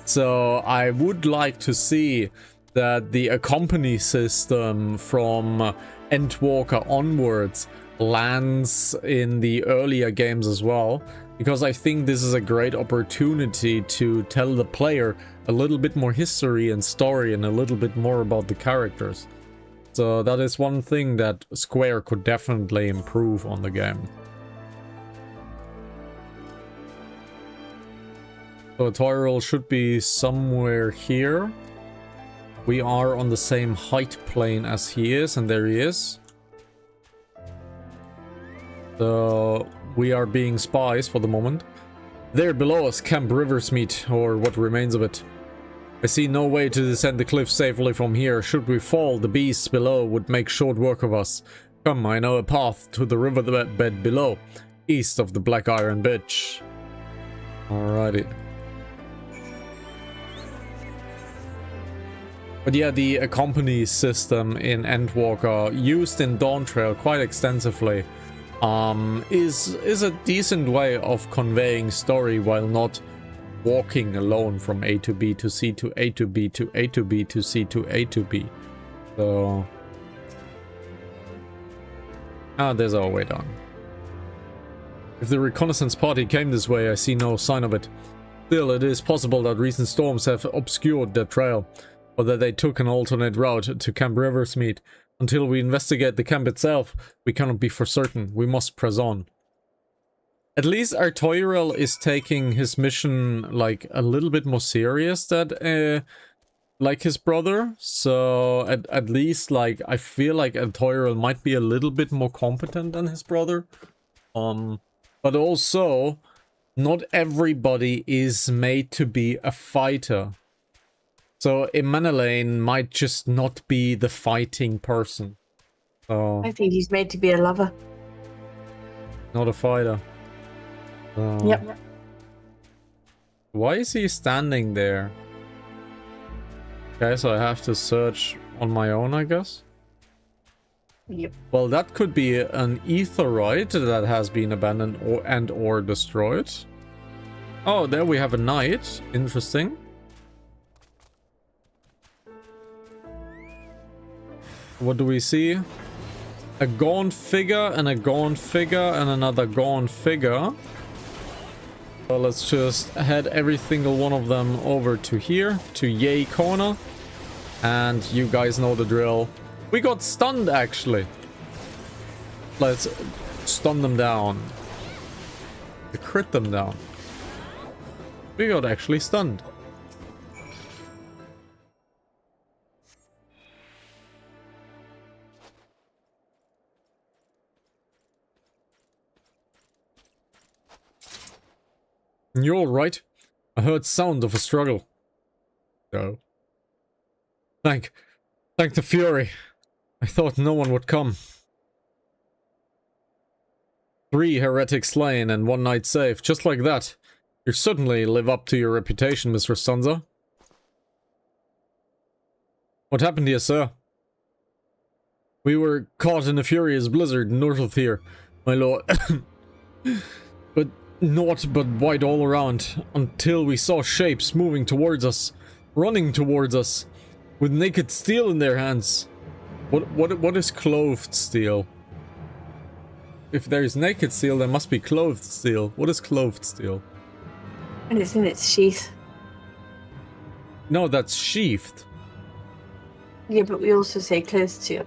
So I would like to see that the accompany system from Endwalker onwards lands in the earlier games as well, because I think this is a great opportunity to tell the player a little bit more history and story and a little bit more about the characters. So that is one thing that Square could definitely improve on the game. So Tyrell should be somewhere here. We are on the same height plane as he is, and there he is. So we are being spies for the moment. There below us, Camp Riversmeet, or what remains of it. I see no way to descend the cliff safely from here. Should we fall, the beasts below would make short work of us. Come, I know a path to the riverbed below, east of the Black Iron Beach. Alrighty. But yeah, the accompany system in Endwalker, used in Dawntrail quite extensively, is a decent way of conveying story while not walking alone from A to B to C to A to B to A to B to C to A to B. So... there's our way down. If the reconnaissance party came this way, I see no sign of it. Still, it is possible that recent storms have obscured their trail, or that they took an alternate route to Camp Riversmeet. Until we investigate the camp itself, we cannot be for certain. We must press on. At least our Tyrell is taking his mission like a little bit more serious than like his brother. So at least like I feel like Tyrell might be a little bit more competent than his brother. But also not everybody is made to be a fighter. So Emmanuel might just not be the fighting person. So I think he's made to be a lover. not a fighter. Yep. Why is he standing there? Okay, so I have to search on my own, I guess. Yep. Well, that could be an aetheroid that has been abandoned or destroyed. Oh, there we have a knight. Interesting. What do we see? A gaunt figure and a gaunt figure and another gaunt figure. So let's just head every single one of them over to here, to Yay Corner. And you guys know the drill. We got stunned, actually. Let's stun them down. Crit them down. We got actually stunned. You're all right. I heard sound of a struggle. No. Thank the Fury. I thought no one would come. 3 heretics slain and 1 knight safe, just like that. You certainly live up to your reputation, Mr. Sansa. What happened here, sir? We were caught in a furious blizzard north of here, my lord. But naught but white all around, until we saw shapes moving towards us, running towards us, with naked steel in their hands. What is clothed steel? If there is naked steel, there must be clothed steel. What is clothed steel? And it's in its sheath. No, that's sheathed. Yeah, but we also say close to.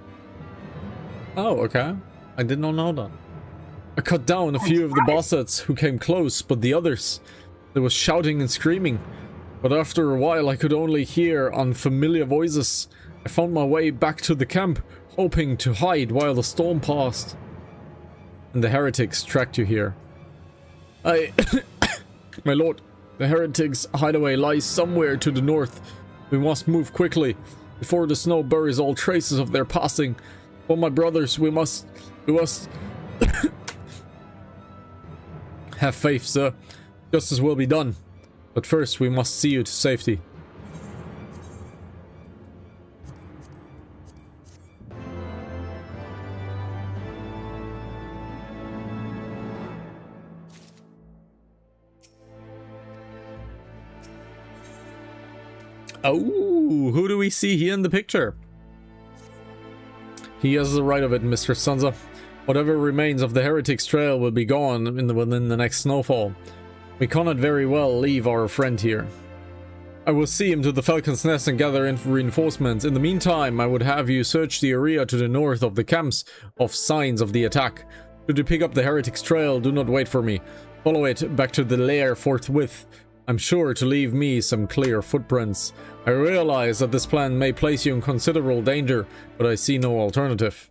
Oh, okay. I did not know that. I cut down a few of the bastards who came close, but the others, there was shouting and screaming. But after a while I could only hear unfamiliar voices. I found my way back to the camp, hoping to hide while the storm passed. And the heretics tracked you here. My lord, the heretics' hideaway lies somewhere to the north. We must move quickly, before the snow buries all traces of their passing. For my brothers, we must... Have faith, sir. Justice will be done. But first, we must see you to safety. Oh, who do we see here in the picture? He has the right of it, Mr. Sansa. Whatever remains of the Heretics' trail will be gone within the next snowfall. We cannot very well leave our friend here. I will see him to the Falcon's Nest and gather in reinforcements. In the meantime, I would have you search the area to the north of the camps of signs of the attack. Should you pick up the Heretic's trail, do not wait for me. Follow it back to the lair forthwith. I'm sure to leave me some clear footprints. I realize that this plan may place you in considerable danger, but I see no alternative.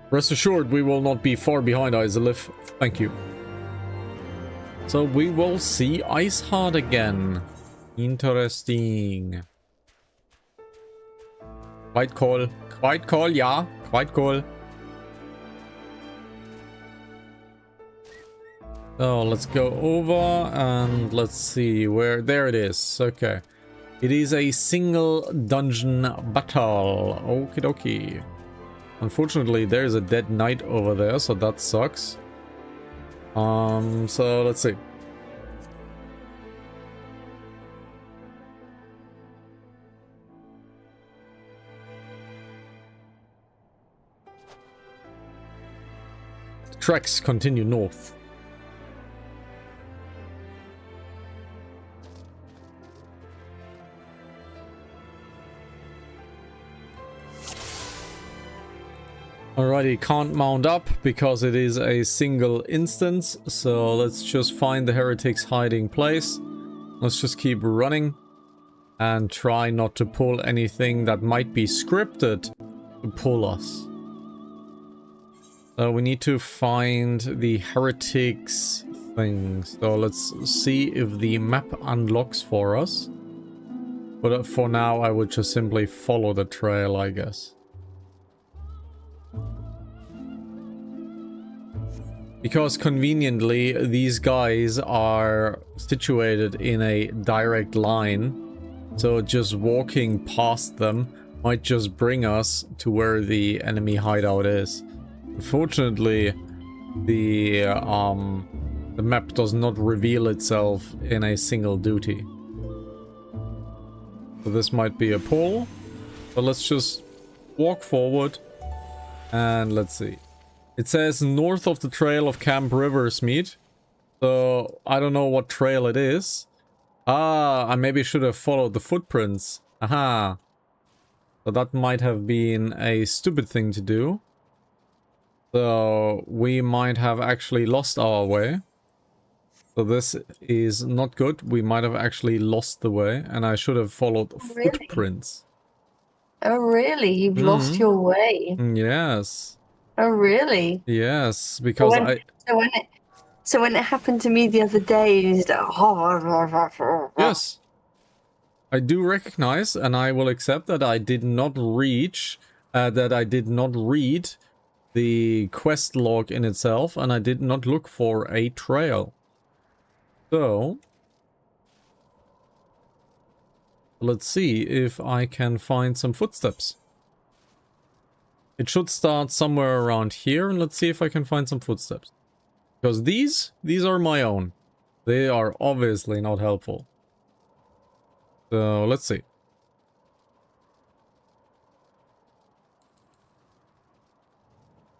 Rest assured, we will not be far behind, Isolith. Thank you. So we will see Iceheart again. Interesting. Quite cool. Quite cool, yeah. Quite cool. So let's go over and let's see where... There it is. Okay. It is a single dungeon battle. Okie dokie. Unfortunately, there's a dead knight over there, so that sucks. So let's see. The tracks continue north. Alrighty, can't mount up because it is a single instance, so let's just find the Heretic's hiding place. Let's just keep running and try not to pull anything that might be scripted to pull us. So we need to find the Heretic's thing. So let's see if the map unlocks for us. But for now, I would just simply follow the trail, I guess. Because conveniently, these guys are situated in a direct line. So just walking past them might just bring us to where the enemy hideout is. Unfortunately, the map does not reveal itself in a single duty. So this might be a pull. But let's just walk forward and let's see. It says north of the trail of Camp Riversmeet. So I don't know what trail it is. Ah, I maybe should have followed the footprints. Aha. So that might have been a stupid thing to do. So we might have actually lost our way. So this is not good. We might have actually lost the way. And I should have followed footprints. Oh, really? You've lost your way? Yes. Oh, really? Yes, because So when it happened to me the other day, it's like, yes. I do recognize, and I will accept that I did not reach, that I did not read the quest log in itself, and I did not look for a trail. So, let's see if I can find some footsteps. It should start somewhere around here, and let's see if I can find some footsteps. Because these are my own. They are obviously not helpful. So, let's see.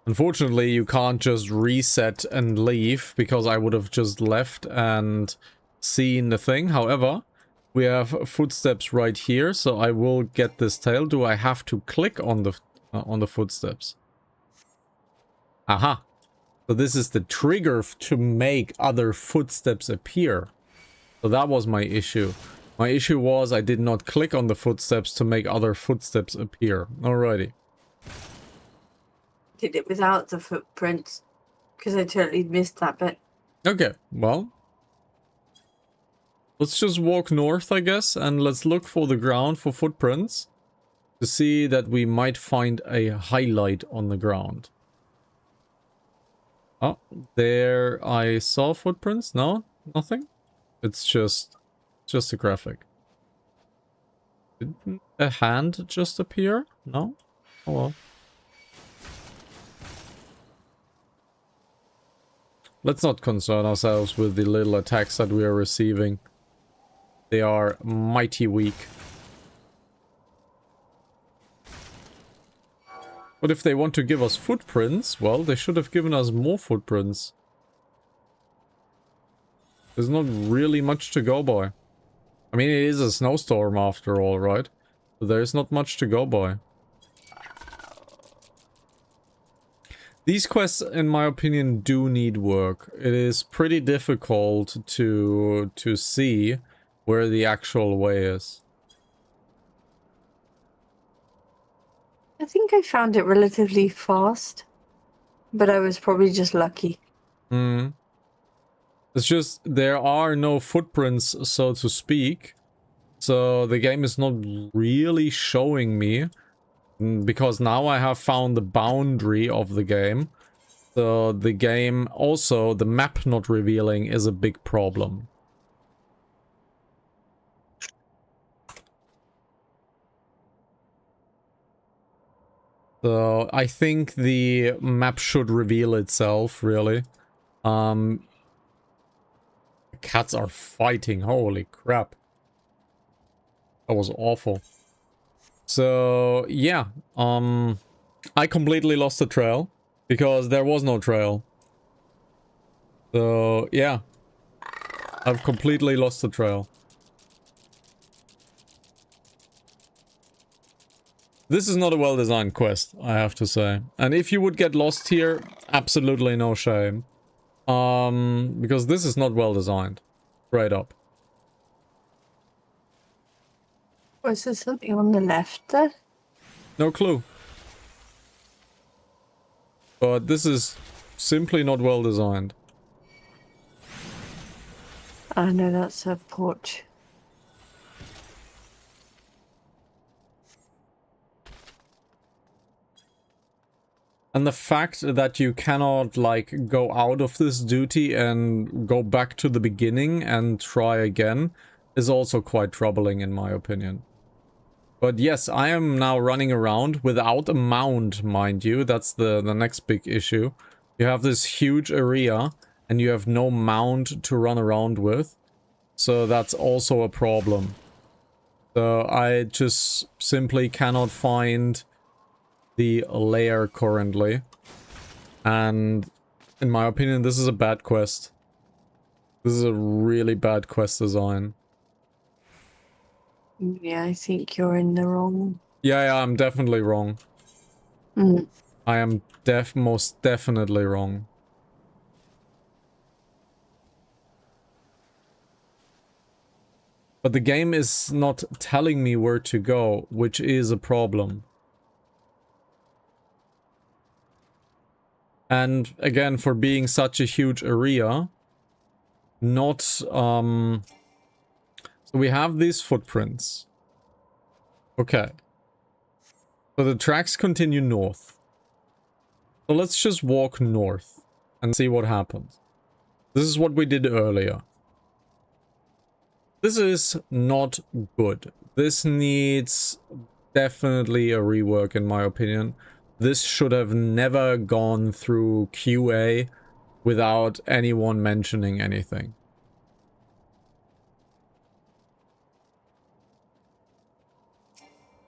Unfortunately, you can't just reset and leave, because I would have just left and seen the thing. However, we have footsteps right here, so I will get this tail. Do I have to click on the footsteps? Aha. So this is the trigger to make other footsteps appear. So that was my issue. My issue was I did not click on the footsteps to make other footsteps appear. Alrighty. Did it without the footprints, because I totally missed that bit. Okay, well. Let's just walk north, I guess, and let's look for the ground for footprints. To see that we might find a highlight on the ground. Oh, there I saw footprints. No, nothing. It's just a graphic. Didn't a hand just appear? No? Oh well. Let's not concern ourselves with the little attacks that we are receiving. They are mighty weak. But if they want to give us footprints, well, they should have given us more footprints. There's not really much to go by. I mean, it is a snowstorm after all, right? So there's not much to go by. These quests, in my opinion, do need work. It is pretty difficult to see where the actual way is. I think I found it relatively fast, but I was probably just lucky. Hmm. It's just, there are no footprints, so to speak. So the game is not really showing me. Because now I have found the boundary of the game. So the game, also, the map not revealing is a big problem. So I think the map should reveal itself, really. Cats are fighting, holy crap. That was awful. So, yeah, I completely lost the trail, because there was no trail. So, yeah, I've completely lost the trail. This is not a well-designed quest, I have to say. And if you would get lost here, absolutely no shame. Because this is not well-designed. Straight up. Was there something on the left there? No clue. But this is simply not well designed. I know that's a porch. And the fact that you cannot, like, go out of this duty and go back to the beginning and try again is also quite troubling in my opinion. But yes, I am now running around without a mount, mind you. That's the next big issue. You have this huge area and you have no mount to run around with. So that's also a problem. So I just simply cannot find the lair currently. And in my opinion, this is a bad quest. This is a really bad quest design. Yeah, I think you're in the wrong. Yeah, I'm definitely wrong. I am most definitely wrong. But the game is not telling me where to go, which is a problem. And again, for being such a huge area, not, so we have these footprints. Okay. So the tracks continue north. So let's just walk north and see what happens. This is what we did earlier. This is not good. This needs definitely a rework in my opinion. This should have never gone through QA without anyone mentioning anything.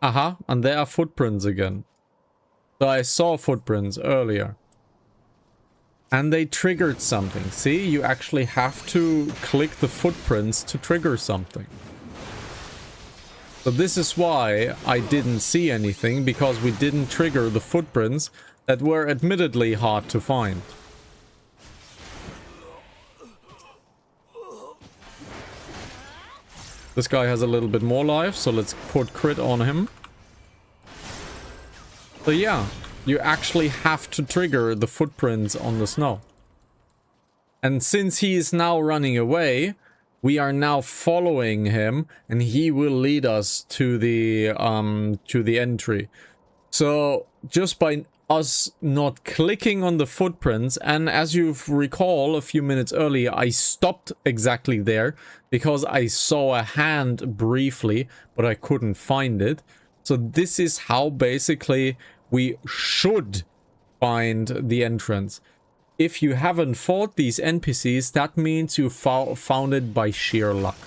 Aha, and there are footprints again. So I saw footprints earlier. And they triggered something. See, you actually have to click the footprints to trigger something. So this is why I didn't see anything, because we didn't trigger the footprints that were admittedly hard to find. This guy has a little bit more life, so let's put crit on him. So yeah, you actually have to trigger the footprints on the snow. And since he is now running away, we are now following him, and he will lead us to the entry. So just by us not clicking on the footprints, and as you recall a few minutes earlier, I stopped exactly there because I saw a hand briefly, but I couldn't find it. So this is how basically we should find the entrance. If you haven't fought these NPCs, that means you found it by sheer luck.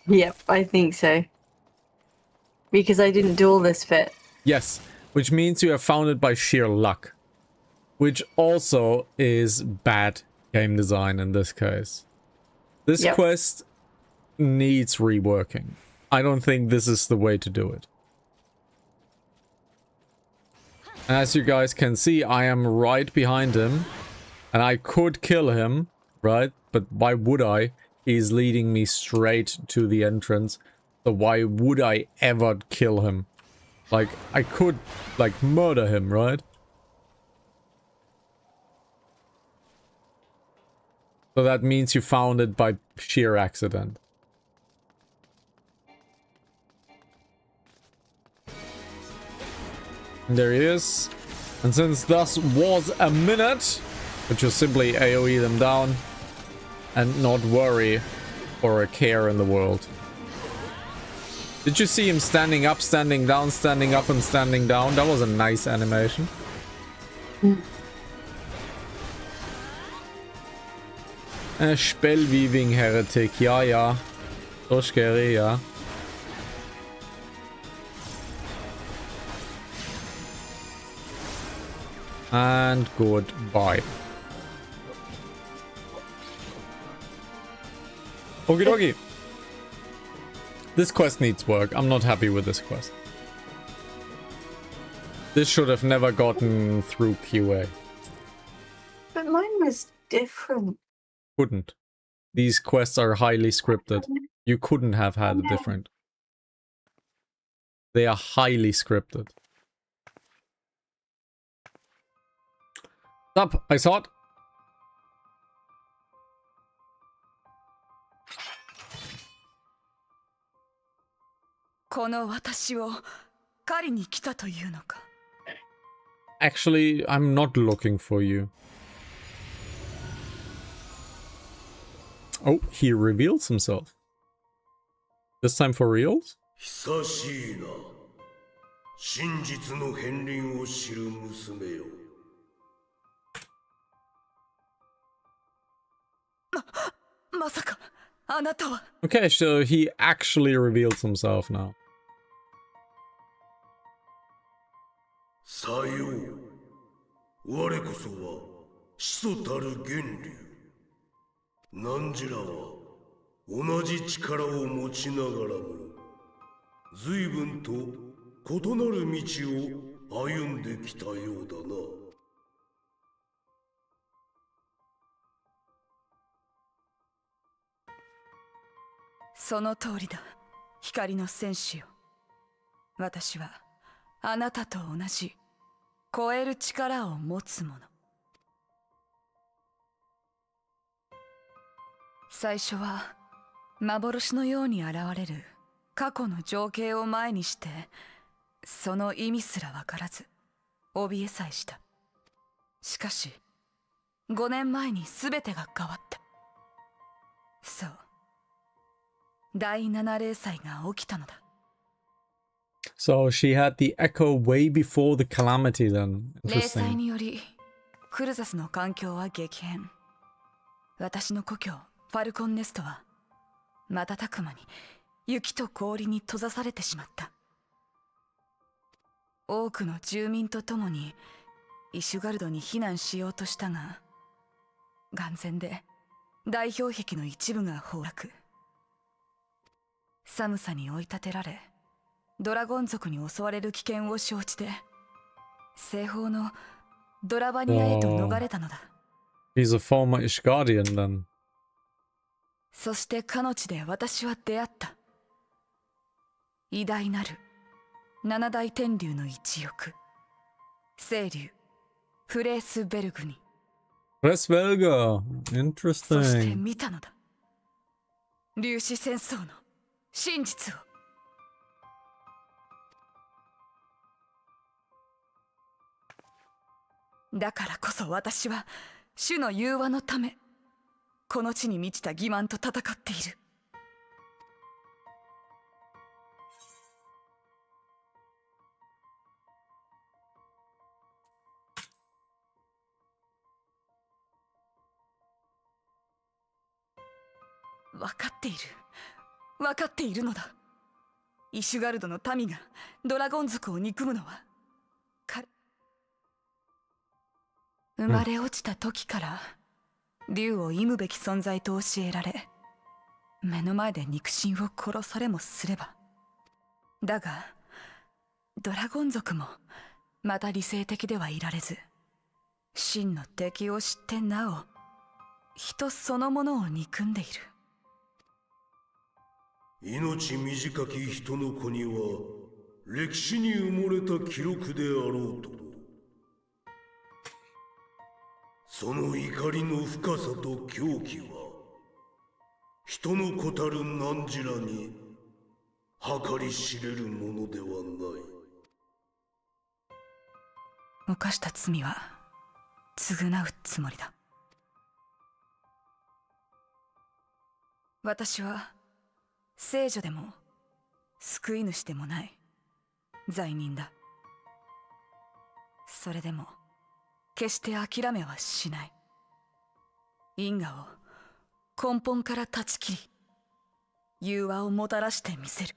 Yep, I think so. Because I didn't do all this bit. Yes, which means you have found it by sheer luck. Which also is bad game design in this case. This quest needs reworking. I don't think this is the way to do it. As you guys can see, I am right behind him. And I could kill him, right? But why would I? He's leading me straight to the entrance. So why would I ever kill him? Like, I could, like, murder him, right? So that means you found it by sheer accident. And there he is. And since this was a minute, which will simply AoE them down and not worry or a care in the world. Did you see him standing up, standing down, standing up and standing down? That was a nice animation. A spellweaving heretic, ja, ja. So scary, ja. And goodbye. Okie dokie. This quest needs work. I'm not happy with this quest. This should have never gotten through QA. But mine was different. Couldn't. These quests are highly scripted. You couldn't have had a different. They are highly scripted. Stop! I saw it! Actually, I'm not looking for you. Oh, he reveals himself. This time for reals? 久しいな。真実の片鱗を知る娘よ。まさかあなたは。Okay, so he actually reveals himself now. さよう。我こそは始祖たる源流。汝らは同じ力を持ちながらも随分と異なる道を歩んできたようだな。その通りだ、光の戦士よ。私はあなたと同じ超える力を持つ者。最初は幻のように現れる過去の情景を前にして、その意味すら分からず怯えさえした。しかし5年前に全てが変わった。そう、第7零祭が起きたのだ。So she had the echo way before the calamity then. 零祭 Interesting. によりクルザスの環境は激変。私の故郷ファルコンネストは瞬く間に雪と氷に閉ざされてしまった。多くの住民と共にイシュガルドに避難しようとしたが、眼前で大氷壁の一部が崩落。寒さに追い立てられ、ドラゴン族に襲われる危険を承知で西方のドラバニアへと逃れたのだ。He's a former Ishgardian then. そしてかの地で私は出会った。偉大なる七大天竜の一翼、聖竜フレースベルグに。Resvelga. そして Interesting. 見たのだ、粒子戦争の真実を。だからこそ私は主の融和のため、この地に満ちた欺瞞と戦っている。分かっている、分かっているのだ。イシュガルドの民がドラゴン族を憎むのは生まれ落ちた時から竜を忌むべき存在と教えられ、目の前で肉親を殺されもすれば。だがドラゴン族もまた理性的ではいられず、真の敵を知ってなお人そのものを憎んでいる。命短き人の子には歴史に埋もれた記録であろうと、その怒りの深さと狂気は人の子たる汝らに計り知れるものではない。犯した罪は償うつもりだ。私は聖女でも救い主でもない罪人だ。それでも決して諦めはしない。因果を根本から断ち切り、融和をもたらしてみせる。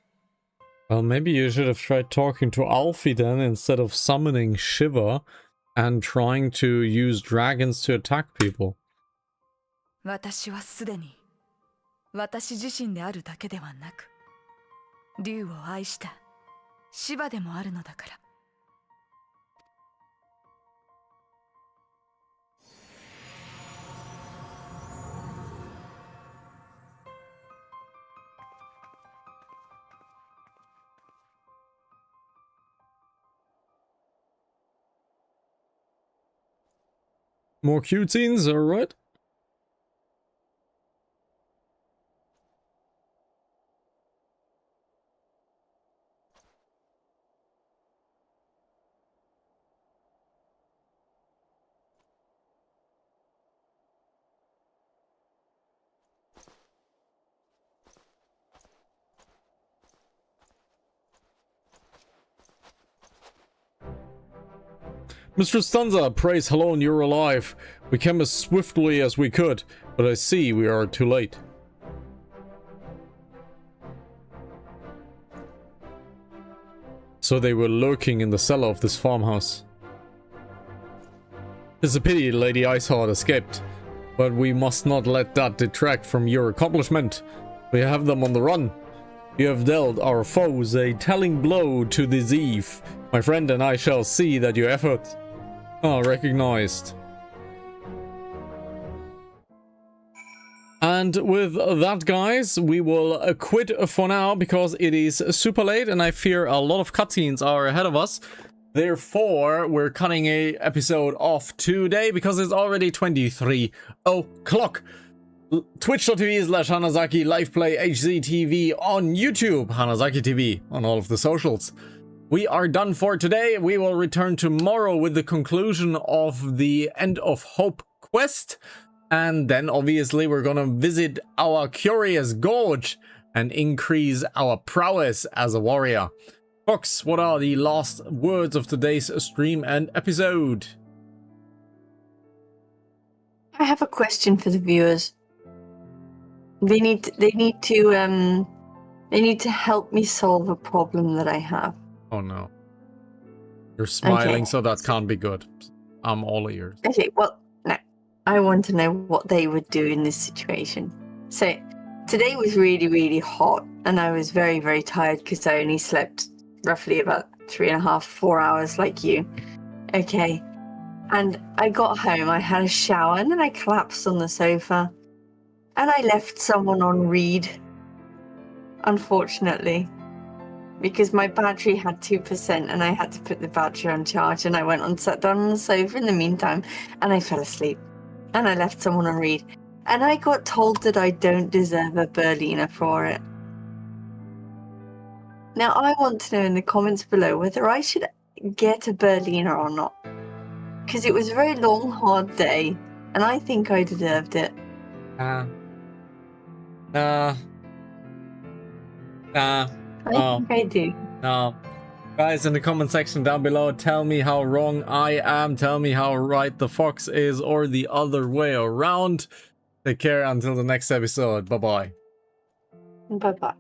Well, maybe you should have tried talking to Alfie then instead of summoning Shiva and trying to use dragons to attack people. 私はすでに私自身であるだけではなく、竜を愛したシバでもあるのだから。More cutscenes, alright? Mistress Stanza, praise Helon, you're alive. We came as swiftly as we could, but I see we are too late. So they were lurking in the cellar of this farmhouse. It's a pity Lady Iceheart escaped, but we must not let that detract from your accomplishment. We have them on the run. You have dealt our foes a telling blow to this eve. My friend and I shall see that your effort are recognized. And with that, guys, we will quit for now because it is super late and I fear a lot of cutscenes are ahead of us. Therefore, we're cutting a episode off today because it's already 23 o'clock. Twitch.tv/Hanazaki, LivePlay, XIV on YouTube, Hanazaki TV on all of the socials. We are done for today. We will return tomorrow with the conclusion of the End of Hope quest. And then obviously we're gonna visit our Curious Gorge and increase our prowess as a warrior. Fox, what are the last words of today's stream and episode? I have a question for the viewers. They need to help me solve a problem that I have. Oh no. You're smiling, Okay. so that can't be good. I'm all ears. Okay, well, no. I want to know what they would do in this situation. So, today was really, really hot, and I was very, very tired because I only slept roughly about 3.5, 4 hours like you. Okay. And I got home, I had a shower, and then I collapsed on the sofa. And I left someone on read, unfortunately, because my battery had 2% and I had to put the battery on charge, and I went and sat down on the sofa in the meantime and I fell asleep and I left someone on read, and I got told that I don't deserve a Berliner for it. Now I want to know in the comments below whether I should get a Berliner or not, because it was a very long, hard day and I think I deserved it. I think I do. No. Guys, in the comment section down below, tell me how wrong I am. Tell me how right the fox is, or the other way around. Take care until the next episode. Bye-bye. Bye-bye.